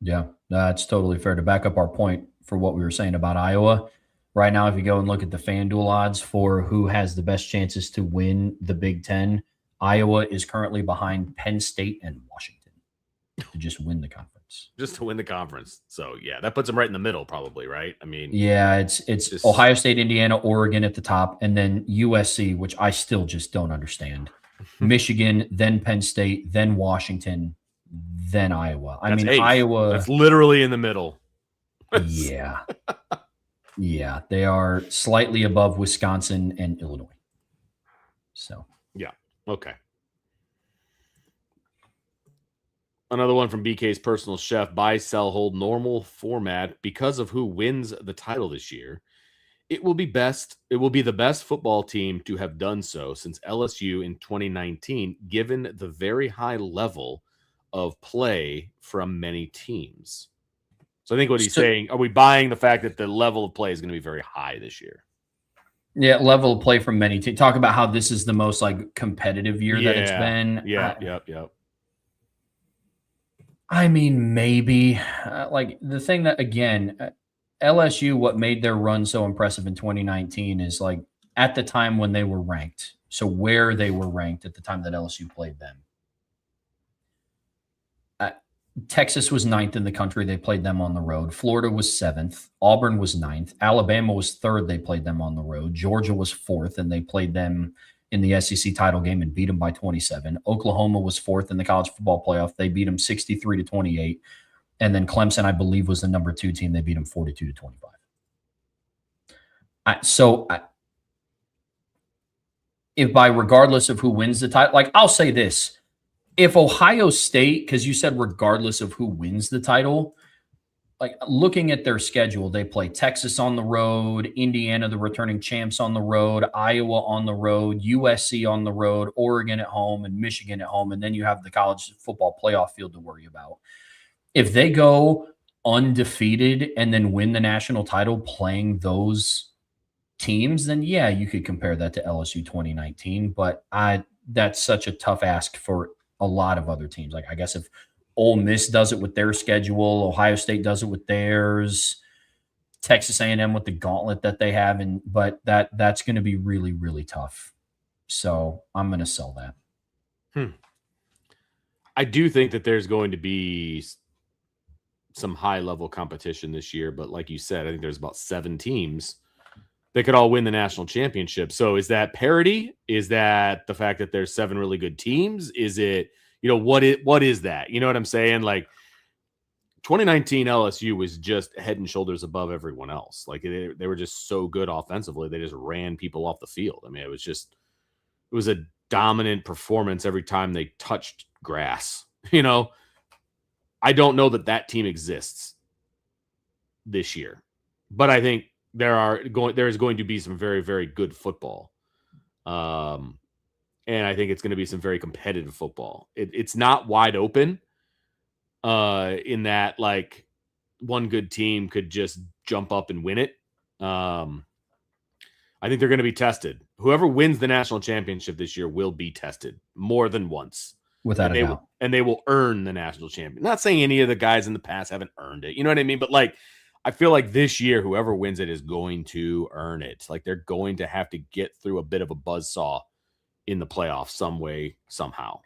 Yeah, that's totally fair. To back up our point for what we were saying about Iowa, right now, if you go and look at the FanDuel odds for who has the best chances to win the Big Ten, Iowa is currently behind Penn State and Washington to just win the conference. Just to win the conference. So, yeah, that puts them right in the middle probably, right? I mean, yeah, it's just Ohio State, Indiana, Oregon at the top, and then USC, which I still just don't understand. Michigan, then Penn State, then Washington, then Iowa. I mean, Iowa. That's literally in the middle. Yeah. Yeah, they are slightly above Wisconsin and Illinois. So, yeah. Okay. Another one from BK's personal chef: buy, sell, hold, normal format because of who wins the title this year. It will be the best football team to have done so since LSU in 2019, given the very high level of play from many teams. So I think what he's saying, are we buying the fact that the level of play is going to be very high this year? Yeah, level of play from many teams. Talk about how this is the most like competitive year that it's been. Yep. I mean, maybe like the thing that, again, LSU, what made their run so impressive in 2019 is like at the time when they were ranked. So where they were ranked at the time that LSU played them. Texas was 9th in the country. They played them on the road. Florida was 7th. Auburn was 9th. Alabama was 3rd. They played them on the road. Georgia was 4th, and they played them in the SEC title game and beat them by 27. Oklahoma was 4th in the college football playoff. They beat them 63-28. And then Clemson, I believe, was the number 2 team. They beat them 42-25. If by regardless of who wins the title, like I'll say this, if Ohio State, because you said regardless of who wins the title, like looking at their schedule, they play Texas on the road, Indiana, the returning champs on the road, Iowa on the road, USC on the road, Oregon at home, and Michigan at home. And then you have the college football playoff field to worry about. If they go undefeated and then win the national title playing those teams, then yeah, you could compare that to LSU 2019. But that's such a tough ask for a lot of other teams. Like I guess if Ole Miss does it with their schedule, Ohio State does it with theirs, Texas A&M with the gauntlet that they have, but that's going to be really, really tough. So I'm going to sell that. I do think that there's going to be some high level competition this year, but like you said, I think there's about 7 teams that could all win the national championship. So is that parity? Is that the fact that there's 7 really good teams? Is it, what is that? You know what I'm saying? Like 2019 LSU was just head and shoulders above everyone else. Like they were just so good offensively. They just ran people off the field. I mean, it was a dominant performance every time they touched grass. I don't know that team exists this year, but I think there is going to be some very, very good football. And I think it's going to be some very competitive football. It's not wide open in that like one good team could just jump up and win it. I think they're going to be tested. Whoever wins the national championship this year will be tested more than once. Without a doubt. And they will earn the national champion. Not saying any of the guys in the past haven't earned it. You know what I mean? But like, I feel like this year, whoever wins it is going to earn it. Like they're going to have to get through a bit of a buzzsaw in the playoffs some way, somehow.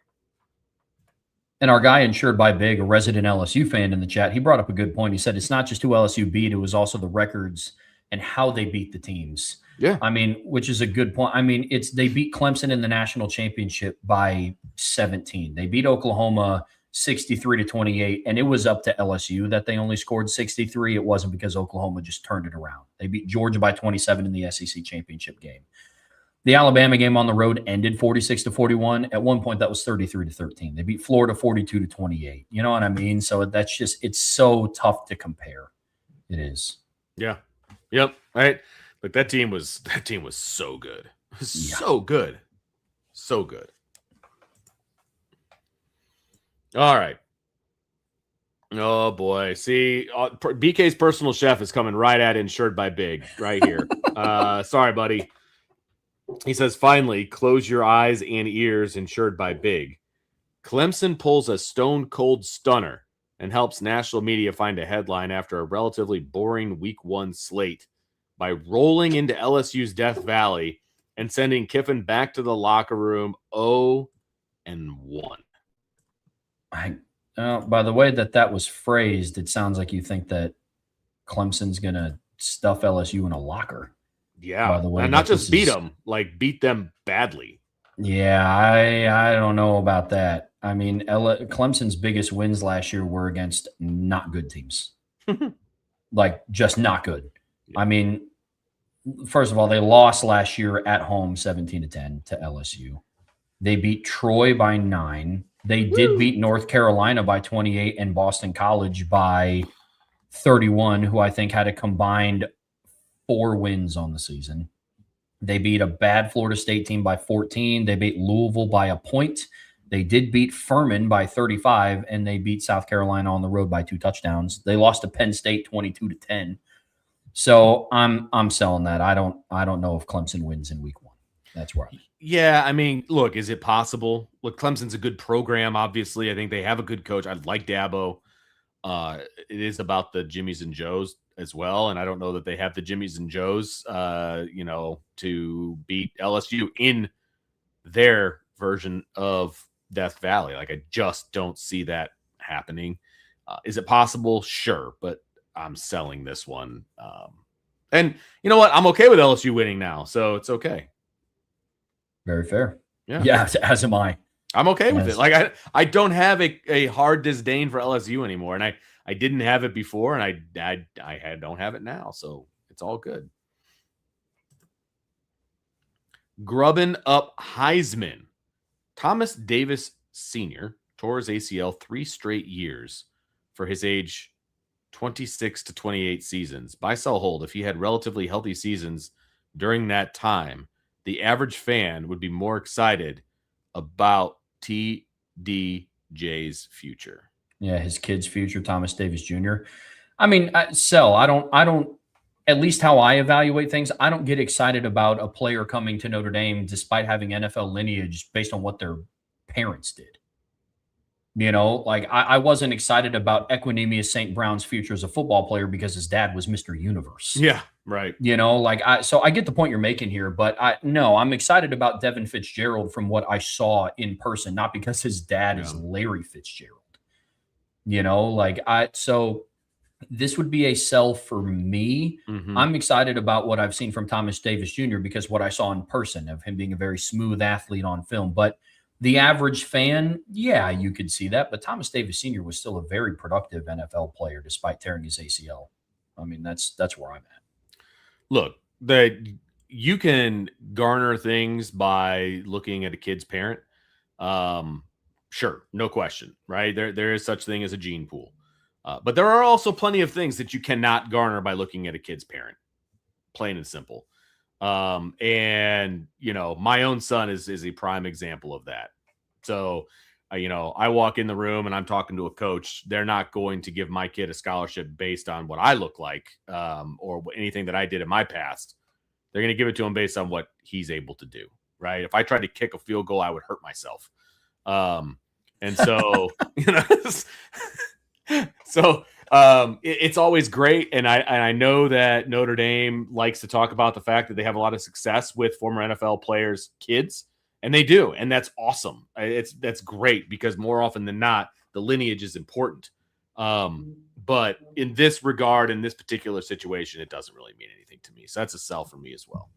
And our guy Insured by Big, a resident LSU fan in the chat, he brought up a good point. He said it's not just who LSU beat, it was also the records and how they beat the teams. Yeah. I mean, which is a good point. I mean, they beat Clemson in the national championship by 17. They beat Oklahoma 63-28, and it was up to LSU that they only scored 63. It wasn't because Oklahoma just turned it around. They beat Georgia by 27 in the SEC championship game. The Alabama game on the road ended 46-41. At one point, that was 33-13. They beat Florida 42-28. You know what I mean? So that's just, it's so tough to compare. It is. Yeah. Yep. Right. Like that team was so good. So good. So good. All right. Oh boy. See, BK's personal chef is coming right at Insured by Big right here. Sorry, buddy. He says, finally, close your eyes and ears, insured by Big. Clemson pulls a stone cold stunner and helps national media find a headline after a relatively boring week 1 slate by rolling into LSU's Death Valley and sending Kiffin back to the locker room 0-1. By the way that was phrased, it sounds like you think that Clemson's going to stuff LSU in a locker. Yeah, by the way, and not just beat them, like beat them badly. Yeah, I don't know about that. I mean, Clemson's biggest wins last year were against not good teams, like just not good. I mean, first of all, they lost last year at home 17-10 to LSU. They beat Troy by 9. They did beat North Carolina by 28 and Boston College by 31, who I think had a combined 4 wins on the season. They beat a bad Florida State team by 14. They beat Louisville by a point. They did beat Furman by 35, and they beat South Carolina on the road by 2 touchdowns. They lost to Penn State 22-10. So I'm selling that. I don't know if Clemson wins in week 1. That's where I'm at. Yeah, I mean, look, is it possible? Look, Clemson's a good program, obviously. I think they have a good coach. I like Dabo. It is about the Jimmies and Joes as well, and I don't know that they have the Jimmies and Joes, to beat LSU in their version of Death Valley. Like, I just don't see that happening. Is it possible? Sure, but I'm selling this one. And you know what? I'm okay with LSU winning now, so it's okay. Very fair. Yeah, as am I. I'm okay with it. Like, I don't have a hard disdain for LSU anymore, and I didn't have it before, and I don't have it now, so it's all good. Grubbing up Heisman. Thomas Davis Sr. tore his ACL 3 straight years for his age 26 to 28 seasons. Buy, sell, hold. If he had relatively healthy seasons during that time, the average fan would be more excited about TDJ's future. Yeah, his kid's future, Thomas Davis Jr. I mean, sell. I don't. At least how I evaluate things, I don't get excited about a player coming to Notre Dame despite having NFL lineage based on what their parents did. You know, like I wasn't excited about Equinemius St. Brown's future as a football player because his dad was Mr. Universe. Yeah, right. You know, like so I get the point you're making here, but I'm excited about Devin Fitzgerald from what I saw in person, not because his dad is Larry Fitzgerald. You know, like so this would be a sell for me. Mm-hmm. I'm excited about what I've seen from Thomas Davis Jr. because what I saw in person of him being a very smooth athlete on film, but the average fan, yeah, you could see that. But Thomas Davis Sr. was still a very productive NFL player despite tearing his ACL. I mean, that's where I'm at. Look, you can garner things by looking at a kid's parent. Sure, no question, right? There is such thing as a gene pool. But there are also plenty of things that you cannot garner by looking at a kid's parent. Plain and simple. And you know, my own son is a prime example of that. So, I walk in the room and I'm talking to a coach. They're not going to give my kid a scholarship based on what I look like, or anything that I did in my past. They're going to give it to him based on what he's able to do. Right. If I tried to kick a field goal, I would hurt myself. And so, so, it's always great. And I know that Notre Dame likes to talk about the fact that they have a lot of success with former NFL players' kids, and they do. And that's awesome. That's great because more often than not, the lineage is important. But in this regard, in this particular situation, it doesn't really mean anything to me. So that's a sell for me as well.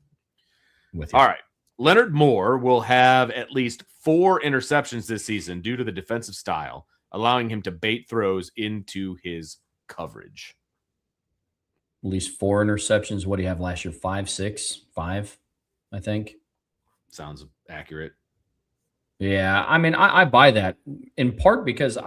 All right. Leonard Moore will have at least 4 interceptions this season due to the defensive style, allowing him to bait throws into his coverage. At least 4 interceptions. What do you have last year? 5, 6, 5, I think. Sounds accurate. Yeah, I mean, I buy that in part because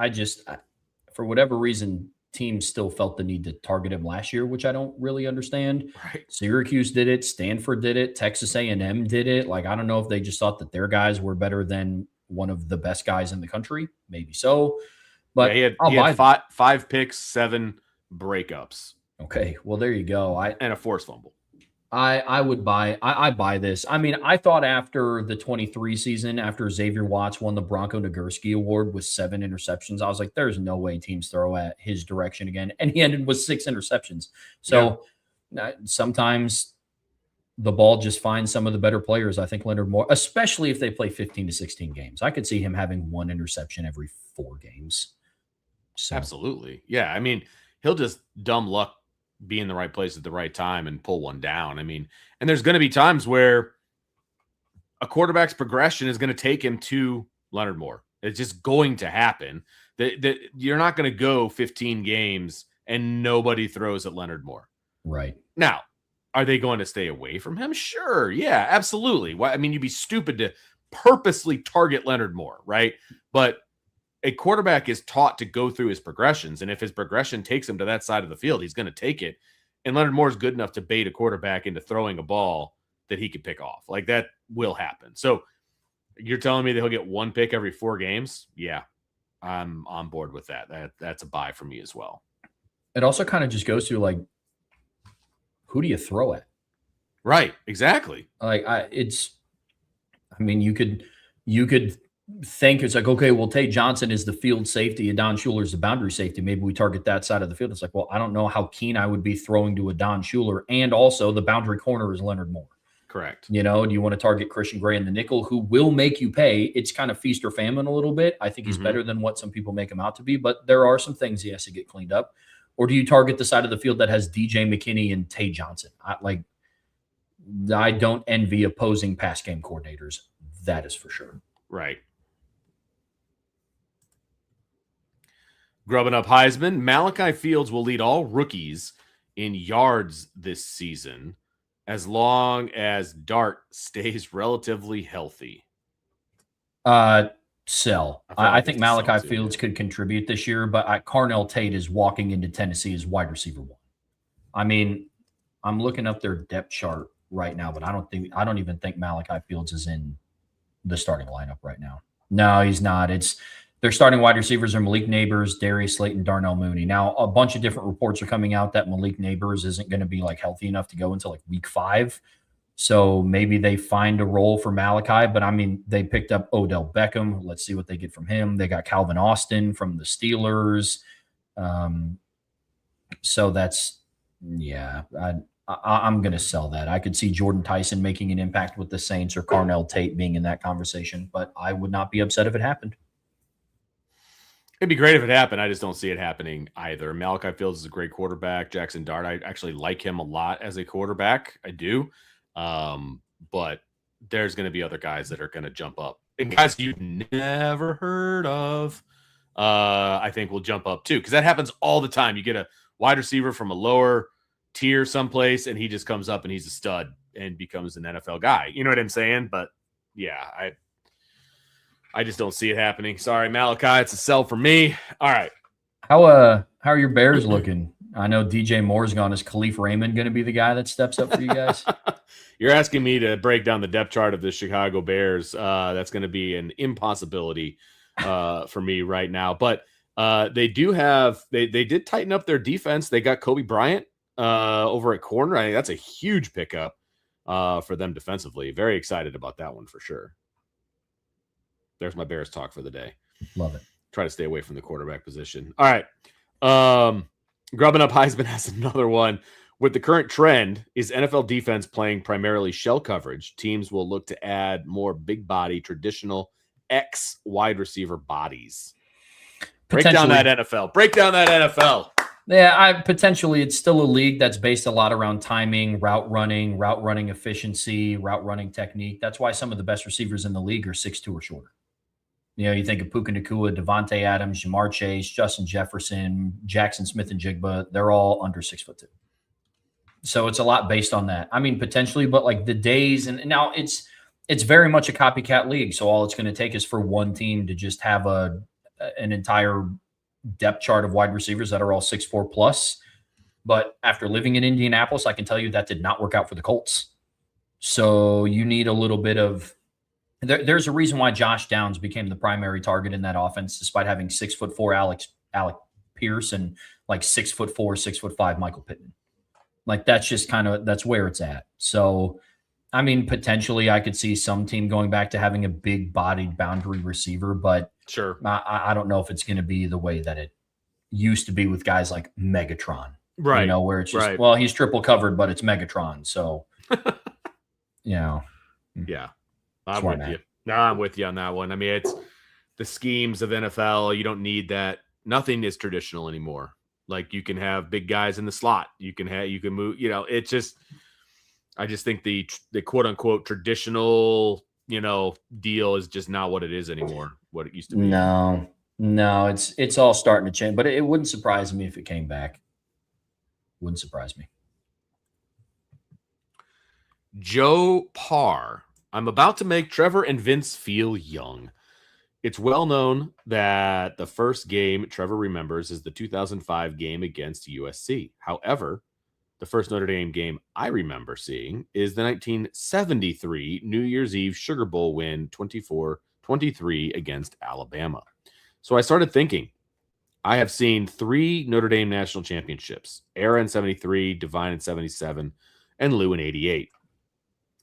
for whatever reason, teams still felt the need to target him last year, which I don't really understand. Right. Syracuse did it. Stanford did it. Texas A&M did it. Like, I don't know if they just thought that their guys were better than one of the best guys in the country. Maybe so. But yeah, he had 5 picks, 7 breakups. Okay, well, there you go. And a forced fumble. I would buy I buy this. I mean, I thought after the 23 season, after Xavier Watts won the Bronco Nagurski Award with 7 interceptions, I was like, there's no way teams throw at his direction again. And he ended with 6 interceptions. So sometimes the ball just finds some of the better players. I think Leonard Moore, especially if they play 15 to 16 games. I could see him having 1 interception every 4 games. So. Absolutely. Yeah. I mean, he'll just dumb luck be in the right place at the right time and pull one down. I mean, and there's going to be times where a quarterback's progression is going to take him to Leonard Moore. It's just going to happen. That you're not going to go 15 games and nobody throws at Leonard Moore. Right. Now, are they going to stay away from him? Sure. Yeah, absolutely. Well, I mean, you'd be stupid to purposely target Leonard Moore, right? But a quarterback is taught to go through his progressions, and if his progression takes him to that side of the field, he's going to take it. And Leonard Moore is good enough to bait a quarterback into throwing a ball that he could pick off. Like, that will happen. So you're telling me that he'll get 1 pick every 4 games? Yeah, I'm on board with that. That's a buy for me as well. It also kind of just goes to, like, who do you throw at? Right, exactly. Like, you could think it's like, okay, well, Tate Johnson is the field safety, and Don Schuler's the boundary safety. Maybe we target that side of the field. It's like, well, I don't know how keen I would be throwing to a Don Schuler, and also the boundary corner is Leonard Moore. Correct. Do you want to target Christian Gray in the nickel, who will make you pay? It's kind of feast or famine a little bit. I think he's better than what some people make him out to be, but there are some things he has to get cleaned up. Or do you target the side of the field that has DJ McKinney and Tate Johnson? I don't envy opposing pass game coordinators. That is for sure. Right. Grubbing up Heisman, Malachi Fields will lead all rookies in yards this season as long as Dart stays relatively healthy. Sell. I think Malachi Fields could contribute this year, but Carnell Tate is walking into Tennessee as wide receiver 1. I mean, I'm looking up their depth chart right now, but I don't even think Malachi Fields is in the starting lineup right now. No, he's not. Their starting wide receivers are Malik Neighbors, Darius Slayton, Darnell Mooney. Now, a bunch of different reports are coming out that Malik Neighbors isn't going to be like healthy enough to go until like week 5. So maybe they find a role for Malachi, but I mean, they picked up Odell Beckham. Let's see what they get from him. They got Calvin Austin from the Steelers. So that's, yeah, I'm going to sell that. I could see Jordan Tyson making an impact with the Saints or Carnell Tate being in that conversation, but I would not be upset if it happened. It'd be great if it happened. I just don't see it happening either. Malachi Fields is a great quarterback. Jackson Dart, I actually like him a lot as a quarterback. I do. But there's going to be other guys that are going to jump up. And guys you've never heard of, I think will jump up too. Because that happens all the time. You get a wide receiver from a lower tier someplace, and he just comes up and he's a stud and becomes an NFL guy. You know what I'm saying? But yeah, I just don't see it happening. Sorry, Malachi. It's a sell for me. All right. How are your Bears looking? I know DJ Moore's gone. Is Khalif Raymond going to be the guy that steps up for you guys? You're asking me to break down the depth chart of the Chicago Bears. That's going to be an impossibility for me right now. But they did tighten up their defense. They got Kobe Bryant over at corner. I think that's a huge pickup for them defensively. Very excited about that one for sure. There's my Bears talk for the day. Love it. Try to stay away from the quarterback position. All right. Grubbing up Heisman has another one. With the current trend, is NFL defense playing primarily shell coverage? Teams will look to add more big body, traditional X wide receiver bodies. Break down that NFL. Break down that NFL. Yeah, potentially it's still a league that's based a lot around timing, route running efficiency, route running technique. That's why some of the best receivers in the league are 6'2" or shorter. You think of Puka Nacua, Devontae Adams, Jamar Chase, Justin Jefferson, Jackson Smith and Jigba. They're all under 6'2". So it's a lot based on that. I mean, potentially, but like the days, and now it's very much a copycat league. So all it's going to take is for one team to just have an entire depth chart of wide receivers that are all 6'4" plus. But after living in Indianapolis, I can tell you that did not work out for the Colts. So you need a little bit of. There's a reason why Josh Downs became the primary target in that offense, despite having 6'4" Alec Pierce and like 6'4", 6'5" Michael Pittman. Like that's just that's where it's at. So, I mean, potentially I could see some team going back to having a big bodied boundary receiver, but Sure. I don't know if it's going to be the way that it used to be with guys like Megatron, Right. where it's just, Right. well, he's triple covered, but it's Megatron. So, Yeah. I'm with you. No, I'm with you on that one. I mean, it's the schemes of NFL. You don't need that. Nothing is traditional anymore. Like you can have big guys in the slot. You can move, it's just, I just think the quote unquote traditional, deal is just not what it is anymore. What it used to be. No, it's all starting to change, but it wouldn't surprise me if it came back. Wouldn't surprise me. Joe Parr. I'm about to make Trevor and Vince feel young. It's well known that the first game Trevor remembers is the 2005 game against USC. However, the first Notre Dame game I remember seeing is the 1973 New Year's Eve Sugar Bowl win 24-23 against Alabama. So I started thinking, I have seen 3 Notre Dame national championships, Era in 73, Divine in 77, and Lou in 88.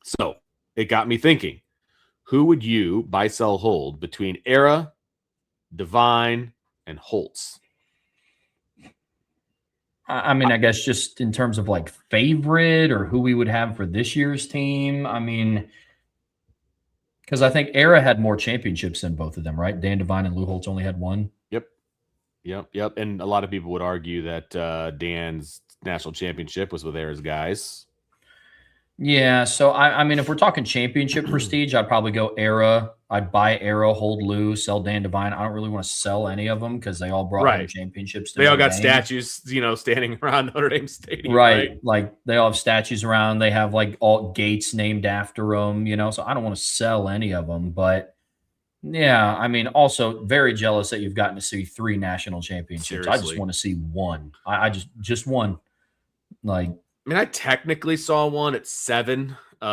So it got me thinking, who would you buy, sell, hold between Era, Divine, and Holtz? I mean, I guess just in terms of like favorite or who we would have for this year's team. I mean, because I think Era had more championships than both of them, right? Dan Devine and Lou Holtz only had one. Yep. And a lot of people would argue that Dan's national championship was with Era's guys. Yeah, so I mean, if we're talking championship prestige, I'd probably go Era. I'd buy Era, hold Lou, sell Dan Devine. I don't really want to sell any of them because they all brought home championships. They all got statues, standing around Notre Dame Stadium. Right. Like they all have statues around. They have like all gates named after them, So I don't want to sell any of them. But yeah, I mean, also very jealous that you've gotten to see 3 national championships. Seriously. I just want to see one. I just one. Like, I mean, I technically saw one at 7, but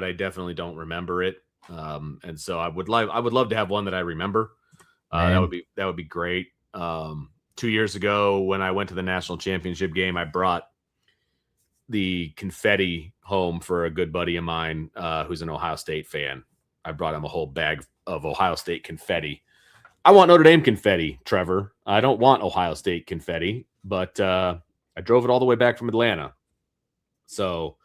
I definitely don't remember it. And so I would love to have one that I remember. That would be great. 2 years ago when I went to the national championship game, I brought the confetti home for a good buddy of mine, who's an Ohio State fan. I brought him a whole bag of Ohio State confetti. I want Notre Dame confetti, Trevor. I don't want Ohio State confetti, but I drove it all the way back from Atlanta. So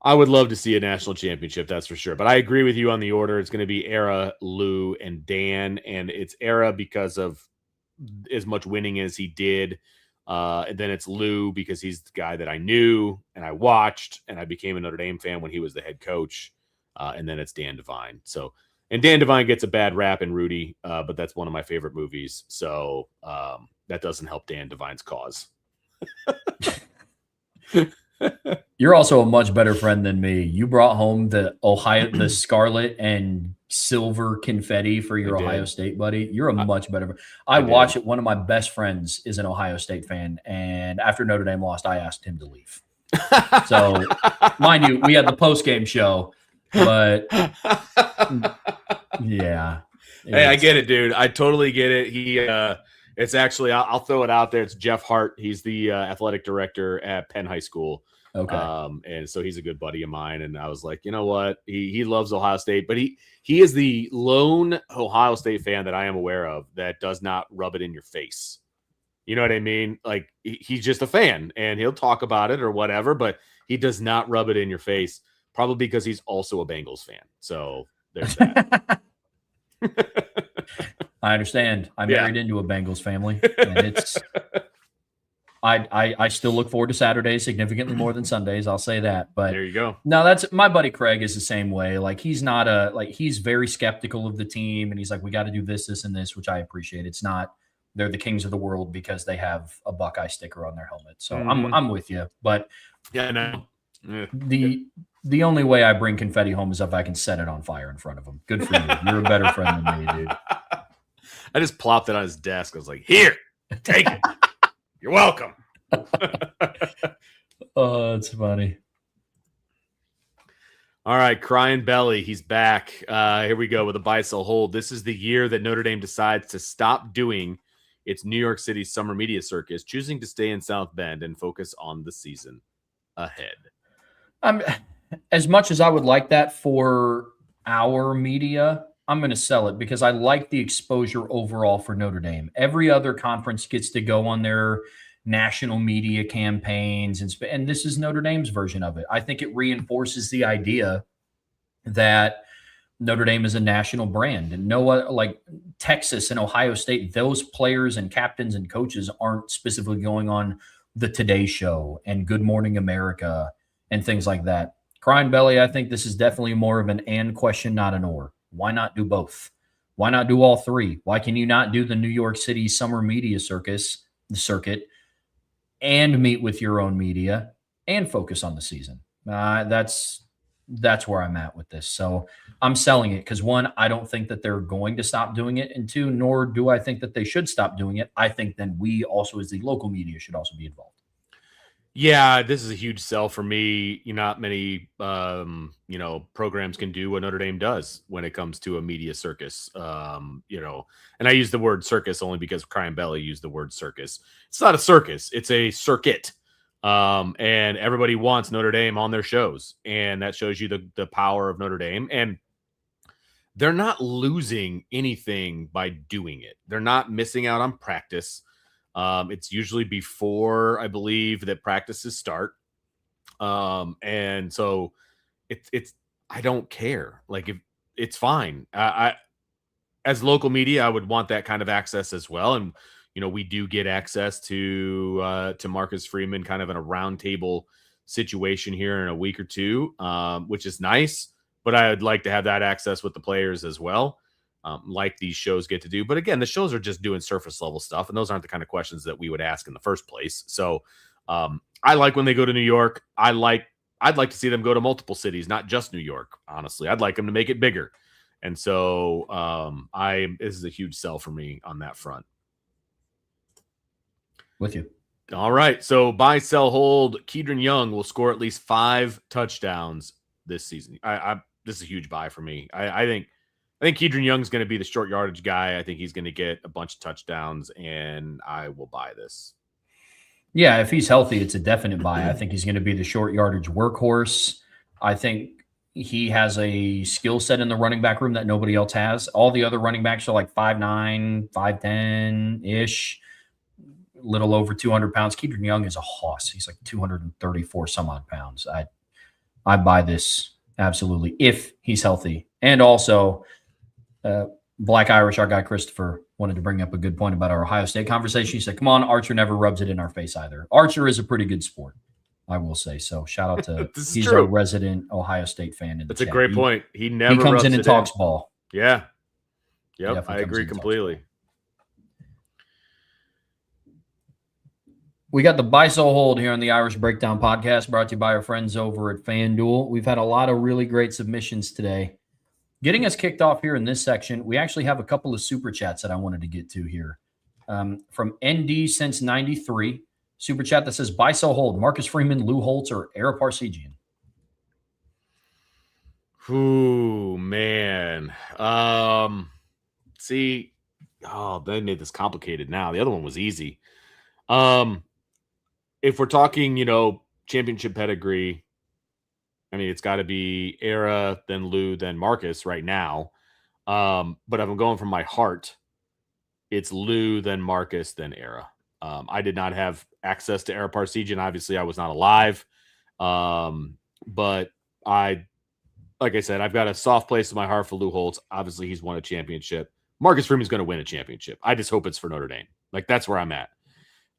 I would love to see a national championship, that's for sure. But I agree with you on the order. It's going to be Era, Lou, and Dan. And it's Era because of as much winning as he did. And then it's Lou because he's the guy that I knew and I watched, and I became a Notre Dame fan when he was the head coach. And then it's Dan Devine. So, and Dan Devine gets a bad rap in Rudy, but that's one of my favorite movies. So that doesn't help Dan Devine's cause. You're also a much better friend than me. You brought home the scarlet and silver confetti for your Ohio State buddy. You're a much better. I watch it. One of my best friends is an Ohio State fan, and after Notre Dame lost, I asked him to leave. So, mind you, we had the post-game show, but yeah. Hey, I get it, dude. I totally get it. It's actually, I'll throw it out there. It's Jeff Hart. He's the athletic director at Penn High School. Okay. And so he's a good buddy of mine. And I was like, you know what? He loves Ohio State, but he is the lone Ohio State fan that I am aware of that does not rub it in your face. You know what I mean? Like he's just a fan and he'll talk about it or whatever, but he does not rub it in your face, probably because he's also a Bengals fan. So there's that. I understand. I married into a Bengals family, and it's. I still look forward to Saturdays significantly more than Sundays. I'll say that. But there you go. No, that's my buddy Craig is the same way. Like he's not he's very skeptical of the team, and he's like, we got to do this, this, and this, which I appreciate. It's not they're the kings of the world because they have a Buckeye sticker on their helmet. So I'm with you. But yeah, no. Yeah. The only way I bring confetti home is if I can set it on fire in front of him. Good for you. You're a better friend than me, dude. I just plopped it on his desk. I was like, here, take it. You're welcome. Oh, that's funny. All right, Crying Belly, he's back. Here we go with a buy, sell, hold. This is the year that Notre Dame decides to stop doing It's New York City's summer media circus choosing to stay in South Bend and focus on the season ahead. As much as I would like that for our media, I'm going to sell it because I like the exposure overall for Notre Dame. Every other conference gets to go on their national media campaigns, and this is Notre Dame's version of it. I think it reinforces the idea that Notre Dame is a national brand, and like Texas and Ohio State, those players and captains and coaches aren't specifically going on the Today Show and Good Morning America and things like that. Crying Belly, I think this is definitely more of an and question, not an or. Why not do both? Why not do all three? Why can you not do the New York City summer media circuit, and meet with your own media and focus on the season? That's where I'm at with this. So I'm selling it because, one, I don't think that they're going to stop doing it, and two, nor do I think that they should stop doing it. I think then we also, as the local media, should also be involved. Yeah, this is a huge sell for me. Not many, programs can do what Notre Dame does when it comes to a media circus. And I use the word circus only because Crying Belly used the word circus. It's not a circus; it's a circuit. And everybody wants Notre Dame on their shows, and that shows you the power of Notre Dame. And they're not losing anything by doing it. They're not missing out on practice. It's usually before, I believe, that practices start. And so it's I don't care. Like, if it's fine. I as local media, I would want that kind of access as well. And we do get access to Marcus Freeman kind of in a roundtable situation here in a week or two, which is nice. But I would like to have that access with the players as well. Like these shows get to do. But again, the shows are just doing surface level stuff, and those aren't the kind of questions that we would ask in the first place. So I like when they go to New York. I'd like to see them go to multiple cities, not just New York. Honestly, I'd like them to make it bigger. And so this is a huge sell for me on that front. With you. All right. So buy, sell, hold. Kedron Young will score at least 5 touchdowns this season. This is a huge buy for me. I think Kedron Young's going to be the short yardage guy. I think he's going to get a bunch of touchdowns, and I will buy this. Yeah, if he's healthy, it's a definite buy. I think he's going to be the short yardage workhorse. I think he has a skill set in the running back room that nobody else has. All the other running backs are like 5'9", 5'10"-ish, little over 200 pounds. Kedron Young is a hoss. He's like 234 some odd pounds. I buy this absolutely if he's healthy. And also, Black Irish, our guy Christopher, wanted to bring up a good point about our Ohio State conversation. He said, come on, Archer never rubs it in our face either. Archer is a pretty good sport, I will say. So shout out to he's true. A resident Ohio State fan. That's a great point. He comes in and talks ball. Yeah. Yep. I agree completely. We got the buy, sell, hold here on the Irish Breakdown podcast, brought to you by our friends over at FanDuel. We've had a lot of really great submissions today. Getting us kicked off here in this section, we actually have a couple of super chats that I wanted to get to here. From ND since 93, super chat that says, buy, sell, hold, Marcus Freeman, Lou Holtz, or Ara Parseghian. Ooh, man. They made this complicated now. The other one was easy. If we're talking, championship pedigree, I mean, it's got to be Ara, then Lou, then Marcus right now. But if I'm going from my heart, it's Lou, then Marcus, then Ara. I did not have access to Ara Parseghian. Obviously, I was not alive. But like I said, I've got a soft place in my heart for Lou Holtz. Obviously, he's won a championship. Marcus Freeman's going to win a championship. I just hope it's for Notre Dame. Like, that's where I'm at.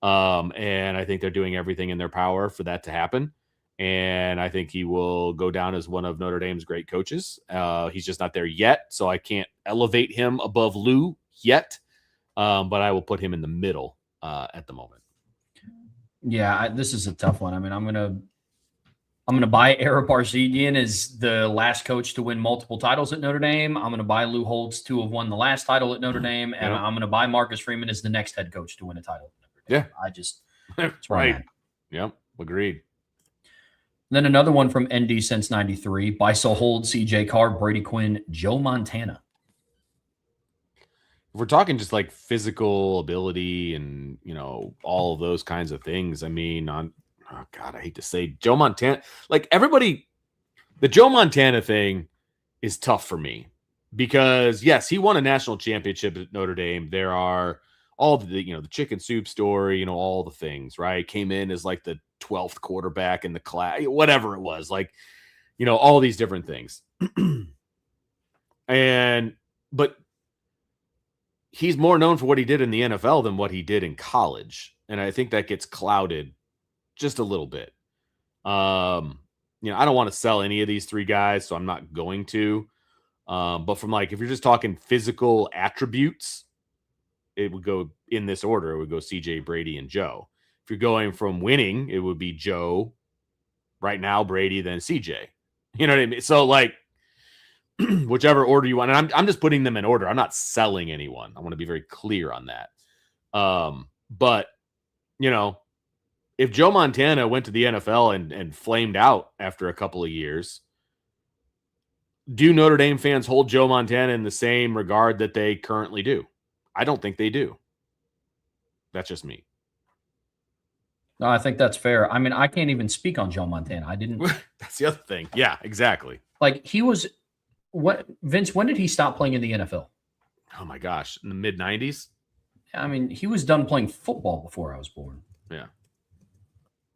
And I think they're doing everything in their power for that to happen. And I think he will go down as one of Notre Dame's great coaches. He's just not there yet, so I can't elevate him above Lou yet. But I will put him in the middle at the moment. Yeah, this is a tough one. I mean, I'm gonna buy Ara Parseghian as the last coach to win multiple titles at Notre Dame. I'm gonna buy Lou Holtz to have won the last title at Notre Dame, and I'm gonna buy Marcus Freeman as the next head coach to win a title. Yeah, that's right. Yep, agreed. Then another one from ND since 93. Buy, sell, hold, CJ Carr, Brady Quinn, Joe Montana. if we're talking just like physical ability and, all of those kinds of things, I mean, oh God, I hate to say Joe Montana, like everybody, the Joe Montana thing is tough for me because yes, he won a national championship at Notre Dame. There are all the, the chicken soup story, all the things, right? Came in as like the 12th quarterback in the class, whatever it was, like, all these different things. But he's more known for what he did in the NFL than what he did in college. And I think that gets clouded just a little bit. I don't want to sell any of these three guys, so I'm not going to. But from if you're just talking physical attributes, it would go in this order. It would go CJ, Brady, and Joe. If you're going from winning, it would be Joe, right now, Brady, then CJ. You know what I mean? So whichever order you want. And I'm just putting them in order. I'm not selling anyone. I want to be very clear on that. But if Joe Montana went to the NFL and flamed out after a couple of years, do Notre Dame fans hold Joe Montana in the same regard that they currently do? I don't think they do. That's just me. No, I think that's fair. I mean, I can't even speak on Joe Montana. I didn't. That's the other thing. Yeah, exactly. He was Vince, when did he stop playing in the NFL? Oh my gosh, in the mid 90s? I mean, he was done playing football before I was born. Yeah.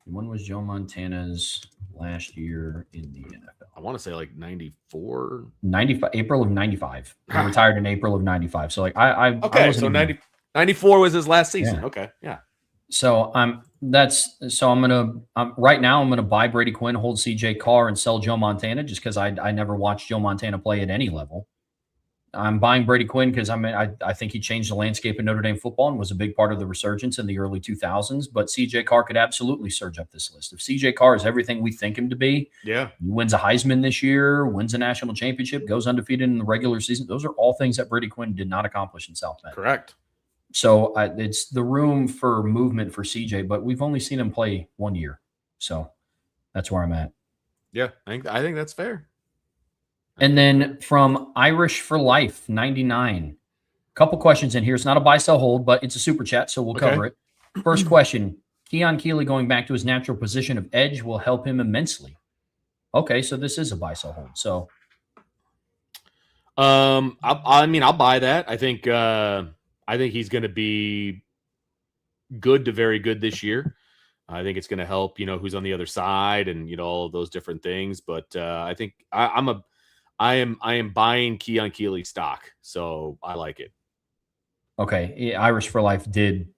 When was Joe Montana's last year in the NFL? I want to say 94. 95, April of 95. He retired in April of 95. So I okay, so 94 was his last season. Yeah. Okay, yeah. So I'm right now I'm gonna buy Brady Quinn, hold CJ Carr, and sell Joe Montana just because I never watched Joe Montana play at any level. I'm buying Brady Quinn because I think he changed the landscape in Notre Dame football and was a big part of the resurgence in the early 2000s. But CJ Carr could absolutely surge up this list. If CJ Carr is everything we think him to be, yeah, he wins a Heisman this year, wins a national championship, goes undefeated in the regular season. Those are all things that Brady Quinn did not accomplish in South Bend. Correct. So it's the room for movement for CJ, but we've only seen him play 1 year. So that's where I'm at. Yeah, I think that's fair. And then from Irish for Life, 99. Couple questions in here. It's not a buy, sell, hold, but it's a super chat, so we'll cover it. First question, Keon Keeley going back to his natural position of edge will help him immensely. Okay, so this is a buy, sell, hold. So, I'll buy that. I think he's going to be good to very good this year. I think it's going to help, who's on the other side and, all of those different things. But I think I am buying Keon Keeley stock. So I like it. Okay. Irish for Life did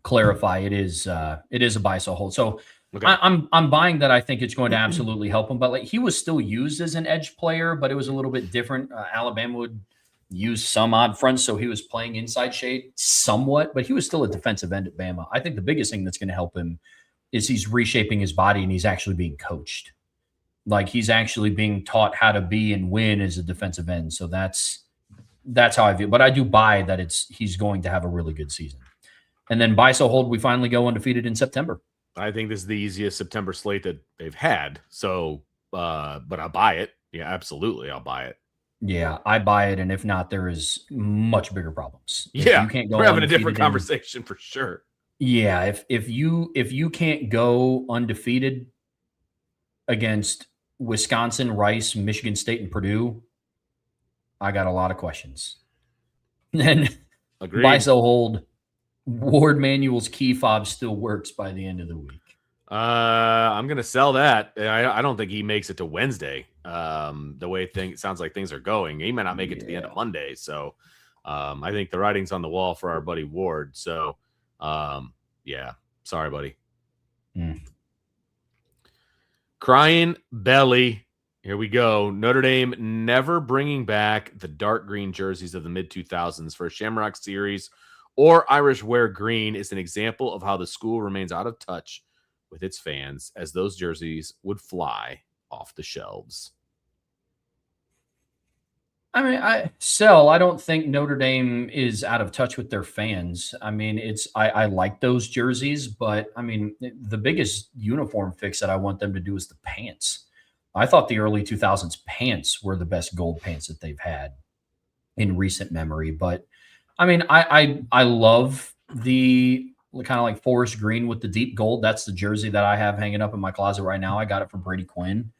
clarify it is a buy, sell, hold. So okay. I'm buying that. I think it's going to absolutely help him, but he was still used as an edge player, but it was a little bit different. Alabama would use some odd fronts, so he was playing inside shade somewhat, but he was still a defensive end at Bama. I think the biggest thing that's going to help him is he's reshaping his body and he's actually being coached. He's actually being taught how to be and win as a defensive end. So that's how I view it. But I do buy that he's going to have a really good season. And then buy, sell, hold, we finally go undefeated in September. I think this is the easiest September slate that they've had. So, but I'll buy it. Yeah, absolutely. I'll buy it. Yeah, I buy it, and if not, there is much bigger problems. You can't go. We're having a different conversation for sure. Yeah, if you can't go undefeated against Wisconsin, Rice, Michigan State, and Purdue, I got a lot of questions. Then buy, sell, hold. Ward Manuel's key fob still works by the end of the week. I'm gonna sell that. I don't think he makes it to Wednesday. The way it sounds like things are going, he might not make it to the end of Monday. So, I think the writing's on the wall for our buddy Ward. So, yeah, sorry, buddy. Crying belly. Here we go. Notre Dame never bringing back the dark green jerseys of the mid 2000s for a Shamrock Series or Irish wear green is an example of how the school remains out of touch with its fans, as those jerseys would fly off the shelves. I mean, I don't think Notre Dame is out of touch with their fans. I mean, I like those jerseys, but I mean, the biggest uniform fix that I want them to do is the pants. I thought the early 2000s pants were the best gold pants that they've had in recent memory, but I mean, I love the kind of like forest green with the deep gold. That's the jersey that I have hanging up in my closet right now. I got it from Brady Quinn.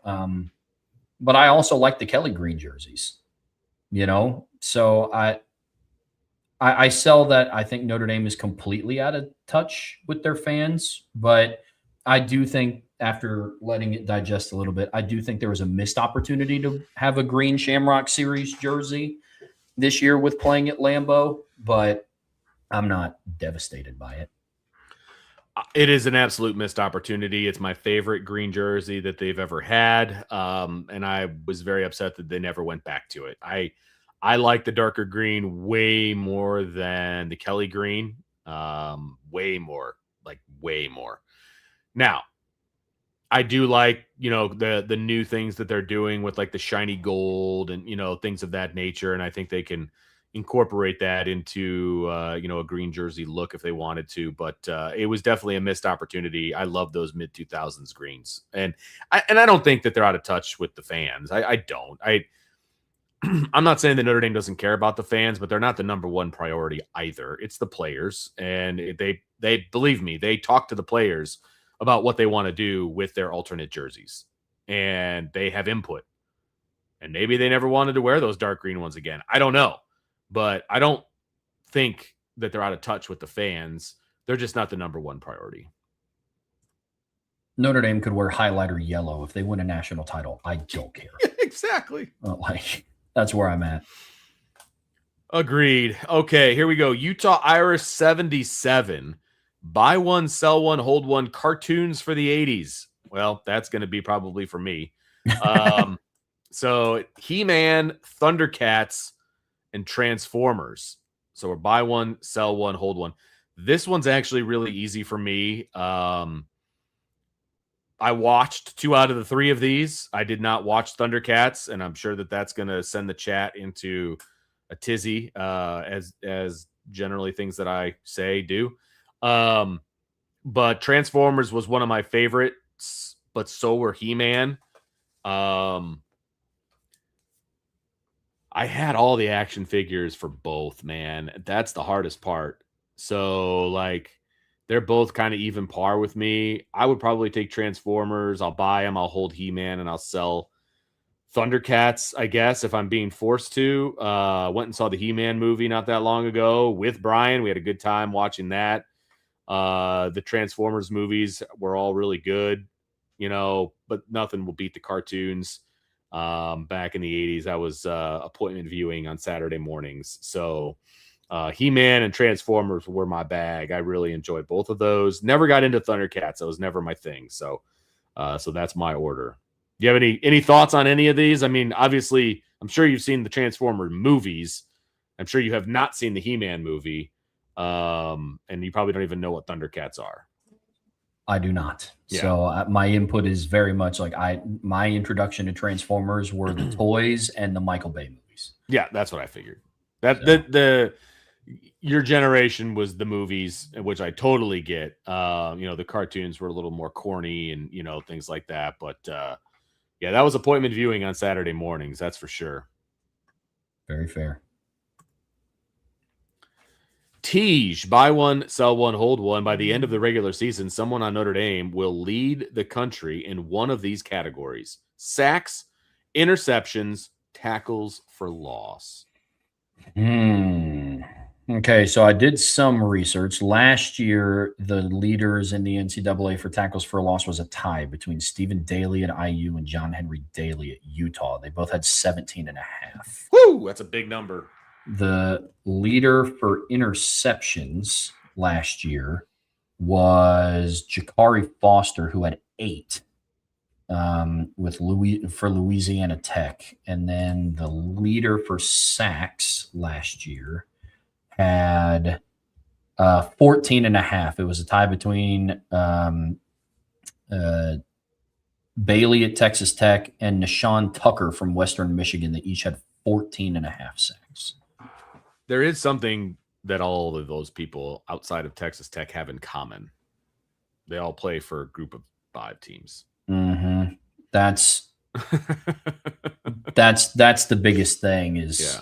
But I also like the Kelly green jerseys, So I sell that. I think Notre Dame is completely out of touch with their fans, but I do think after letting it digest a little bit, I do think there was a missed opportunity to have a green Shamrock Series jersey this year with playing at Lambeau, but I'm not devastated by it. It is an absolute missed opportunity. It's my favorite green jersey that they've ever had, and I was very upset that they never went back to it. I like the darker green way more than the Kelly green, way more, like way more. Now, I do like, the new things that they're doing with like the shiny gold and, things of that nature. And I think they can incorporate that into, a green jersey look if they wanted to. But it was definitely a missed opportunity. I love those mid 2000s greens. And I don't think that they're out of touch with the fans. I don't. I'm not saying that Notre Dame doesn't care about the fans, but they're not the number one priority either. It's the players. And they believe me, they talk to the players about what they want to do with their alternate jerseys, and they have input. And maybe they never wanted to wear those dark green ones again. I don't know, but I don't think that they're out of touch with the fans. They're just not the number one priority. Notre Dame could wear highlighter yellow if they win a national title. I don't care. Exactly. That's where I'm at. Agreed. Okay, here we go. Utah Irish 77. Buy one, sell one, hold one. Cartoons for the 80s. Well, that's going to be probably for me. So He-Man, Thundercats, and Transformers. So we're buy one, sell one, hold one. This one's actually really easy for me. I watched 2 out of the 3 of these. I did not watch Thundercats, and I'm sure that that's going to send the chat into a tizzy, as generally things that I say do. But Transformers was one of my favorites, but so were He-Man. I had all the action figures for both, man. That's the hardest part. So, they're both kind of even par with me. I would probably take Transformers. I'll buy them. I'll hold He-Man, and I'll sell Thundercats, I guess, if I'm being forced to. Went and saw the He-Man movie not that long ago with Brian. We had a good time watching that. The Transformers movies were all really good, but nothing will beat the cartoons. Back in the 80s, I was appointment viewing on Saturday mornings. So He-Man and Transformers were my bag. I really enjoyed both of those. Never got into Thundercats. That was never my thing. So that's my order. Do you have any thoughts on any of these? I mean, obviously, I'm sure you've seen the Transformers movies. I'm sure you have not seen the He-Man movie. And you probably don't even know what Thundercats are. I do not. Yeah. So my input is very much like my introduction to Transformers were the toys and the Michael Bay movies. Yeah, that's what I figured. That your generation was the movies, which I totally get. The cartoons were a little more corny and things like that. But yeah, that was appointment viewing on Saturday mornings. That's for sure. Very fair. Tej, buy one, sell one, hold one. By the end of the regular season, someone on Notre Dame will lead the country in one of these categories: sacks, interceptions, tackles for loss. Okay, so I did some research. Last year, the leaders in the NCAA for tackles for loss was a tie between Stephen Daly at IU and John Henry Daly at Utah. They both had 17 and a half. Woo, that's a big number. The leader for interceptions last year was Jakari Foster, who had 8 for Louisiana Tech. And then the leader for sacks last year had 14 and a half. It was a tie between Bailey at Texas Tech and Nashawn Tucker from Western Michigan. That each had 14 and a half sacks. There is something that all of those people outside of Texas Tech have in common. They all play for a group of 5 teams. Mm-hmm. That's the biggest thing is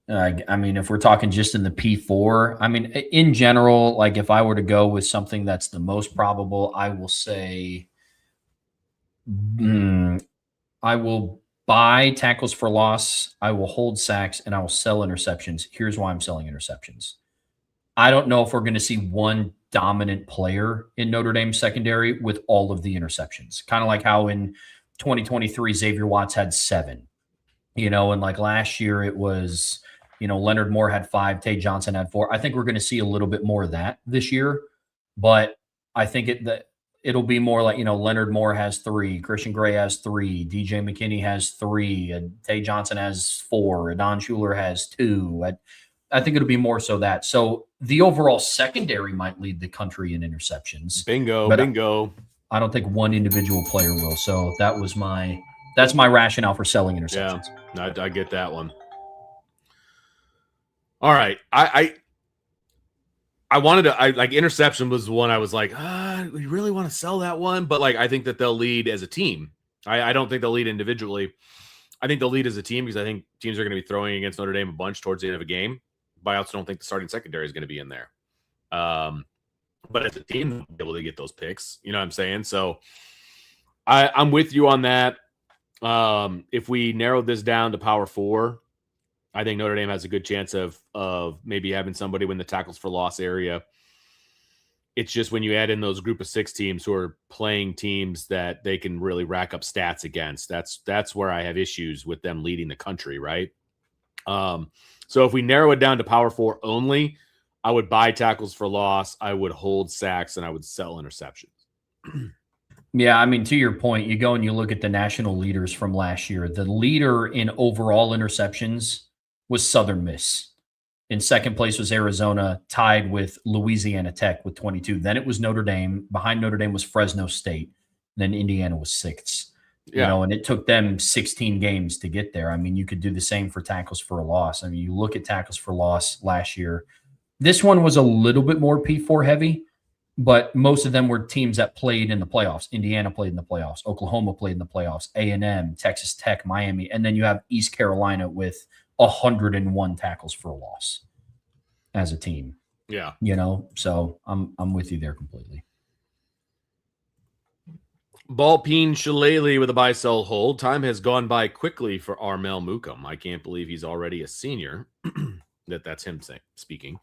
I mean, if we're talking just in the P4, I mean, in general, like if I were to go with something that's the most probable, I will say, I will buy tackles for loss, I will hold sacks, and I will sell interceptions. Here's why I'm selling interceptions. I don't know if we're going to see one dominant player in Notre Dame secondary with all of the interceptions. Kind of like how in 2023 Xavier Watts had 7. And like last year it was, Leonard Moore had 5, Tay Johnson had 4. I think we're going to see a little bit more of that this year, but I think it'll be more like, Leonard Moore has 3, Christian Gray has 3, DJ McKinney has 3, and Tay Johnson has 4, Don Schuler has 2. I think it'll be more so that. So the overall secondary might lead the country in interceptions. Bingo. I don't think one individual player will. So that's my rationale for selling interceptions. Yeah, I get that one. All right. I wanted to, like interception was the one I was like, we really want to sell that one. But like, I think that they'll lead as a team. I don't think they'll lead individually. I think they'll lead as a team because I think teams are going to be throwing against Notre Dame a bunch towards the end of a game. But I also don't think the starting secondary is going to be in there. But as a team, they'll be able to get those picks. You know what I'm saying? So I'm with you on that. If we narrow this down to Power 4, I think Notre Dame has a good chance of maybe having somebody win the tackles for loss area. It's just when you add in those group of 6 teams who are playing teams that they can really rack up stats against, that's where I have issues with them leading the country, right? So if we narrow it down to Power 4 only, I would buy tackles for loss, I would hold sacks, and I would sell interceptions. Yeah, I mean, to your point, you go and you look at the national leaders from last year. The leader in overall interceptions was Southern Miss. In second place was Arizona, tied with Louisiana Tech with 22. Then it was Notre Dame. Behind Notre Dame was Fresno State. Then Indiana was 6th. Yeah. And it took them 16 games to get there. I mean, you could do the same for tackles for a loss. I mean, you look at tackles for loss last year. This one was a little bit more P4 heavy, but most of them were teams that played in the playoffs. Indiana played in the playoffs. Oklahoma played in the playoffs. A&M, Texas Tech, Miami. And then you have East Carolina with 101 tackles for a loss as a team. Yeah. So I'm with you there completely. Ballpeen Shillelagh with a buy-sell hold. Time has gone by quickly for Armel Mukam. I can't believe he's already a senior. That's him speaking.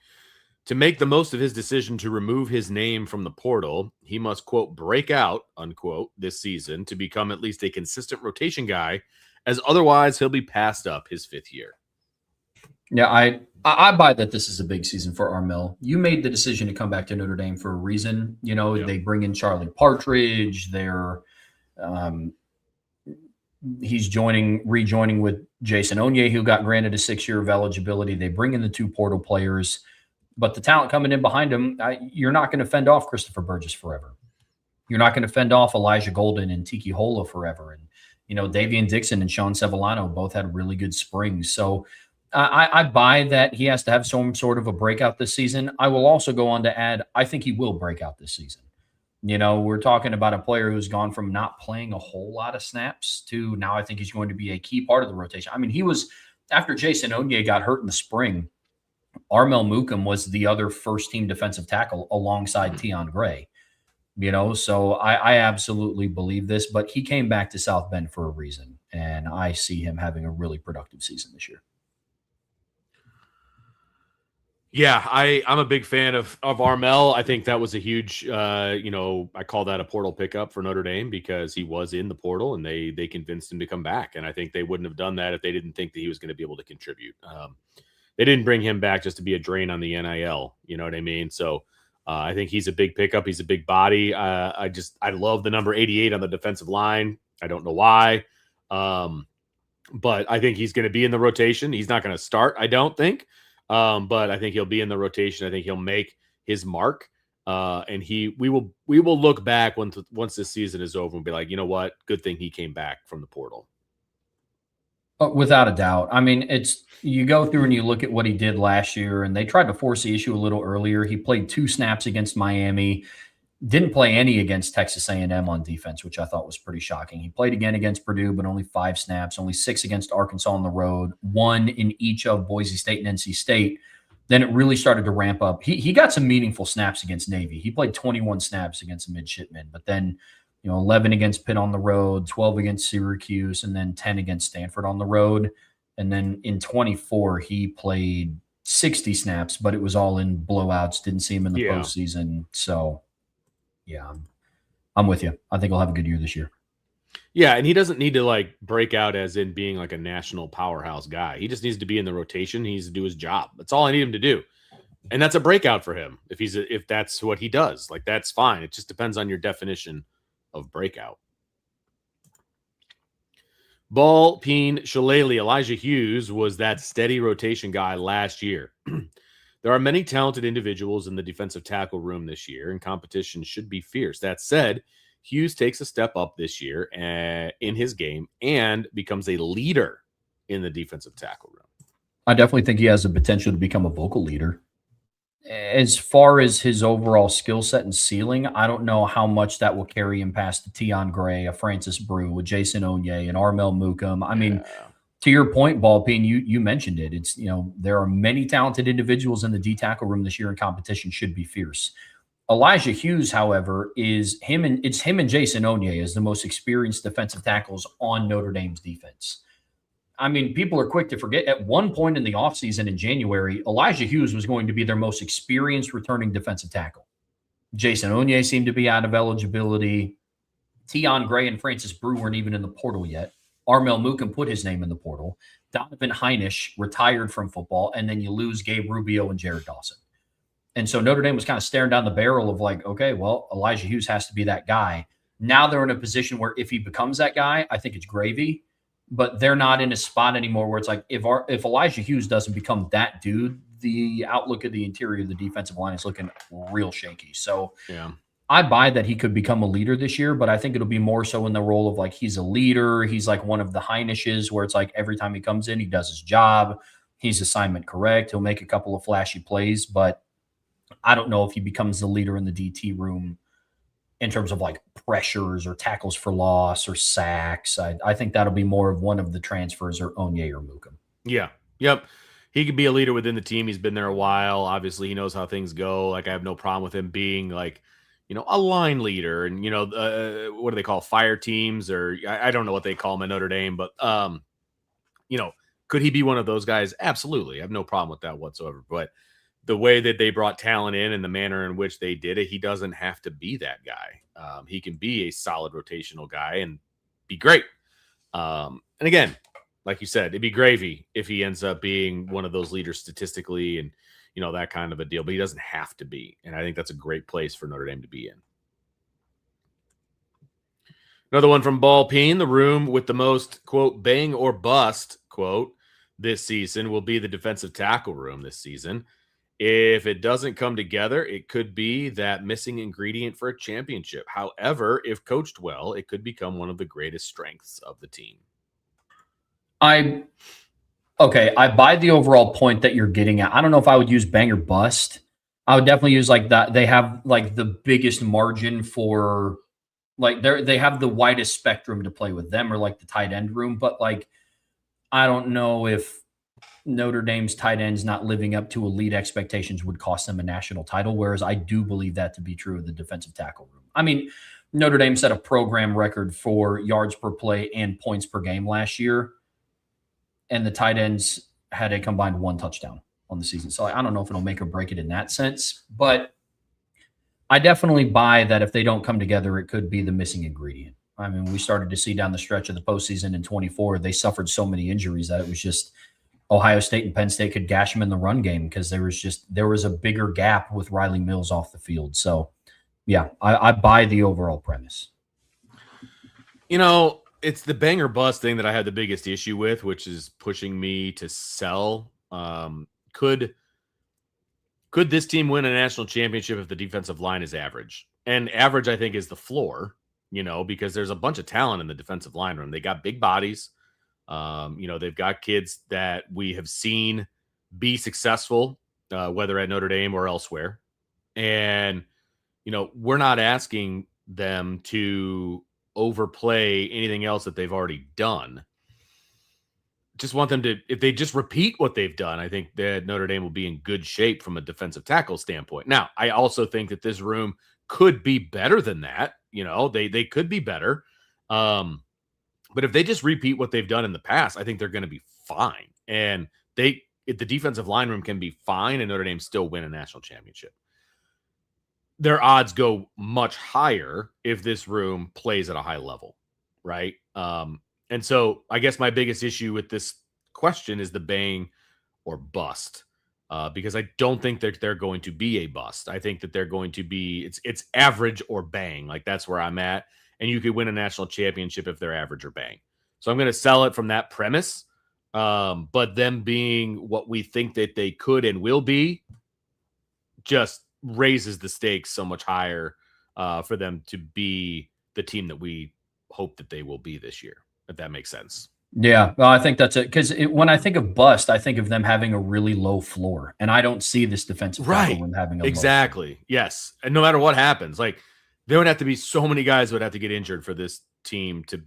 To make the most of his decision to remove his name from the portal, he must, quote, break out, unquote, this season to become at least a consistent rotation guy, as otherwise he'll be passed up his 5th year. Yeah, I buy that this is a big season for Armel. You made the decision to come back to Notre Dame for a reason. They bring in Charlie Partridge. He's rejoining with Jason Onye, who got granted a 6-year of eligibility. They bring in the 2 portal players, but the talent coming in behind him, you're not going to fend off Christopher Burgess forever. You're not going to fend off Elijah Golden and Tiki Hola forever. And, Davian Dixon and Sean Sevillano both had really good springs. So I buy that he has to have some sort of a breakout this season. I will also go on to add, I think he will break out this season. We're talking about a player who's gone from not playing a whole lot of snaps to now I think he's going to be a key part of the rotation. I mean, he was, after Jason Onye got hurt in the spring, Armel Mukam was the other first-team defensive tackle alongside Tion Gray. So I absolutely believe this, but he came back to South Bend for a reason, and I see him having a really productive season this year. Yeah, I'm a big fan of Armel. I think that was a huge, I call that a portal pickup for Notre Dame because he was in the portal and they convinced him to come back. And I think they wouldn't have done that if they didn't think that he was going to be able to contribute. They didn't bring him back just to be a drain on the NIL. You know what I mean? So I think he's a big pickup. He's a big body. I love the number 88 on the defensive line. I don't know why. But I think he's going to be in the rotation. He's not going to start, I don't think. But I think he'll be in the rotation. I think he'll make his mark. And we will look back once this season is over and be like, you know what? Good thing he came back from the portal. Without a doubt. I mean, you go through and you look at what he did last year, and they tried to force the issue a little earlier. He played 2 snaps against Miami. Didn't play any against Texas A&M on defense, which I thought was pretty shocking. He played again against Purdue, but only 5 snaps, only 6 against Arkansas on the road, 1 in each of Boise State and NC State. Then it really started to ramp up. He got some meaningful snaps against Navy. He played 21 snaps against midshipmen, but then 11 against Pitt on the road, 12 against Syracuse, and then 10 against Stanford on the road. And then in 24, he played 60 snaps, but it was all in blowouts. Didn't see him in the postseason. So, yeah, I'm with you. I think he'll have a good year this year. Yeah, and he doesn't need to like break out as in being like a national powerhouse guy. He just needs to be in the rotation. He needs to do his job. That's all I need him to do. And that's a breakout for him. If that's what he does, like that's fine. It just depends on your definition of breakout. Ball Peen Shillelagh, Elijah Hughes was that steady rotation guy last year. There are many talented individuals in the defensive tackle room this year, and competition should be fierce. That said, Hughes takes a step up this year in his game and becomes a leader in the defensive tackle room. I definitely think he has the potential to become a vocal leader. As far as his overall skill set and ceiling, I don't know how much that will carry him past the Tion Gray, a Francis Brew, a Jason Onye, and Armel Mukum. I mean, to your point, Ballpeen, you mentioned it. It's, there are many talented individuals in the D tackle room this year, and competition should be fierce. Elijah Hughes, however, it's him and Jason Onye as the most experienced defensive tackles on Notre Dame's defense. I mean, people are quick to forget. At one point in the offseason in January, Elijah Hughes was going to be their most experienced returning defensive tackle. Jason Onye seemed to be out of eligibility. Tion Gray and Francis Brew weren't even in the portal yet. Armel Mukum put his name in the portal. Donovan Heinisch retired from football, and then you lose Gabe Rubio and Jared Dawson. And so Notre Dame was kind of staring down the barrel of like, okay, well, Elijah Hughes has to be that guy. Now they're in a position where if he becomes that guy, I think it's gravy. But they're not in a spot anymore where it's like if Elijah Hughes doesn't become that dude, the outlook of the interior of the defensive line is looking real shaky. So yeah. I buy that he could become a leader this year, but I think it'll be more so in the role of like he's a leader. He's like one of the Heinishes where it's like every time he comes in, he does his job. He's assignment correct. He'll make a couple of flashy plays, but I don't know if he becomes the leader in the DT room in terms of like pressures or tackles for loss or sacks. I think that'll be more of one of the transfers or Onye or Mukum. Yeah. Yep. He could be a leader within the team. He's been there a while. Obviously, he knows how things go. Like, I have no problem with him being like, a line leader and, what do they call fire teams or I don't know what they call them at Notre Dame, but, could he be one of those guys? Absolutely. I have no problem with that whatsoever. But the way that they brought talent in and the manner in which they did it, he doesn't have to be that guy. He can be a solid rotational guy and be great. And again, like you said, it'd be gravy if he ends up being one of those leaders statistically and, that kind of a deal, but he doesn't have to be. And I think that's a great place for Notre Dame to be in. Another one from Ball Peen, the room with the most, quote, bang or bust, quote, this season will be the defensive tackle room this season. If it doesn't come together, it could be that missing ingredient for a championship. However, if coached well, it could become one of the greatest strengths of the team. I buy the overall point that you're getting at. I don't know if I would use bang or bust. I would definitely use like that. They have like the biggest margin for like they have the widest spectrum to play with them or like the tight end room. But like, I don't know if Notre Dame's tight ends not living up to elite expectations would cost them a national title, whereas I do believe that to be true of the defensive tackle room. I mean, Notre Dame set a program record for yards per play and points per game last year, and the tight ends had a combined 1 touchdown on the season. So I don't know if it'll make or break it in that sense, but I definitely buy that if they don't come together, it could be the missing ingredient. I mean, we started to see down the stretch of the postseason in 24, they suffered so many injuries that it was just Ohio State and Penn State could gash them in the run game because there was a bigger gap with Riley Mills off the field. So, yeah, I buy the overall premise. It's the bang or bust thing that I had the biggest issue with, which is pushing me to sell. Could this team win a national championship if the defensive line is average? And average, I think, is the floor, because there's a bunch of talent in the defensive line room. They got big bodies. They've got kids that we have seen be successful, whether at Notre Dame or elsewhere. And, we're not asking them to overplay anything else that they've already done. Just want them to, if they just repeat what they've done, I think that Notre Dame will be in good shape from a defensive tackle standpoint. Now, I also think that this room could be better than that. They could be better. But if they just repeat what they've done in the past, I think they're going to be fine. And if the defensive line room can be fine and Notre Dame still win a national championship. Their odds go much higher if this room plays at a high level, right? And so I guess my biggest issue with this question is the bang or bust, because I don't think that they're going to be a bust. I think that they're going to be, it's average or bang. Like that's where I'm at. And you could win a national championship if they're average or bang. So I'm going to sell it from that premise. But them being what we think that they could and will be just raises the stakes so much higher for them to be the team that we hope that they will be this year. If that makes sense. Yeah, well, I think that's it. Because when I think of bust, I think of them having a really low floor, and I don't see this defensive tackle room having a exactly. Low floor. Yes, and no matter what happens, like there would have to be so many guys would have to get injured for this team to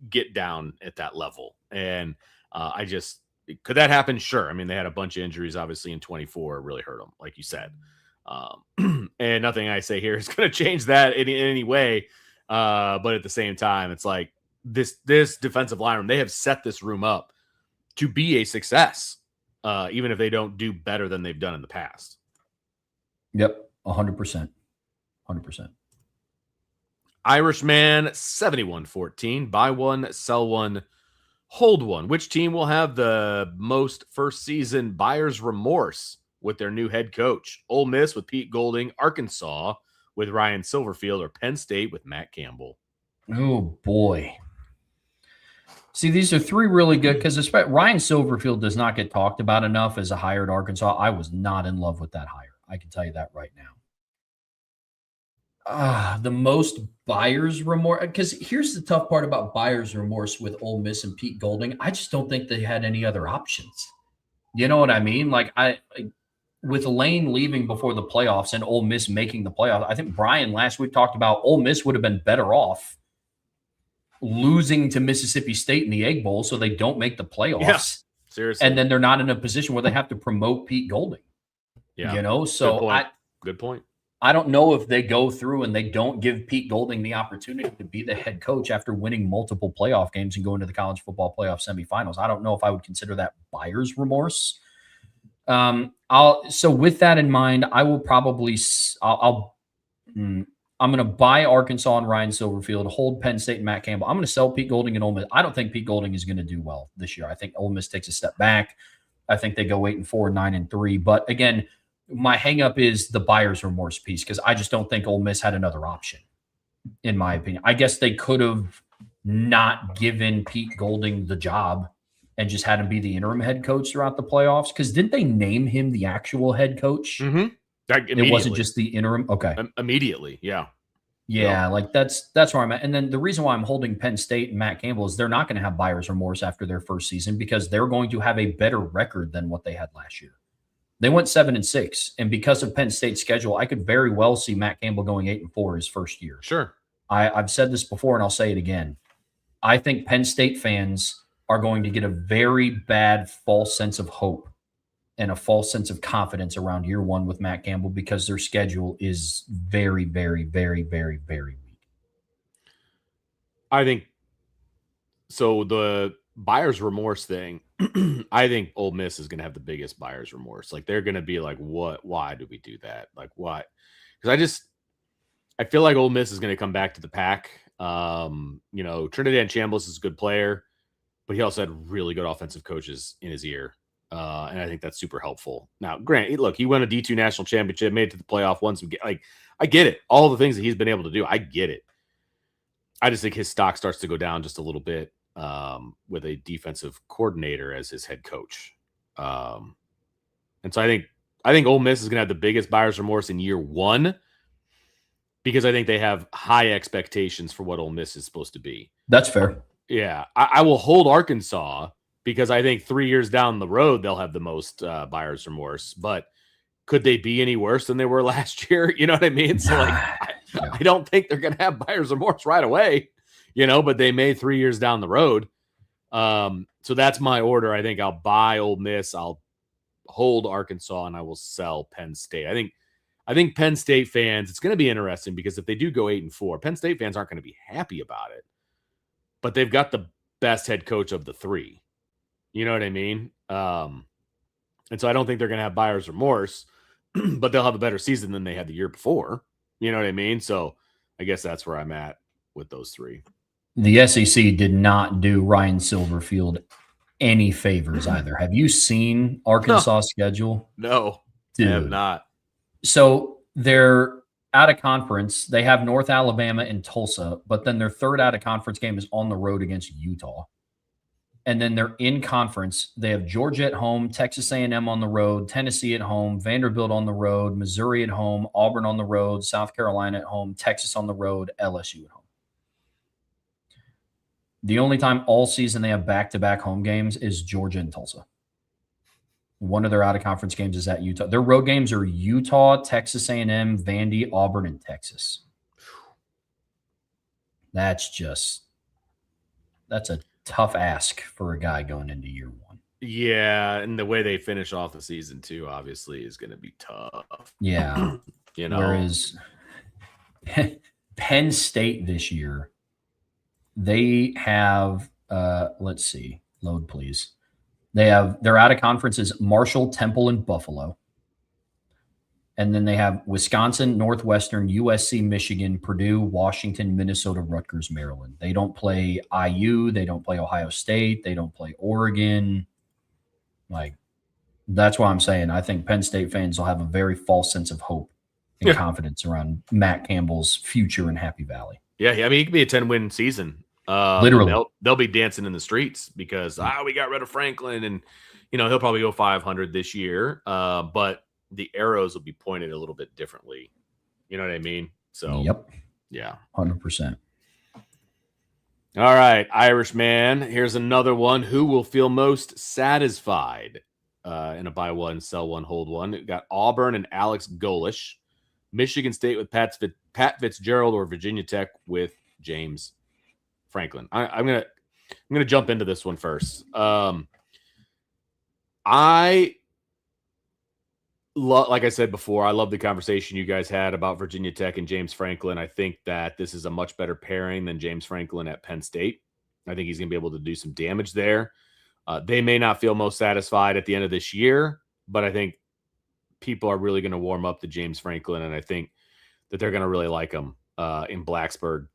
get down at that level. And could that happen? Sure. I mean, they had a bunch of injuries, obviously, in 24 really hurt them, like you said. And nothing I say here is going to change that in any way. But at the same time, it's like this defensive line room, they have set this room up to be a success, even if they don't do better than they've done in the past. Yep, 100%. 100%. Irishman 7114, buy one, sell one, hold one. Which team will have the most first season buyer's remorse with their new head coach? Ole Miss with Pete Golding, Arkansas with Ryan Silverfield, or Penn State with Matt Campbell? Oh, boy. See, these are three really good because Ryan Silverfield does not get talked about enough as a hire at Arkansas. I was not in love with that hire. I can tell you that right now. The most buyer's remorse, because here's the tough part about buyer's remorse with Ole Miss and Pete Golding. I just don't think they had any other options. You know what I mean? Like with Lane leaving before the playoffs and Ole Miss making the playoffs, I think Brian last week talked about Ole Miss would have been better off losing to Mississippi State in the Egg Bowl so they don't make the playoffs. Yeah, seriously. And then they're not in a position where they have to promote Pete Golding. Yeah. So good point. I don't know if they go through and they don't give Pete Golding the opportunity to be the head coach after winning multiple playoff games and going to the college football playoff semifinals. I don't know if I would consider that buyer's remorse. So with that in mind, I will probably I'm going to buy Arkansas and Ryan Silverfield, hold Penn State and Matt Campbell. I'm going to sell Pete Golding and Ole Miss. I don't think Pete Golding is going to do well this year. I think Ole Miss takes a step back. I think they go 8-4, 9-3. But again, my hangup is the buyer's remorse piece because I just don't think Ole Miss had another option, in my opinion. I guess they could have not given Pete Golding the job and just had him be the interim head coach throughout the playoffs. Because didn't they name him the actual head coach? Mm-hmm. It wasn't just the interim. Okay. Immediately. Yeah. Yeah. Like that's where I'm at. And then the reason why I'm holding Penn State and Matt Campbell is they're not going to have buyer's remorse after their first season because they're going to have a better record than what they had last year. They went 7-6. And because of Penn State's schedule, I could very well see Matt Campbell going 8-4 his first year. Sure. I've said this before and I'll say it again. I think Penn State fans are going to get a very bad false sense of hope and a false sense of confidence around year one with Matt Campbell because their schedule is very, very, very, very, very weak. I think so. The buyer's remorse thing, I think Ole Miss is going to have the biggest buyer's remorse. Like they're going to be like, what? Why did we do that? Like what? Because I feel like Ole Miss is going to come back to the pack. Trinidad Chambliss is a good player, but he also had really good offensive coaches in his ear. And I think that's super helpful. Now, Grant, look, he won a D2 national championship, made it to the playoff once. I get it. All the things that he's been able to do, I get it. I just think his stock starts to go down just a little bit with a defensive coordinator as his head coach. And so I think Ole Miss is going to have the biggest buyer's remorse in year one because I think they have high expectations for what Ole Miss is supposed to be. That's fair. Yeah. I will hold Arkansas because I think 3 years down the road, they'll have the most buyer's remorse. But could they be any worse than they were last year? You know what I mean? So like, I don't think they're going to have buyer's remorse right away, but they may 3 years down the road. So that's my order. I think I'll buy Ole Miss. I'll hold Arkansas, and I will sell Penn State. I think Penn State fans, it's going to be interesting because if they do go 8-4, Penn State fans aren't going to be happy about it, but they've got the best head coach of the three. You know what I mean? And so I don't think they're going to have buyer's remorse, but they'll have a better season than they had the year before. You know what I mean? So I guess that's where I'm at with those three. The SEC did not do Ryan Silverfield any favors either. Have you seen Arkansas' schedule? No, Dude. I have not. So they're out of conference. They have North Alabama and Tulsa, but then their third out of conference game is on the road against Utah. And then they're in conference. They have Georgia at home, Texas A&M on the road, Tennessee at home, Vanderbilt on the road, Missouri at home, Auburn on the road, South Carolina at home, Texas on the road, LSU at home. The only time all season they have back-to-back home games is Georgia and Tulsa. One of their out-of-conference games is at Utah. Their road games are Utah, Texas A&M, Vandy, Auburn, and Texas. That's a tough ask for a guy going into year one. Yeah, and the way they finish off the season too, obviously, is going to be tough. Yeah. Whereas Penn State this year, they have let's see, load please. They have their out of conferences Marshall, Temple, and Buffalo. And then they have Wisconsin, Northwestern, USC, Michigan, Purdue, Washington, Minnesota, Rutgers, Maryland. They don't play IU. They don't play Ohio State. They don't play Oregon. Like, that's why I'm saying I think Penn State fans will have a very false sense of hope and confidence around Matt Campbell's future in Happy Valley. Yeah, I mean, it could be a 10-win season. Literally. They'll be dancing in the streets because, we got rid of Franklin, and, he'll probably go 500 this year. But the arrows will be pointed a little bit differently. You know what I mean? So, yep. Yeah. 100%. All right, Irishman. Here's another one. Who will feel most satisfied in a buy one, sell one, hold one? We got Auburn and Alex Golish, Michigan State with Pat Fitzgerald, or Virginia Tech with James Franklin. I'm gonna jump into this one first. Like I said before, I love the conversation you guys had about Virginia Tech and James Franklin. I think that this is a much better pairing than James Franklin at Penn State. I think he's going to be able to do some damage there. They may not feel most satisfied at the end of this year, but I think people are really going to warm up to James Franklin, and I think that they're going to really like him in Blacksburg.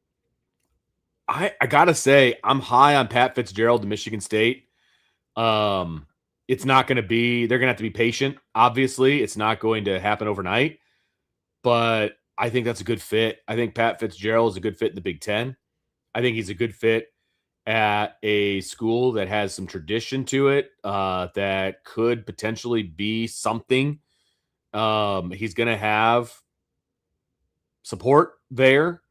I got to say, I'm high on Pat Fitzgerald to Michigan State. It's not going to be – they're going to have to be patient, obviously. It's not going to happen overnight, but I think that's a good fit. I think Pat Fitzgerald is a good fit in the Big Ten. I think he's a good fit at a school that has some tradition to it that could potentially be something. He's going to have support there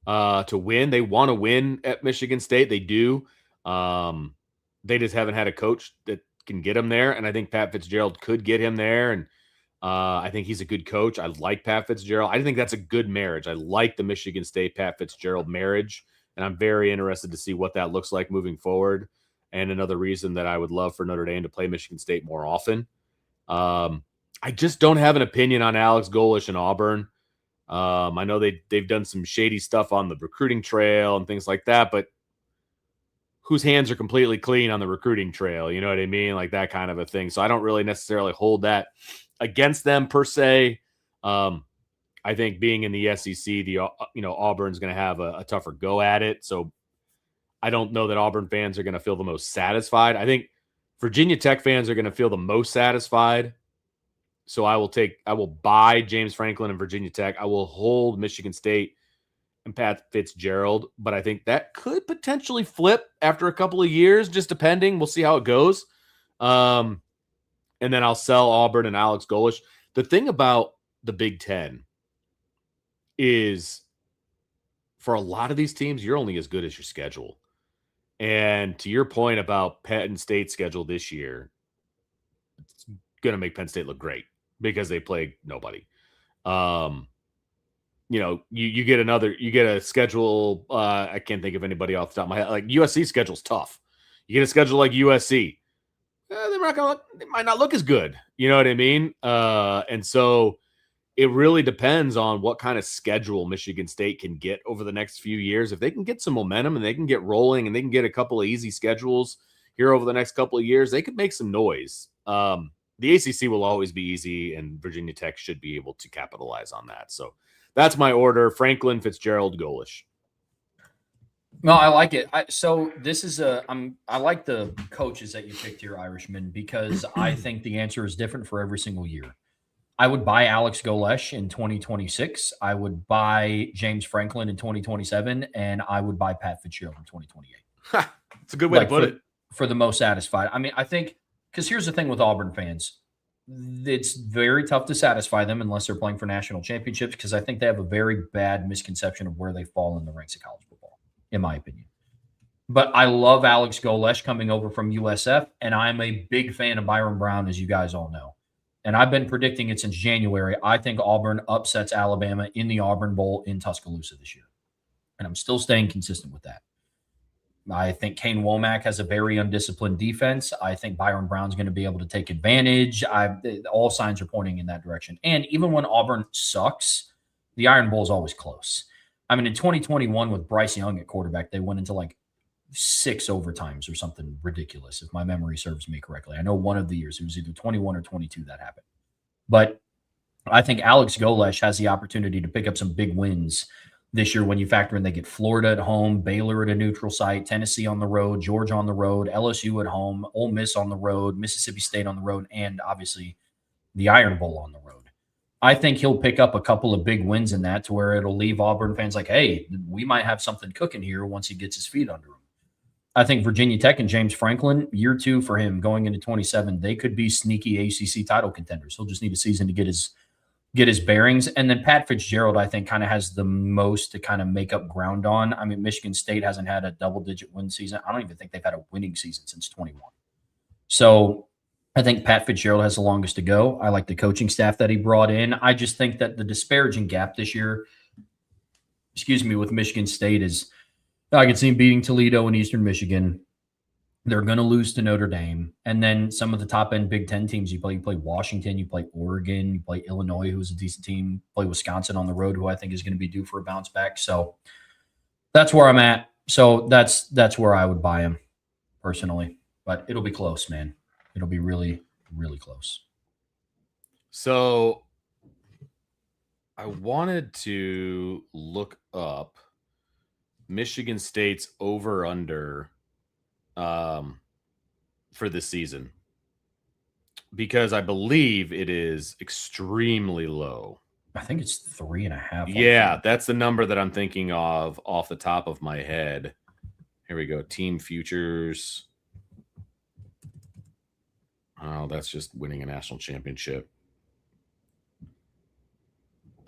to win. They want to win at Michigan State. They do. They just haven't had a coach that can get him there, and I think Pat Fitzgerald could get him there, and I think he's a good coach. I like Pat Fitzgerald. I think that's a good marriage. I like the Michigan State Pat Fitzgerald marriage, and I'm very interested to see what that looks like moving forward. And another reason that I would love for Notre Dame to play Michigan State more often. I just don't have an opinion on Alex Golish and Auburn. I know they've done some shady stuff on the recruiting trail and things like that, but whose hands are completely clean on the recruiting trail? You know what I mean? Like that kind of a thing. So I don't really necessarily hold that against them per se. I think being in the SEC, Auburn's going to have a tougher go at it. So I don't know that Auburn fans are going to feel the most satisfied. I think Virginia Tech fans are going to feel the most satisfied. So I will buy James Franklin and Virginia Tech. I will hold Michigan State and Pat Fitzgerald, but I think that could potentially flip after a couple of years, just depending. We'll see how it goes. And then I'll sell Auburn and Alex Golish. The thing about the Big Ten is for a lot of these teams, you're only as good as your schedule. And to your point about Penn State's schedule this year, it's going to make Penn State look great. because they play nobody. You get a schedule. I can't think of anybody off the top of my head. Like USC schedule's tough. You get a schedule like USC. They might not look as good. You know what I mean? And so it really depends on what kind of schedule Michigan State can get over the next few years. If they can get some momentum and they can get rolling and they can get a couple of easy schedules here over the next couple of years, they could make some noise. The ACC will always be easy, and Virginia Tech should be able to capitalize on that. So that's my order: Franklin, Fitzgerald, Golish. No, I like it. So this is I like the coaches that you picked here, Irishman, because I think the answer is different for every single year. I would buy Alex Golesh in 2026. I would buy James Franklin in 2027, and I would buy Pat Fitzgerald in 2028. It's a good way to put it. For the most satisfied. I mean, I think because here's the thing with Auburn fans, it's very tough to satisfy them unless they're playing for national championships, because I think they have a very bad misconception of where they fall in the ranks of college football, in my opinion. But I love Alex Golesh coming over from USF, and I'm a big fan of Byron Brown, as you guys all know. And I've been predicting it since January. I think Auburn upsets Alabama in the Auburn Bowl in Tuscaloosa this year. And I'm still staying consistent with that. I think Kane Womack has a very undisciplined defense. I think Byron Brown's going to be able to take advantage. All signs are pointing in that direction. And even when Auburn sucks, the Iron Bowl is always close. I mean, in 2021 with Bryce Young at quarterback, they went into like 6 overtimes or something ridiculous, if my memory serves me correctly. I know one of the years, it was either 21 or 22 that happened. But I think Alex Golesh has the opportunity to pick up some big wins this year when you factor in they get Florida at home, Baylor at a neutral site, Tennessee on the road, Georgia on the road, LSU at home, Ole Miss on the road, Mississippi State on the road, and obviously the Iron Bowl on the road. I think he'll pick up a couple of big wins in that to where it'll leave Auburn fans like, hey, we might have something cooking here once he gets his feet under him. I think Virginia Tech and James Franklin, year 2 for him going into 27, they could be sneaky ACC title contenders. He'll just need a season to get his bearings. And then Pat Fitzgerald, I think, kind of has the most to kind of make up ground on. I mean, Michigan State hasn't had a double-digit win season. I don't even think they've had a winning season since 21. So I think Pat Fitzgerald has the longest to go. I like the coaching staff that he brought in. I just think that the disparaging gap this year, with Michigan State is – I can see him beating Toledo and Eastern Michigan. They're going to lose to Notre Dame. And then some of the top-end Big Ten teams you play Washington, you play Oregon, you play Illinois, who's a decent team, you play Wisconsin on the road, who I think is going to be due for a bounce back. So that's where I'm at. So that's where I would buy him personally. But it'll be close, man. It'll be really, really close. So I wanted to look up Michigan State's over-under for this season, because I believe it is extremely low. I think it's 3.5. Yeah, that's the number that I'm thinking of off the top of my head. Here we go. Team futures. Oh, that's just winning a national championship.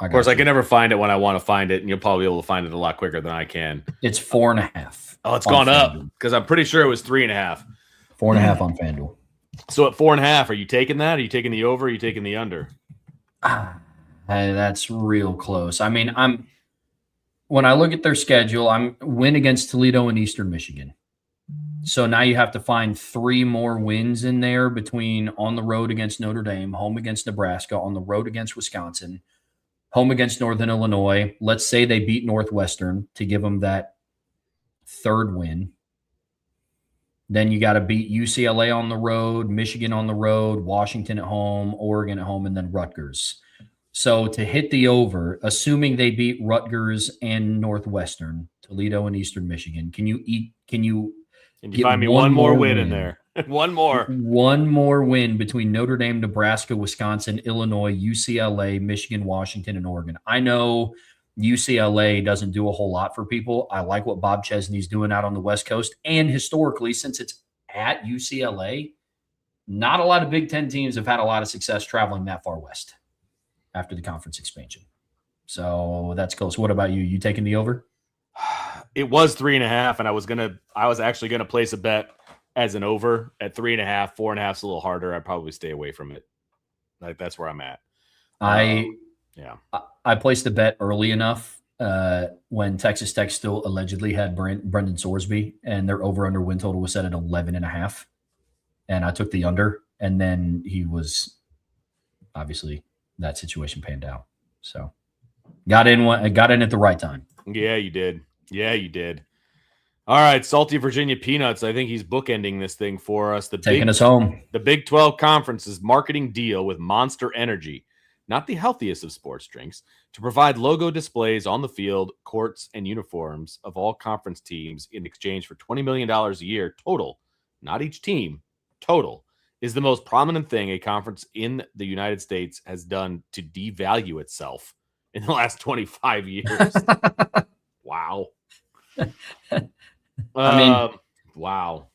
Of course, I can never find it when I want to find it, and you'll probably be able to find it a lot quicker than I can. It's 4.5. Oh, it's gone up because I'm pretty sure it was 3.5. 4.5 on FanDuel. So at 4.5, are you taking that? Are you taking the over? Or are you taking the under? That's real close. I mean, when I look at their schedule, I'm win against Toledo and Eastern Michigan. So now you have to find 3 more wins in there between on the road against Notre Dame, home against Nebraska, on the road against Wisconsin, home against Northern Illinois. Let's say they beat Northwestern to give them that 3rd win. Then you got to beat UCLA on the road, Michigan on the road, Washington at home, Oregon at home, and then Rutgers. So to hit the over, assuming they beat Rutgers and Northwestern, Toledo and Eastern Michigan, can you find me one more win in there? One more win between Notre Dame, Nebraska, Wisconsin, Illinois, UCLA, Michigan, Washington, and Oregon. I know UCLA doesn't do a whole lot for people. I like what Bob Chesney's doing out on the West Coast. And historically, since it's at UCLA, not a lot of Big Ten teams have had a lot of success traveling that far west after the conference expansion. So that's close. What about you? You taking the over? It was 3.5, and I was actually gonna place a bet as an over at 3.5. 4.5 is a little harder. I'd probably stay away from it. Like that's where I'm at. I Yeah. I placed a bet early enough when Texas Tech still allegedly had Brendan Sorsby, and their over/under win total was set at 11.5, and I took the under, and then he was obviously that situation panned out. So got in at the right time. Yeah, you did. Yeah, you did. All right, Salty Virginia Peanuts. I think he's bookending this thing for us. Taking us home. The Big 12 Conference's marketing deal with Monster Energy, not the healthiest of sports drinks, to provide logo displays on the field, courts, and uniforms of all conference teams in exchange for $20 million a year total, not each team, total, is the most prominent thing a conference in the United States has done to devalue itself in the last 25 years. Wow. I mean, wow.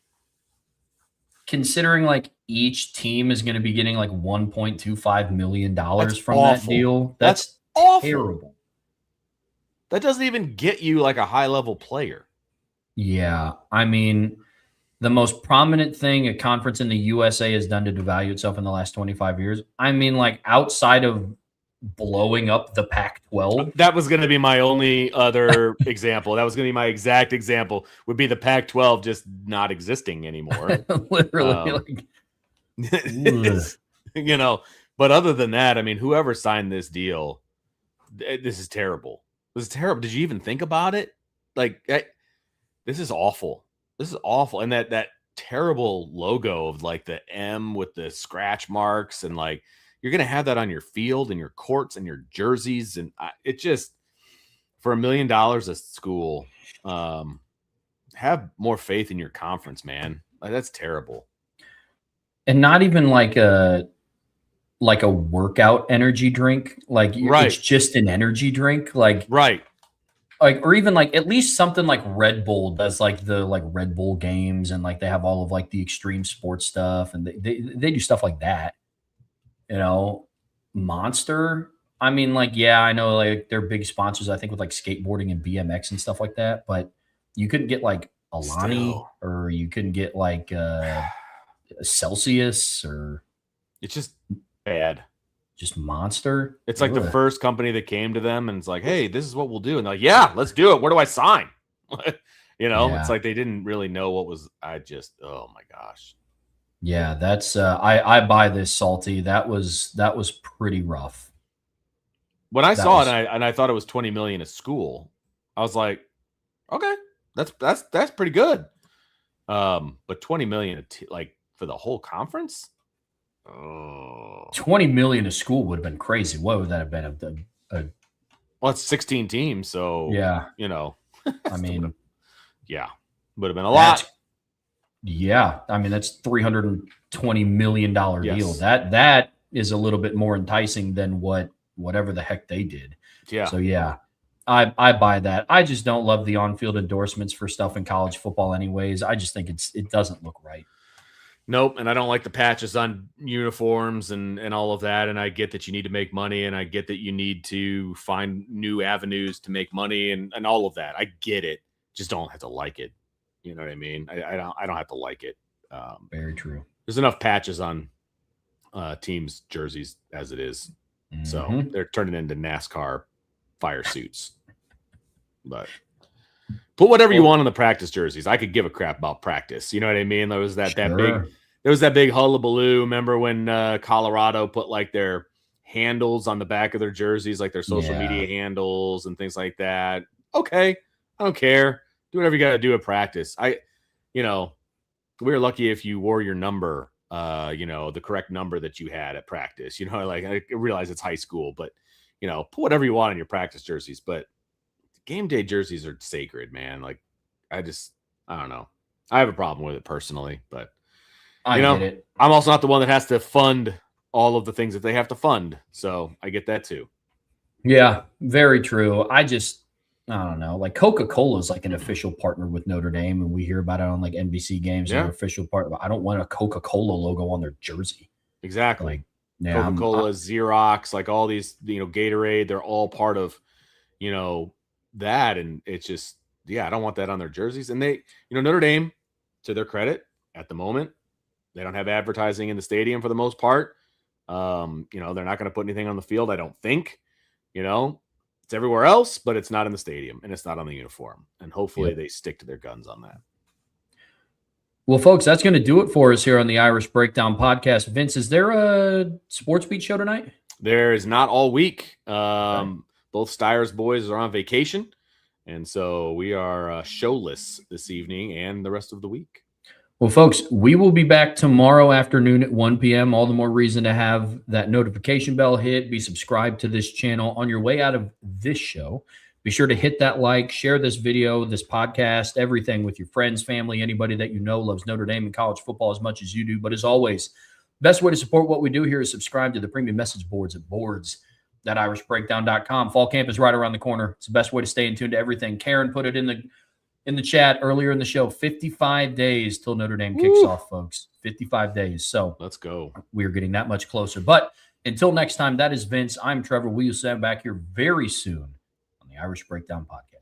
Considering like each team is going to be getting like $1.25 million from awful. that deal, that's awful. terrible. That doesn't even get you like a high level player. Yeah. I mean, the most prominent thing a conference in the USA has done to devalue itself in the last 25 years, I mean, like outside of blowing up the Pac-12. That was going to be my only other example. That was going to be my exact example, would be the Pac-12 just not existing anymore. Literally. You know, but other than that, I mean, whoever signed this deal, this is terrible. This is terrible. Did you even think about it? Like, this is awful. This is awful. And that terrible logo of like the M with the scratch marks, and like, you're going to have that on your field and your courts and your jerseys. And it just, for $1 million a school, have more faith in your conference, man. Like, that's terrible. And not even like a workout energy drink. Like it's just an energy drink. Like, or even like at least something like Red Bull does, like the like Red Bull games, and like they have all of like the extreme sports stuff, and they do stuff like that. You know, Monster. I mean, like, yeah, I know like they're big sponsors, I think, with like skateboarding and BMX and stuff like that, but you couldn't get like Alani or you couldn't get like Celsius, or it's just bad. Just Monster. It's like the first company that came to them and it's like, hey, this is what we'll do. And they're like, yeah, let's do it. Where do I sign? You know, It's like they didn't really know what was, oh my gosh. Yeah, that's I buy this, Salty. That was pretty rough. When I saw it and I thought it was 20 million a school, I was like, okay, that's pretty good. But 20 million like for the whole conference? Oh. 20 million a school would have been crazy. What would that have been? Well, it's 16 teams, so yeah, you know. I mean, yeah, would have been a lot. Yeah, I mean that's $320 million deal. That is a little bit more enticing than whatever the heck they did. Yeah. So yeah, I buy that. I just don't love the on-field endorsements for stuff in college football, anyways. I just think it doesn't look right. Nope, and I don't like the patches on uniforms and all of that. And I get that you need to make money, and I get that you need to find new avenues to make money, and all of that. I get it. Just don't have to like it. You know what I mean? I don't have to like it. Very true. There's enough patches on teams' jerseys as it is. Mm-hmm. So they're turning into NASCAR fire suits. But put whatever you want on the practice jerseys. I could give a crap about practice. You know what I mean? There was that big hullabaloo. Remember when Colorado put like their handles on the back of their jerseys, like their social media handles and things like that? Okay, I don't care. Do whatever you got to do at practice. We were lucky if you wore your number, the correct number that you had at practice. You know, like I realize it's high school, but put whatever you want on your practice jerseys. But game day jerseys are sacred, man. Like I don't know. I have a problem with it personally, but I get it. I'm also not the one that has to fund all of the things that they have to fund. So I get that too. Yeah, very true. I don't know. Like Coca-Cola is like an official partner with Notre Dame, and we hear about it on like NBC games. They're official partner. I don't want a Coca-Cola logo on their jersey. Exactly. Like, Coca-Cola, Xerox, like all these, Gatorade, they're all part of, that. And it's just, I don't want that on their jerseys. And they, Notre Dame, to their credit, at the moment, they don't have advertising in the stadium for the most part. They're not going to put anything on the field, I don't think. It's everywhere else, but it's not in the stadium and it's not on the uniform. And hopefully they stick to their guns on that. Well, folks, that's going to do it for us here on the Irish Breakdown podcast. Vince, is there a Sports Beat show tonight? There is not all week. Both Steyer's boys are on vacation, and so we are showless this evening and the rest of the week. Well, folks, we will be back tomorrow afternoon at 1 p.m. All the more reason to have that notification bell hit. Be subscribed to this channel. On your way out of this show, be sure to hit that like, share this video, this podcast, everything with your friends, family, anybody that you know loves Notre Dame and college football as much as you do. But as always, best way to support what we do here is subscribe to the premium message boards at boards.irishbreakdown.com. Fall camp is right around the corner. It's the best way to stay in tune to everything. Karen put it in the chat earlier in the show. 55 days till Notre Dame kicks off, folks. 55 days. So let's go. We are getting that much closer. But until next time, that is Vince. I'm Trevor. We'll see you back here very soon on the Irish Breakdown podcast.